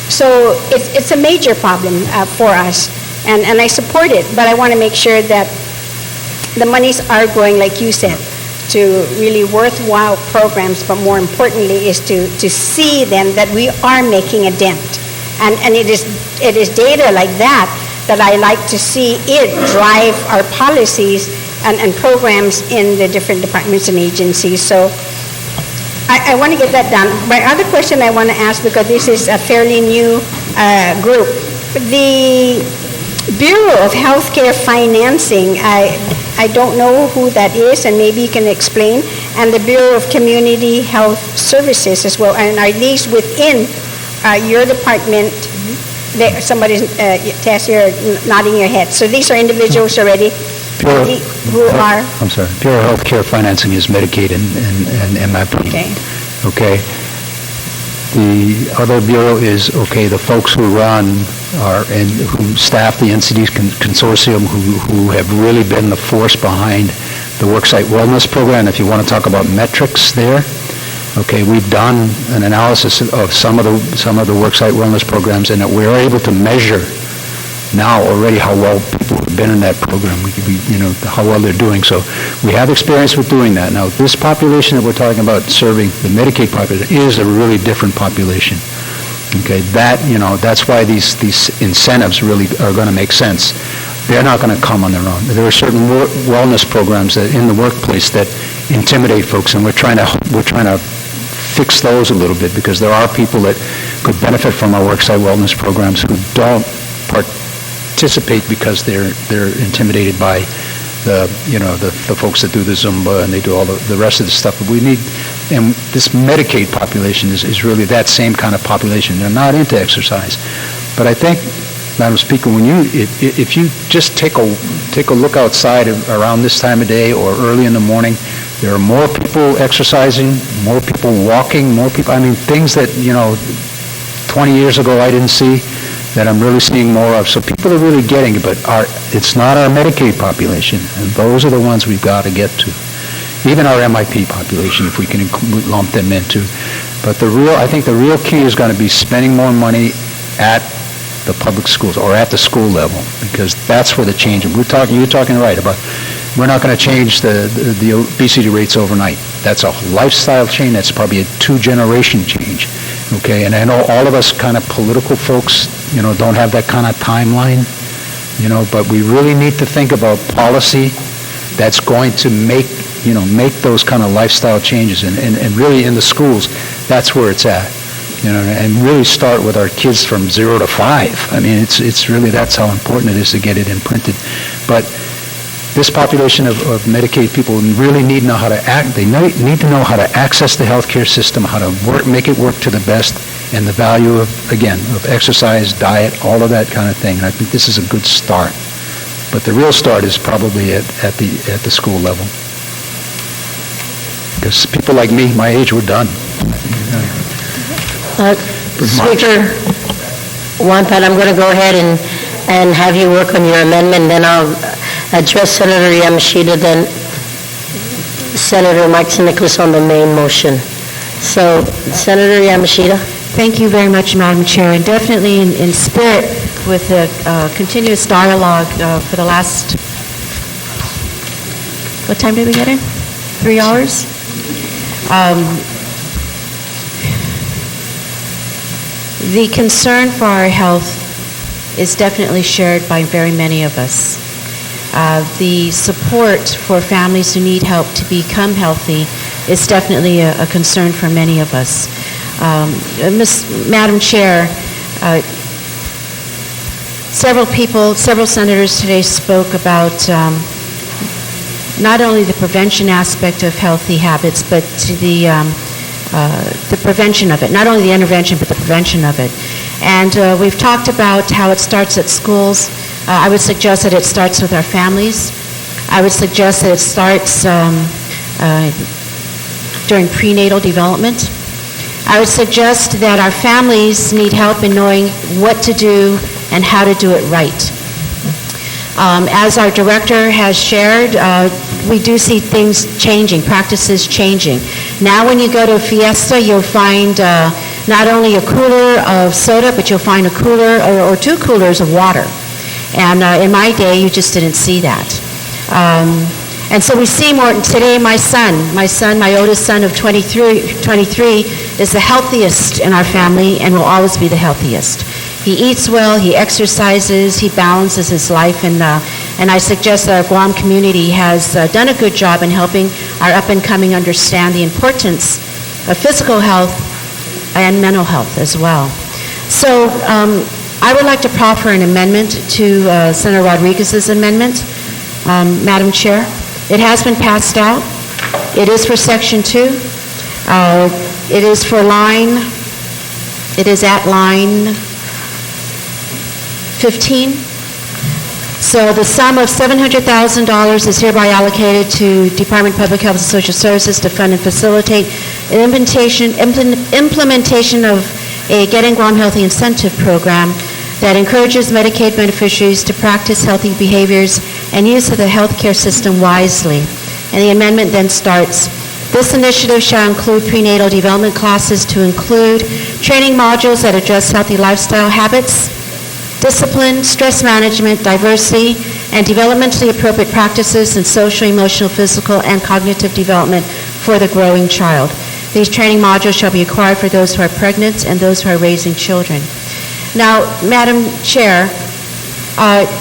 So it's a major problem for us, and I support it, but I want to make sure that the monies are going, like you said, to really worthwhile programs, but more importantly is to see then that we are making a dent. And it is data like that I like to see it drive our policies and programs in the different departments and agencies. So I want to get that done. My other question I want to ask, because this is a fairly new group, the Bureau of Healthcare Financing, I don't know who that is, and maybe you can explain, and the Bureau of Community Health Services as well, and are these within your department? Somebody's, Tess, you're nodding your head. So these are individuals already who are... I'm sorry. Bureau of Healthcare Financing is Medicaid and MIP. Okay. The other bureau is, the folks who run and who staff the NCD consortium, who have really been the force behind the Worksite Wellness Program. If you want to talk about metrics there, we've done an analysis of some of the Worksite Wellness programs, and that we're able to measure now already how well people have been in that program, how well they're doing. So we have experience with doing that. Now, this population that we're talking about serving, the Medicaid population, is a really different population. That's why these incentives really are going to make sense. They're not going to come on their own. There are certain wellness programs that in the workplace that intimidate folks, and we're trying to fix those a little bit, because there are people that could benefit from our worksite wellness programs who don't participate because they're intimidated by the folks that do the Zumba and they do all the rest of the stuff. But we need, and this Medicaid population is really that same kind of population. They're not into exercise. But I think Madam Speaker, when if you just take a look outside around this time of day or early in the morning, there are more people exercising, more people walking, more people, things that, 20 years ago I didn't see, that I'm really seeing more of. So people are really getting it, but it's not our Medicaid population, and those are the ones we've got to get to. Even our MIP population, if we can lump them into. But I think the real key is going to be spending more money at the public schools or at the school level, because that's where the change. You're talking right about. We're not going to change the obesity rates overnight. That's a lifestyle change. That's probably a 2-generation change. Okay, and I know all of us kind of political folks, don't have that kind of timeline, but we really need to think about policy that's going to make those kind of lifestyle changes. And really in the schools, that's where it's at. And really start with our kids from 0 to 5. It's really, that's how important it is to get it imprinted. But this population of Medicaid people really need to know how to act. They need to know how to access the healthcare system, how to make it work to the best, and the value of exercise, diet, all of that kind of thing. And I think this is a good start. But the real start is probably at the school level. Because people like me, my age, we're done. Speaker Wampat, I'm going to go ahead and have you work on your amendment, then I'll address Senator Yamashita, then Senator Mike Nicholas on the main motion. So, Senator Yamashita. Thank you very much, Madam Chair, and definitely in spirit with the continuous dialogue for the last, what time did we get in? 3 hours? The concern for our health is definitely shared by very many of us. The support for families who need help to become healthy is definitely a concern for many of us. Madam Chair, several senators today spoke about not only the prevention aspect of healthy habits, but to the prevention of it, not only the intervention, but the prevention of it. And we've talked about how it starts at schools. I would suggest that it starts with our families. I would suggest that it starts during prenatal development. I would suggest that our families need help in knowing what to do and how to do it right. As our director has shared, we do see things changing, practices changing. Now when you go to a fiesta, you'll find not only a cooler of soda, but you'll find a cooler or 2 coolers of water. And in my day, you just didn't see that. And so we see more. Today, my oldest son of 23, is the healthiest in our family and will always be the healthiest. He eats well, he exercises, he balances his life, and I suggest that our Guam community has done a good job in helping our up-and-coming understand the importance of physical health and mental health as well. So I would like to proffer an amendment to Senator Rodriguez's amendment, Madam Chair. It has been passed out. It is for Section 2. It is at line 15. So the sum of $700,000 is hereby allocated to Department of Public Health and Social Services to fund and facilitate implementation of a Getting Guam Healthy incentive program that encourages Medicaid beneficiaries to practice healthy behaviors and use of the healthcare system wisely. And the amendment then starts, this initiative shall include prenatal development classes to include training modules that address healthy lifestyle habits, discipline, stress management, diversity, and developmentally appropriate practices in social, emotional, physical, and cognitive development for the growing child. These training modules shall be acquired for those who are pregnant and those who are raising children. Now, Madam Chair,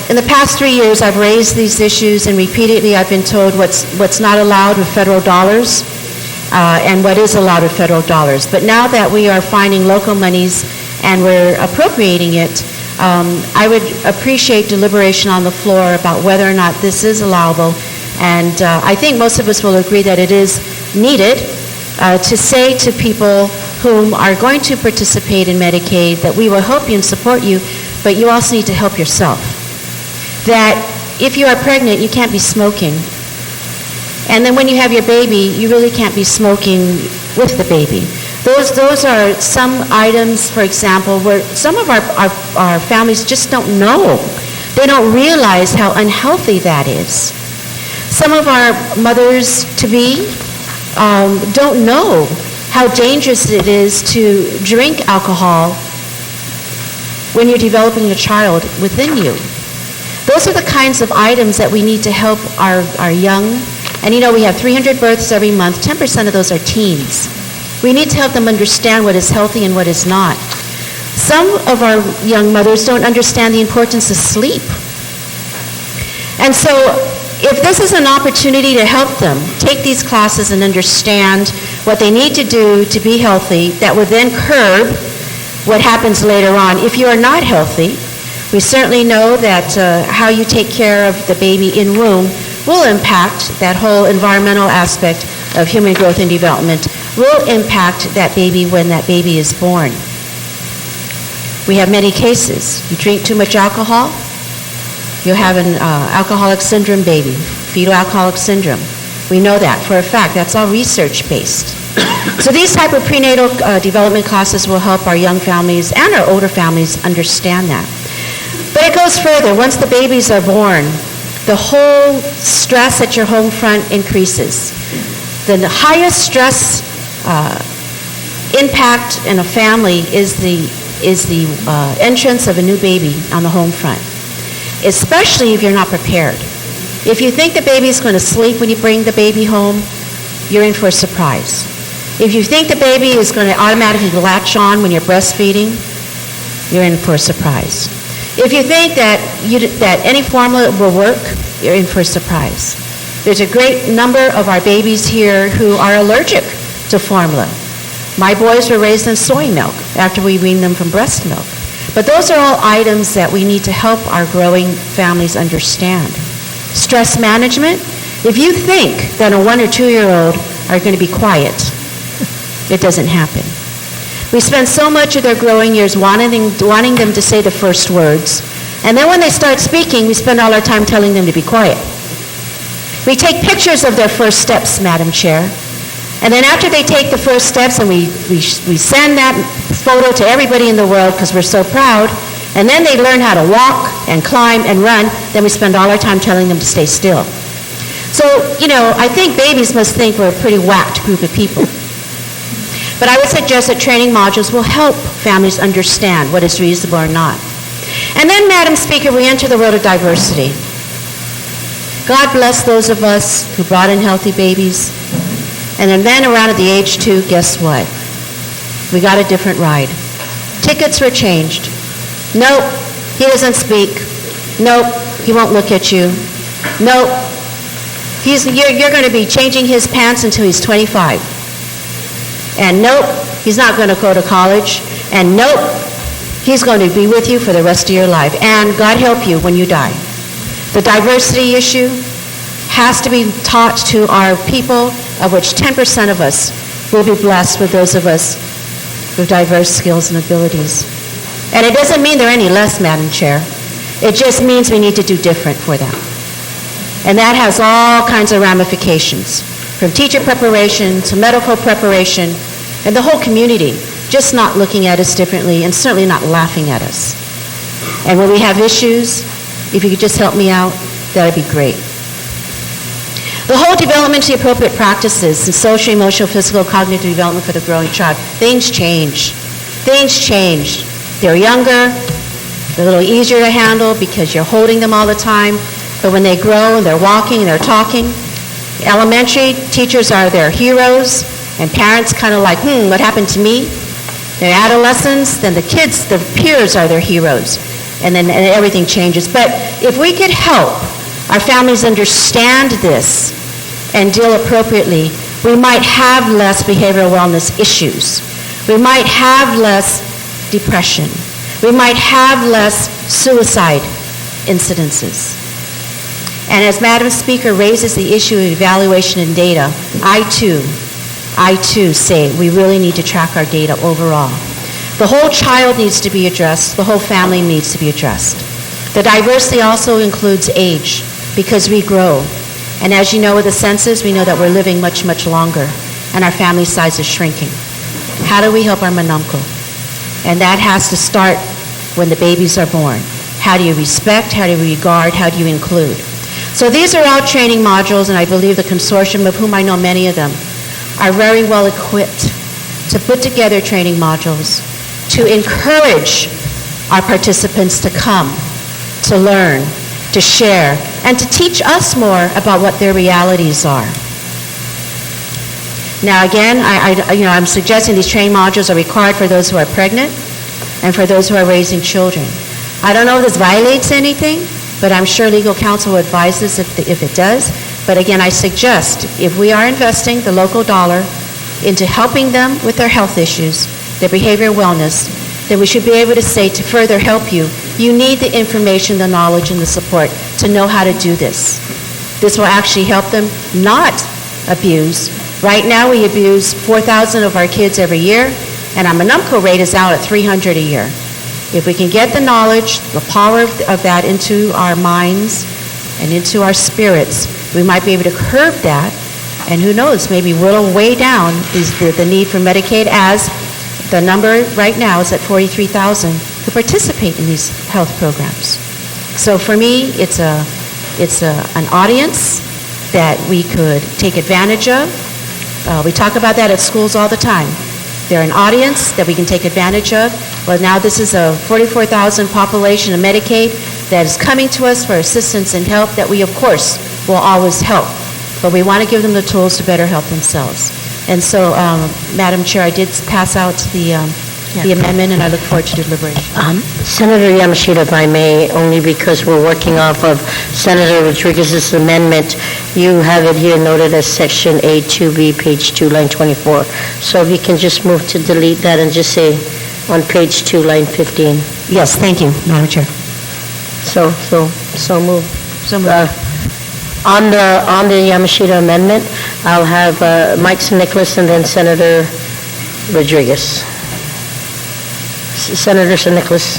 in the past 3 years, I've raised these issues, and repeatedly I've been told what's not allowed with federal dollars and what is allowed with federal dollars. But now that we are finding local monies and we're appropriating it, I would appreciate deliberation on the floor about whether or not this is allowable. And I think most of us will agree that it is needed to say to people whom are going to participate in Medicaid that we will help you and support you, but you also need to help yourself. That if you are pregnant, you can't be smoking. And then when you have your baby, you really can't be smoking with the baby. Those are some items, for example, where some of our families just don't know. They don't realize how unhealthy that is. Some of our mothers-to-be don't know how dangerous it is to drink alcohol when you're developing a child within you. Those are the kinds of items that we need to help our young. And you know, we have 300 births every month. 10% of those are teens. We need to help them understand what is healthy and what is not. Some of our young mothers don't understand the importance of sleep. And so if this is an opportunity to help them take these classes and understand what they need to do to be healthy, that would then curb what happens later on. If you are not healthy, we certainly know that how you take care of the baby in womb will impact that whole environmental aspect of human growth and development, will impact that baby when that baby is born. We have many cases. You drink too much alcohol, you'll have an alcoholic syndrome baby, fetal alcoholic syndrome. We know that for a fact. That's all research-based. So these type of prenatal development classes will help our young families and our older families understand that. But it goes further. Once the babies are born, the whole stress at your home front increases. The highest stress impact in a family is the entrance of a new baby on the home front, especially if you're not prepared. If you think the baby's going to sleep when you bring the baby home, you're in for a surprise. If you think the baby is going to automatically latch on when you're breastfeeding, you're in for a surprise. If you think that any formula will work, you're in for a surprise. There's a great number of our babies here who are allergic to formula. My boys were raised on soy milk after we weaned them from breast milk. But those are all items that we need to help our growing families understand. Stress management. If you think that a 1 or 2-year-old are going to be quiet, it doesn't happen. We spend so much of their growing years wanting them to say the first words. And then when they start speaking, we spend all our time telling them to be quiet. We take pictures of their first steps, Madam Chair. And then after they take the first steps, and we send that photo to everybody in the world because we're so proud, and then they learn how to walk and climb and run, then we spend all our time telling them to stay still. So, you know, I think babies must think we're a pretty whacked group of people. But I would suggest that training modules will help families understand what is reasonable or not. And then, Madam Speaker, we enter the world of diversity. God bless those of us who brought in healthy babies. And then around at the age 2, guess what? We got a different ride. Tickets were changed. Nope, he doesn't speak. Nope, he won't look at you. Nope, you're going to be changing his pants until he's 25. And nope, he's not going to go to college. And nope, he's going to be with you for the rest of your life. And God help you when you die. The diversity issue has to be taught to our people, of which 10% of us will be blessed with those of us with diverse skills and abilities. And it doesn't mean they're any less, Madam Chair. It just means we need to do different for them. And that has all kinds of ramifications, from teacher preparation to medical preparation, and the whole community just not looking at us differently and certainly not laughing at us. And when we have issues, if you could just help me out, that would be great. The whole developmentally appropriate practices in social, emotional, physical, cognitive development for the growing child, things change. Things change. They're younger, they're a little easier to handle because you're holding them all the time, but when they grow and they're walking and they're talking, elementary teachers are their heroes, and parents kind of like, what happened to me? They're adolescents, then the kids, the peers are their heroes, and then everything changes. But if we could help our families understand this and deal appropriately, we might have less behavioral wellness issues. We might have less depression. We might have less suicide incidences. And as Madam Speaker raises the issue of evaluation and data, I too say we really need to track our data overall. The whole child needs to be addressed. The whole family needs to be addressed. The diversity also includes age, because we grow. And as you know with the census, we know that we're living much, much longer, and our family size is shrinking. How do we help our manumko? And that has to start when the babies are born. How do you respect? How do you regard? How do you include? So these are all training modules, and I believe the consortium, of whom I know many of them, are very well equipped to put together training modules, to encourage our participants to come, to learn, to share, and to teach us more about what their realities are. Now again, I'm suggesting these training modules are required for those who are pregnant and for those who are raising children. I don't know if this violates anything, but I'm sure legal counsel will advise us if it does. But again, I suggest if we are investing the local dollar into helping them with their health issues, their behavioral wellness, then we should be able to say, to further help you, you need the information, the knowledge, and the support to know how to do this. This will actually help them not abuse. Right now, we abuse 4,000 of our kids every year, and our manumko rate is out at 300 a year. If we can get the knowledge, the power of that into our minds and into our spirits, we might be able to curb that, and who knows, maybe whittle way down the need for Medicaid, as the number right now is at 43,000 who participate in these health programs. So for me, it's an audience that we could take advantage of. We talk about that at schools all the time. They're an audience that we can take advantage of. Well, now this is a 44,000 population of Medicaid that is coming to us for assistance and help that we, of course, will always help. But we want to give them the tools to better help themselves. And so, Madam Chair, I did pass out the amendment, and I look forward to deliberation. Senator Yamashita, if I may, only because we're working off of Senator Rodriguez's amendment, you have it here noted as Section A2B, page 2, line 24. So if you can just move to delete that and just say on page 2, line 15. Yes, thank you, Madam Chair. So move. So moved. On the Yamashita amendment, I'll have Mike St. Nicholas and then Senator Rodriguez. Senator St. Nicholas.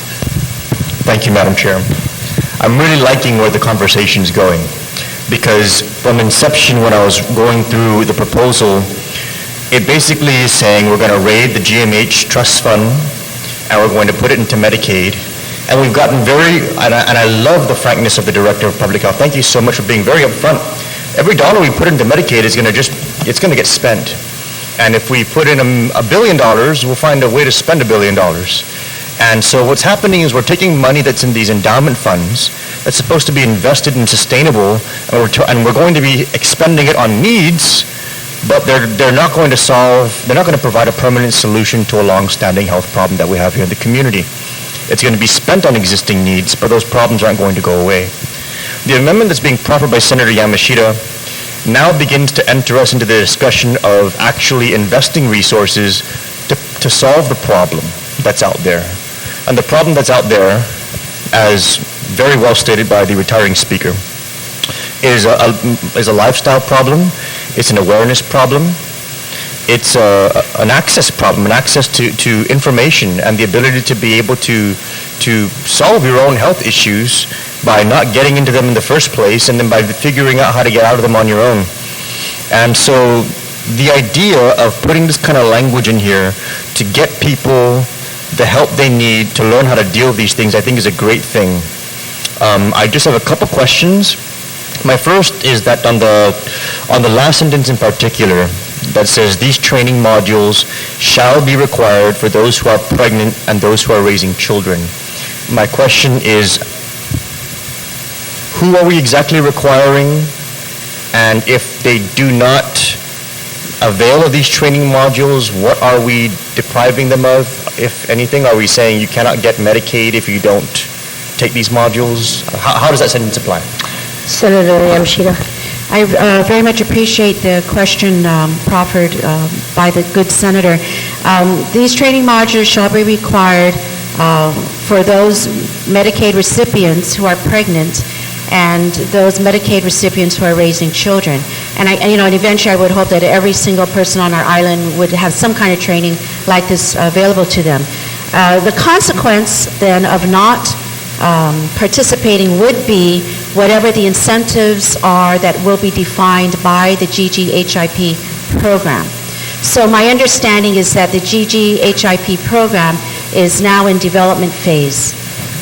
Thank you, Madam Chair. I'm really liking where the conversation's going, because from inception, when I was going through the proposal, it basically is saying we're going to raid the GMH trust fund and we're going to put it into Medicaid. And we've gotten and I love the frankness of the Director of Public Health. Thank you so much for being very upfront. Every dollar we put into Medicaid is going to get spent. And if we put in $1 billion, we'll find a way to spend $1 billion. And so what's happening is we're taking money that's in these endowment funds that's supposed to be invested in sustainable, and we're going to be expending it on needs, but they're not going to provide a permanent solution to a long-standing health problem that we have here in the community. It's going to be spent on existing needs, but those problems aren't going to go away. The amendment that's being proffered by Senator Yamashita now begins to enter us into the discussion of actually investing resources to solve the problem that's out there. And the problem that's out there, as very well stated by the retiring speaker, is a lifestyle problem, it's an awareness problem, it's an access problem, an access to information and the ability to be able to solve your own health issues by not getting into them in the first place, and then by figuring out how to get out of them on your own. And so the idea of putting this kind of language in here to get people the help they need to learn how to deal with these things, I think is a great thing. I just have a couple questions. My first is that on the last sentence in particular, that says these training modules shall be required for those who are pregnant and those who are raising children. My question is, who are we exactly requiring? And if they do not avail of these training modules, what are we depriving them of, if anything? Are we saying you cannot get Medicaid if you don't take these modules? How does that sentence apply? Senator Yamashita. I very much appreciate the question proffered by the good senator. These training modules shall be required for those Medicaid recipients who are pregnant and those Medicaid recipients who are raising children. And and eventually I would hope that every single person on our island would have some kind of training like this available to them. The consequence then of not participating would be whatever the incentives are that will be defined by the GGHIP program. So my understanding is that the GGHIP program is now in development phase.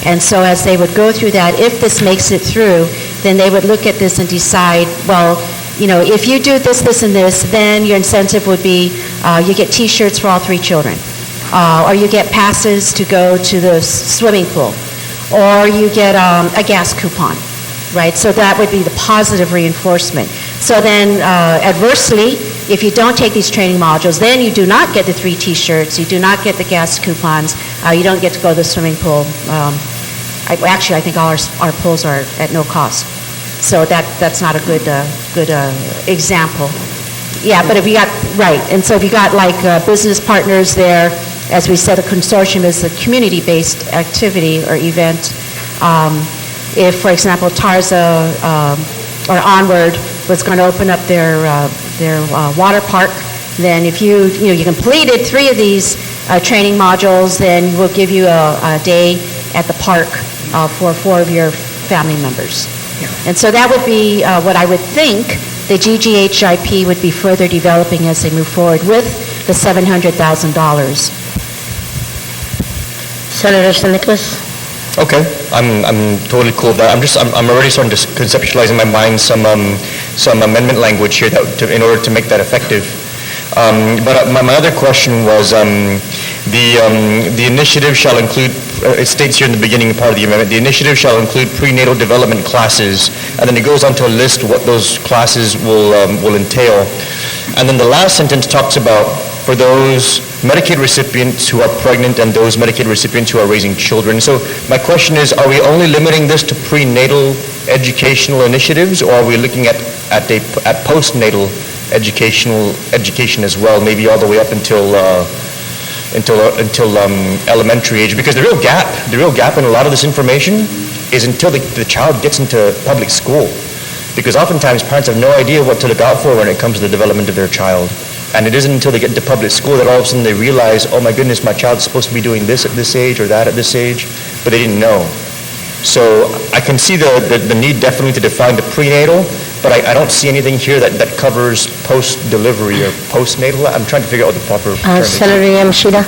And so as they would go through that, if this makes it through, then they would look at this and decide, well, you know, if you do this, this, and this, then your incentive would be you get T-shirts for all 3 children, or you get passes to go to the swimming pool, or you get a gas coupon, right? So that would be the positive reinforcement. So then adversely, if you don't take these training modules, then you do not get the 3 T-shirts, you do not get the gas coupons, you don't get to go to the swimming pool. Actually, I think all our pools are at no cost. So that's not a good example. Yeah, but if you got, right, and so if you got like business partners there, as we said, a consortium is a community-based activity or event. If, for example, Tarza or Onward was going to open up their water park, then if you completed 3 of these training modules, then we'll give you a day at the park for 4 of your family members. And so that would be what I would think the GGHIP would be further developing as they move forward with the $700,000. Senator San Nicolas? Okay, I'm totally cool with that. I'm already starting to conceptualize in my mind some amendment language here in order to make that effective. But my other question was the initiative shall include. It states here in the beginning part of the amendment, the initiative shall include prenatal development classes, and then it goes on to list what those classes will entail. And then the last sentence talks about for those Medicaid recipients who are pregnant and those Medicaid recipients who are raising children. So my question is, are we only limiting this to prenatal educational initiatives, or are we looking at postnatal education as well, maybe all the way up until elementary age? Because the real gap in a lot of this information is until the child gets into public school, because oftentimes parents have no idea what to look out for when it comes to the development of their child. And it isn't until they get into public school that all of a sudden they realize, oh my goodness, my child's supposed to be doing this at this age or that at this age, but they didn't know. So I can see the need definitely to define the prenatal, but I don't see anything here that covers post-delivery or postnatal. I'm trying to figure out what the proper term is. Senator Yamashita?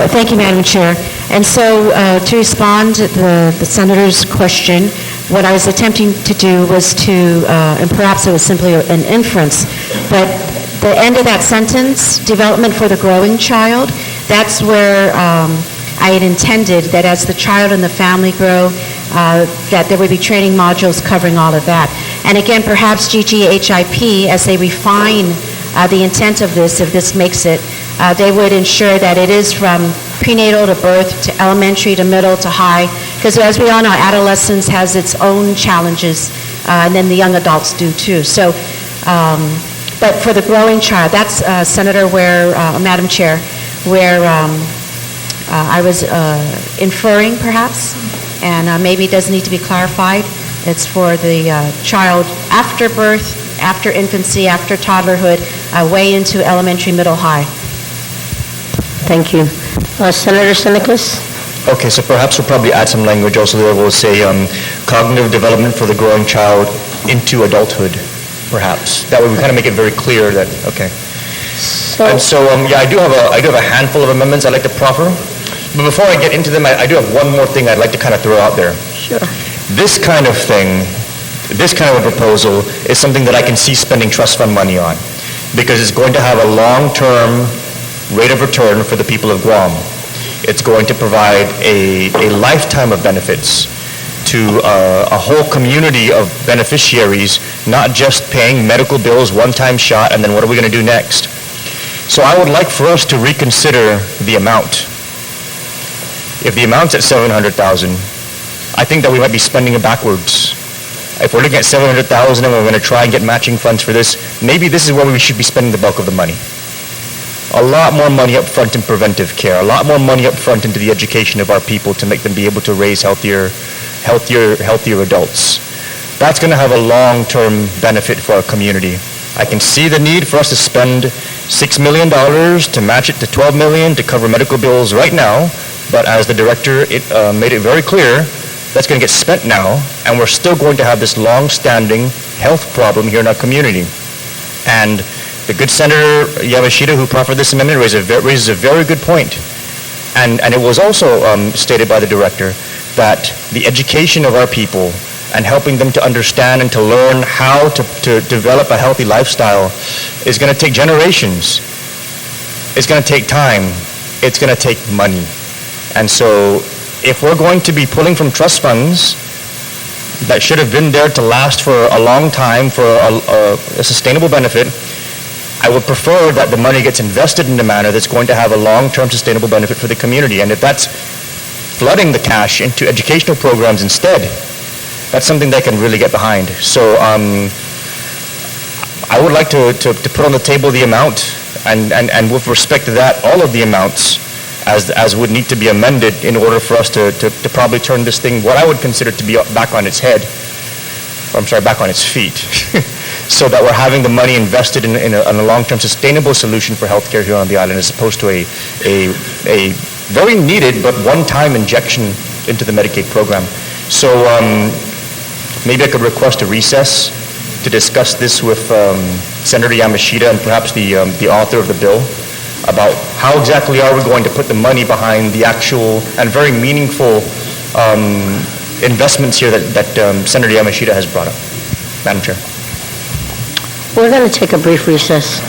Thank you, Madam Chair. And so to respond to the Senator's question, what I was attempting to do was to, and perhaps it was simply an inference, but the end of that sentence, development for the growing child, that's where I had intended that as the child and the family grow, that there would be training modules covering all of that. And again, perhaps GGHIP, as they refine the intent of this, if this makes it, they would ensure that it is from prenatal to birth to elementary to middle to high, because as we all know, adolescence has its own challenges, and then the young adults do too. So, but for the growing child, that's, Senator, where, Madam Chair, where I was inferring perhaps, and maybe it does need to be clarified. It's for the child after birth, after infancy, after toddlerhood, way into elementary, middle, high. Thank you. Senator San Nicolas? Okay, so perhaps we'll probably add some language also there. We'll say cognitive development for the growing child into adulthood, perhaps. That way we kind of make it very clear that, okay. And so, yeah, I do have a handful of amendments I'd like to proffer. But before I get into them, I do have one more thing I'd like to kind of throw out there. Sure. This kind of thing, this kind of a proposal is something that I can see spending trust fund money on, because it's going to have a long-term rate of return for the people of Guam. It's going to provide a lifetime of benefits to a whole community of beneficiaries, not just paying medical bills one-time shot, and then what are we going to do next? So I would like for us to reconsider the amount. If the amount's at $700,000, I think that we might be spending it backwards. If we're looking at $700,000 and we're going to try and get matching funds for this, maybe this is where we should be spending the bulk of the money. A lot more money up front in preventive care, a lot more money up front into the education of our people to make them be able to raise healthier adults. That's going to have a long-term benefit for our community. I can see the need for us to spend $6 million to match it to $12 million to cover medical bills right now But as the director made it very clear, that's going to get spent now, and we're still going to have this long-standing health problem here in our community. And the good Senator Yamashita, who proffered this amendment, raises a very good point. And it was also stated by the director that the education of our people and helping them to understand and to learn how to develop a healthy lifestyle is going to take generations. It's going to take time. It's going to take money. And so if we're going to be pulling from trust funds that should have been there to last for a long time for a sustainable benefit, I would prefer that the money gets invested in a manner that's going to have a long-term sustainable benefit for the community. And if that's flooding the cash into educational programs instead, that's something they can really get behind. So I would like to put on the table the amount, and with respect to that, all of the amounts as would need to be amended in order for us to probably turn this thing, what I would consider to be back on its head, or I'm sorry, back on its feet, so that we're having the money invested in a long-term sustainable solution for healthcare here on the island, as opposed to a very needed but one-time injection into the Medicaid program. So maybe I could request a recess to discuss this with Senator Yamashita and perhaps the author of the bill about how exactly are we going to put the money behind the actual and very meaningful investments here that Senator Yamashita has brought up. Madam Chair. We're going to take a brief recess.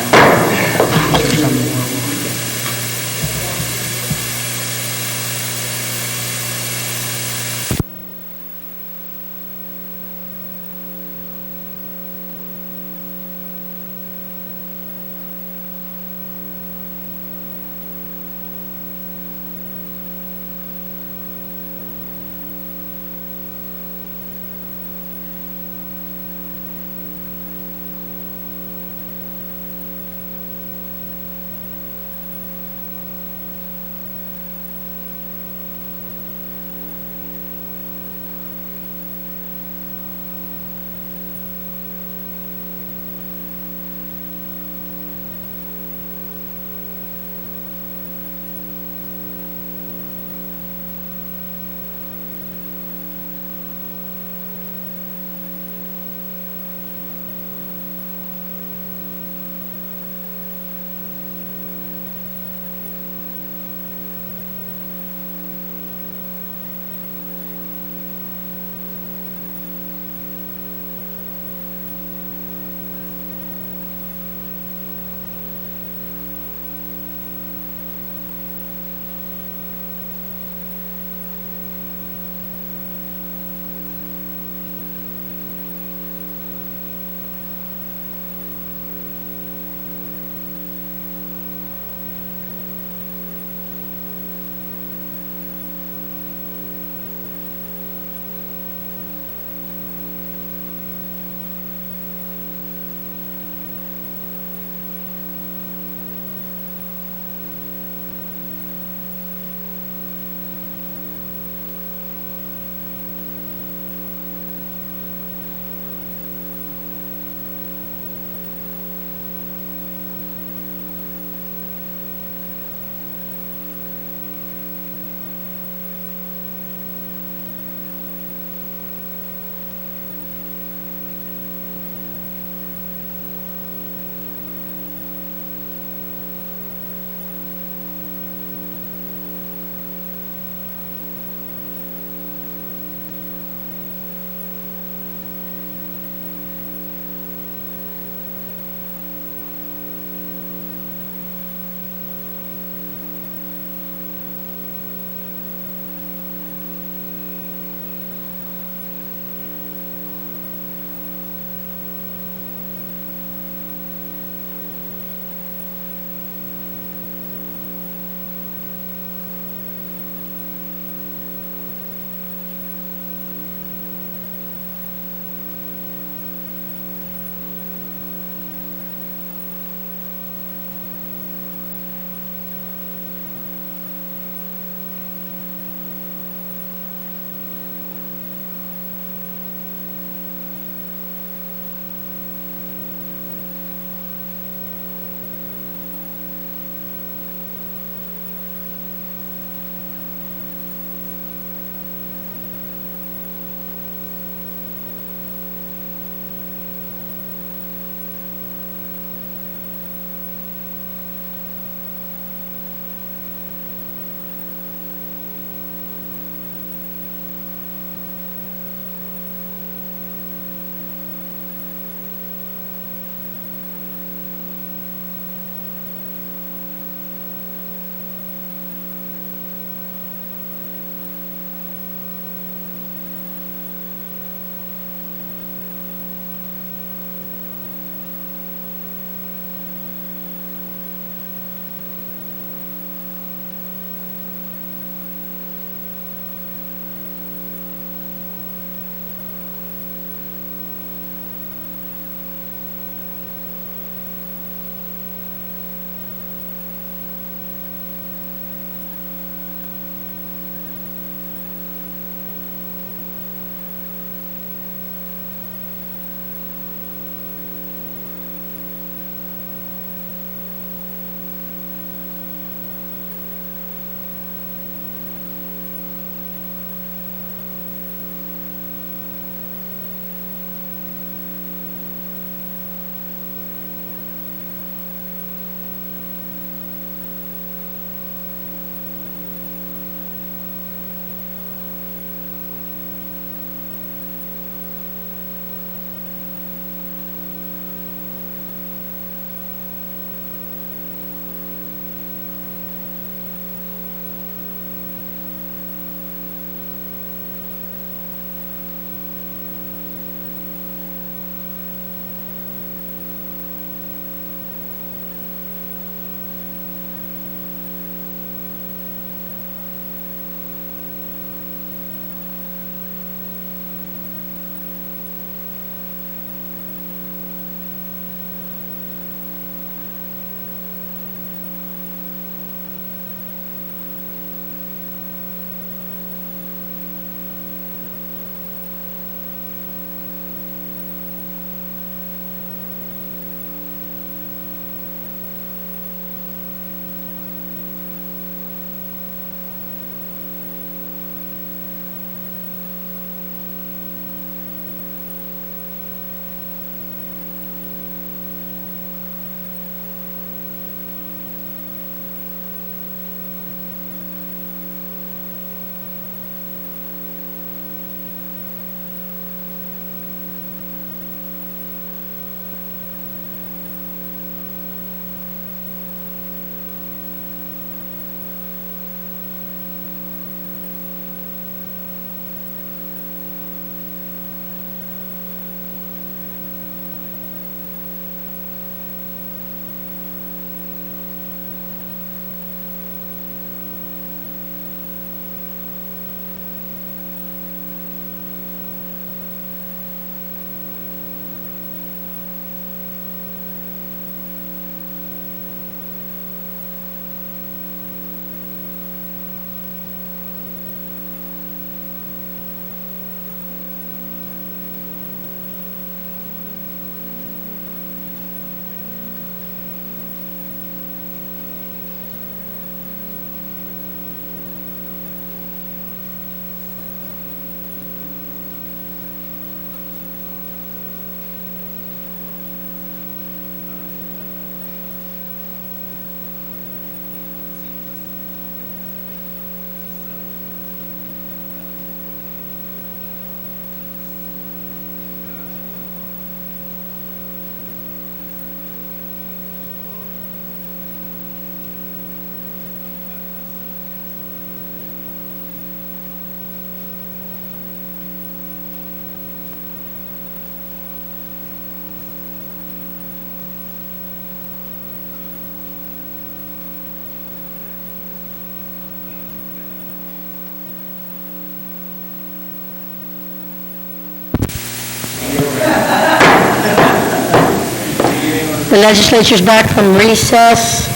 The legislature's back from recess.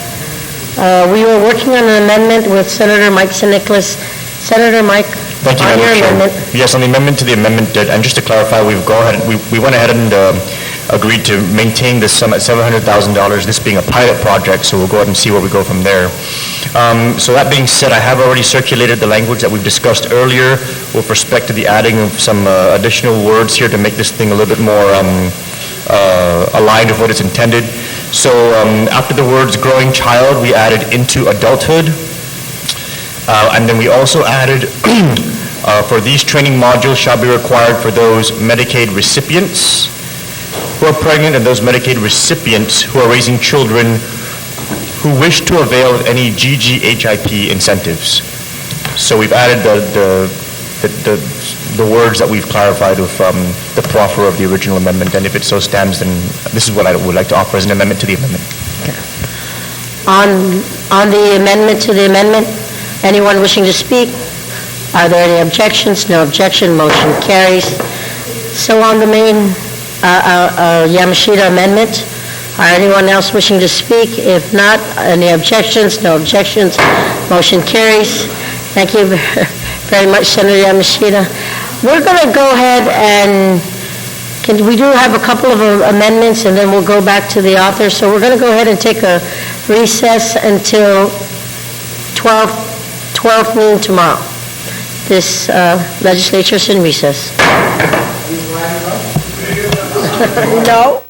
We were working on an amendment with Senator Mike St. Nicholas. Senator Mike, Thank you, on your Madam Chair. amendment. Yes, on the amendment to the amendment, and just to clarify, we went ahead and agreed to maintain this sum at $700,000, this being a pilot project, so we'll go ahead and see where we go from there. So that being said, I have already circulated the language that we've discussed earlier with respect to the adding of some additional words here to make this thing a little bit more aligned with what it's intended. So after the words growing child, we added into adulthood. And then we also added, for these training modules shall be required for those Medicaid recipients who are pregnant and those Medicaid recipients who are raising children who wish to avail of any GGHIP incentives. So we've added the words that we've clarified with the proffer of the original amendment, and if it so stands, then this is what I would like to offer as an amendment to the amendment. On the amendment to the amendment, anyone wishing to speak? Are there any objections? No objection, motion carries. So on the main Yamashita amendment, are anyone else wishing to speak? If not, any objections? No objections, motion carries. Thank you very much, Senator Yamashita. We're going to go ahead and we do have a couple of amendments, and then we'll go back to the author. So we're going to go ahead and take a recess until 12 noon tomorrow. This legislature is in recess. No.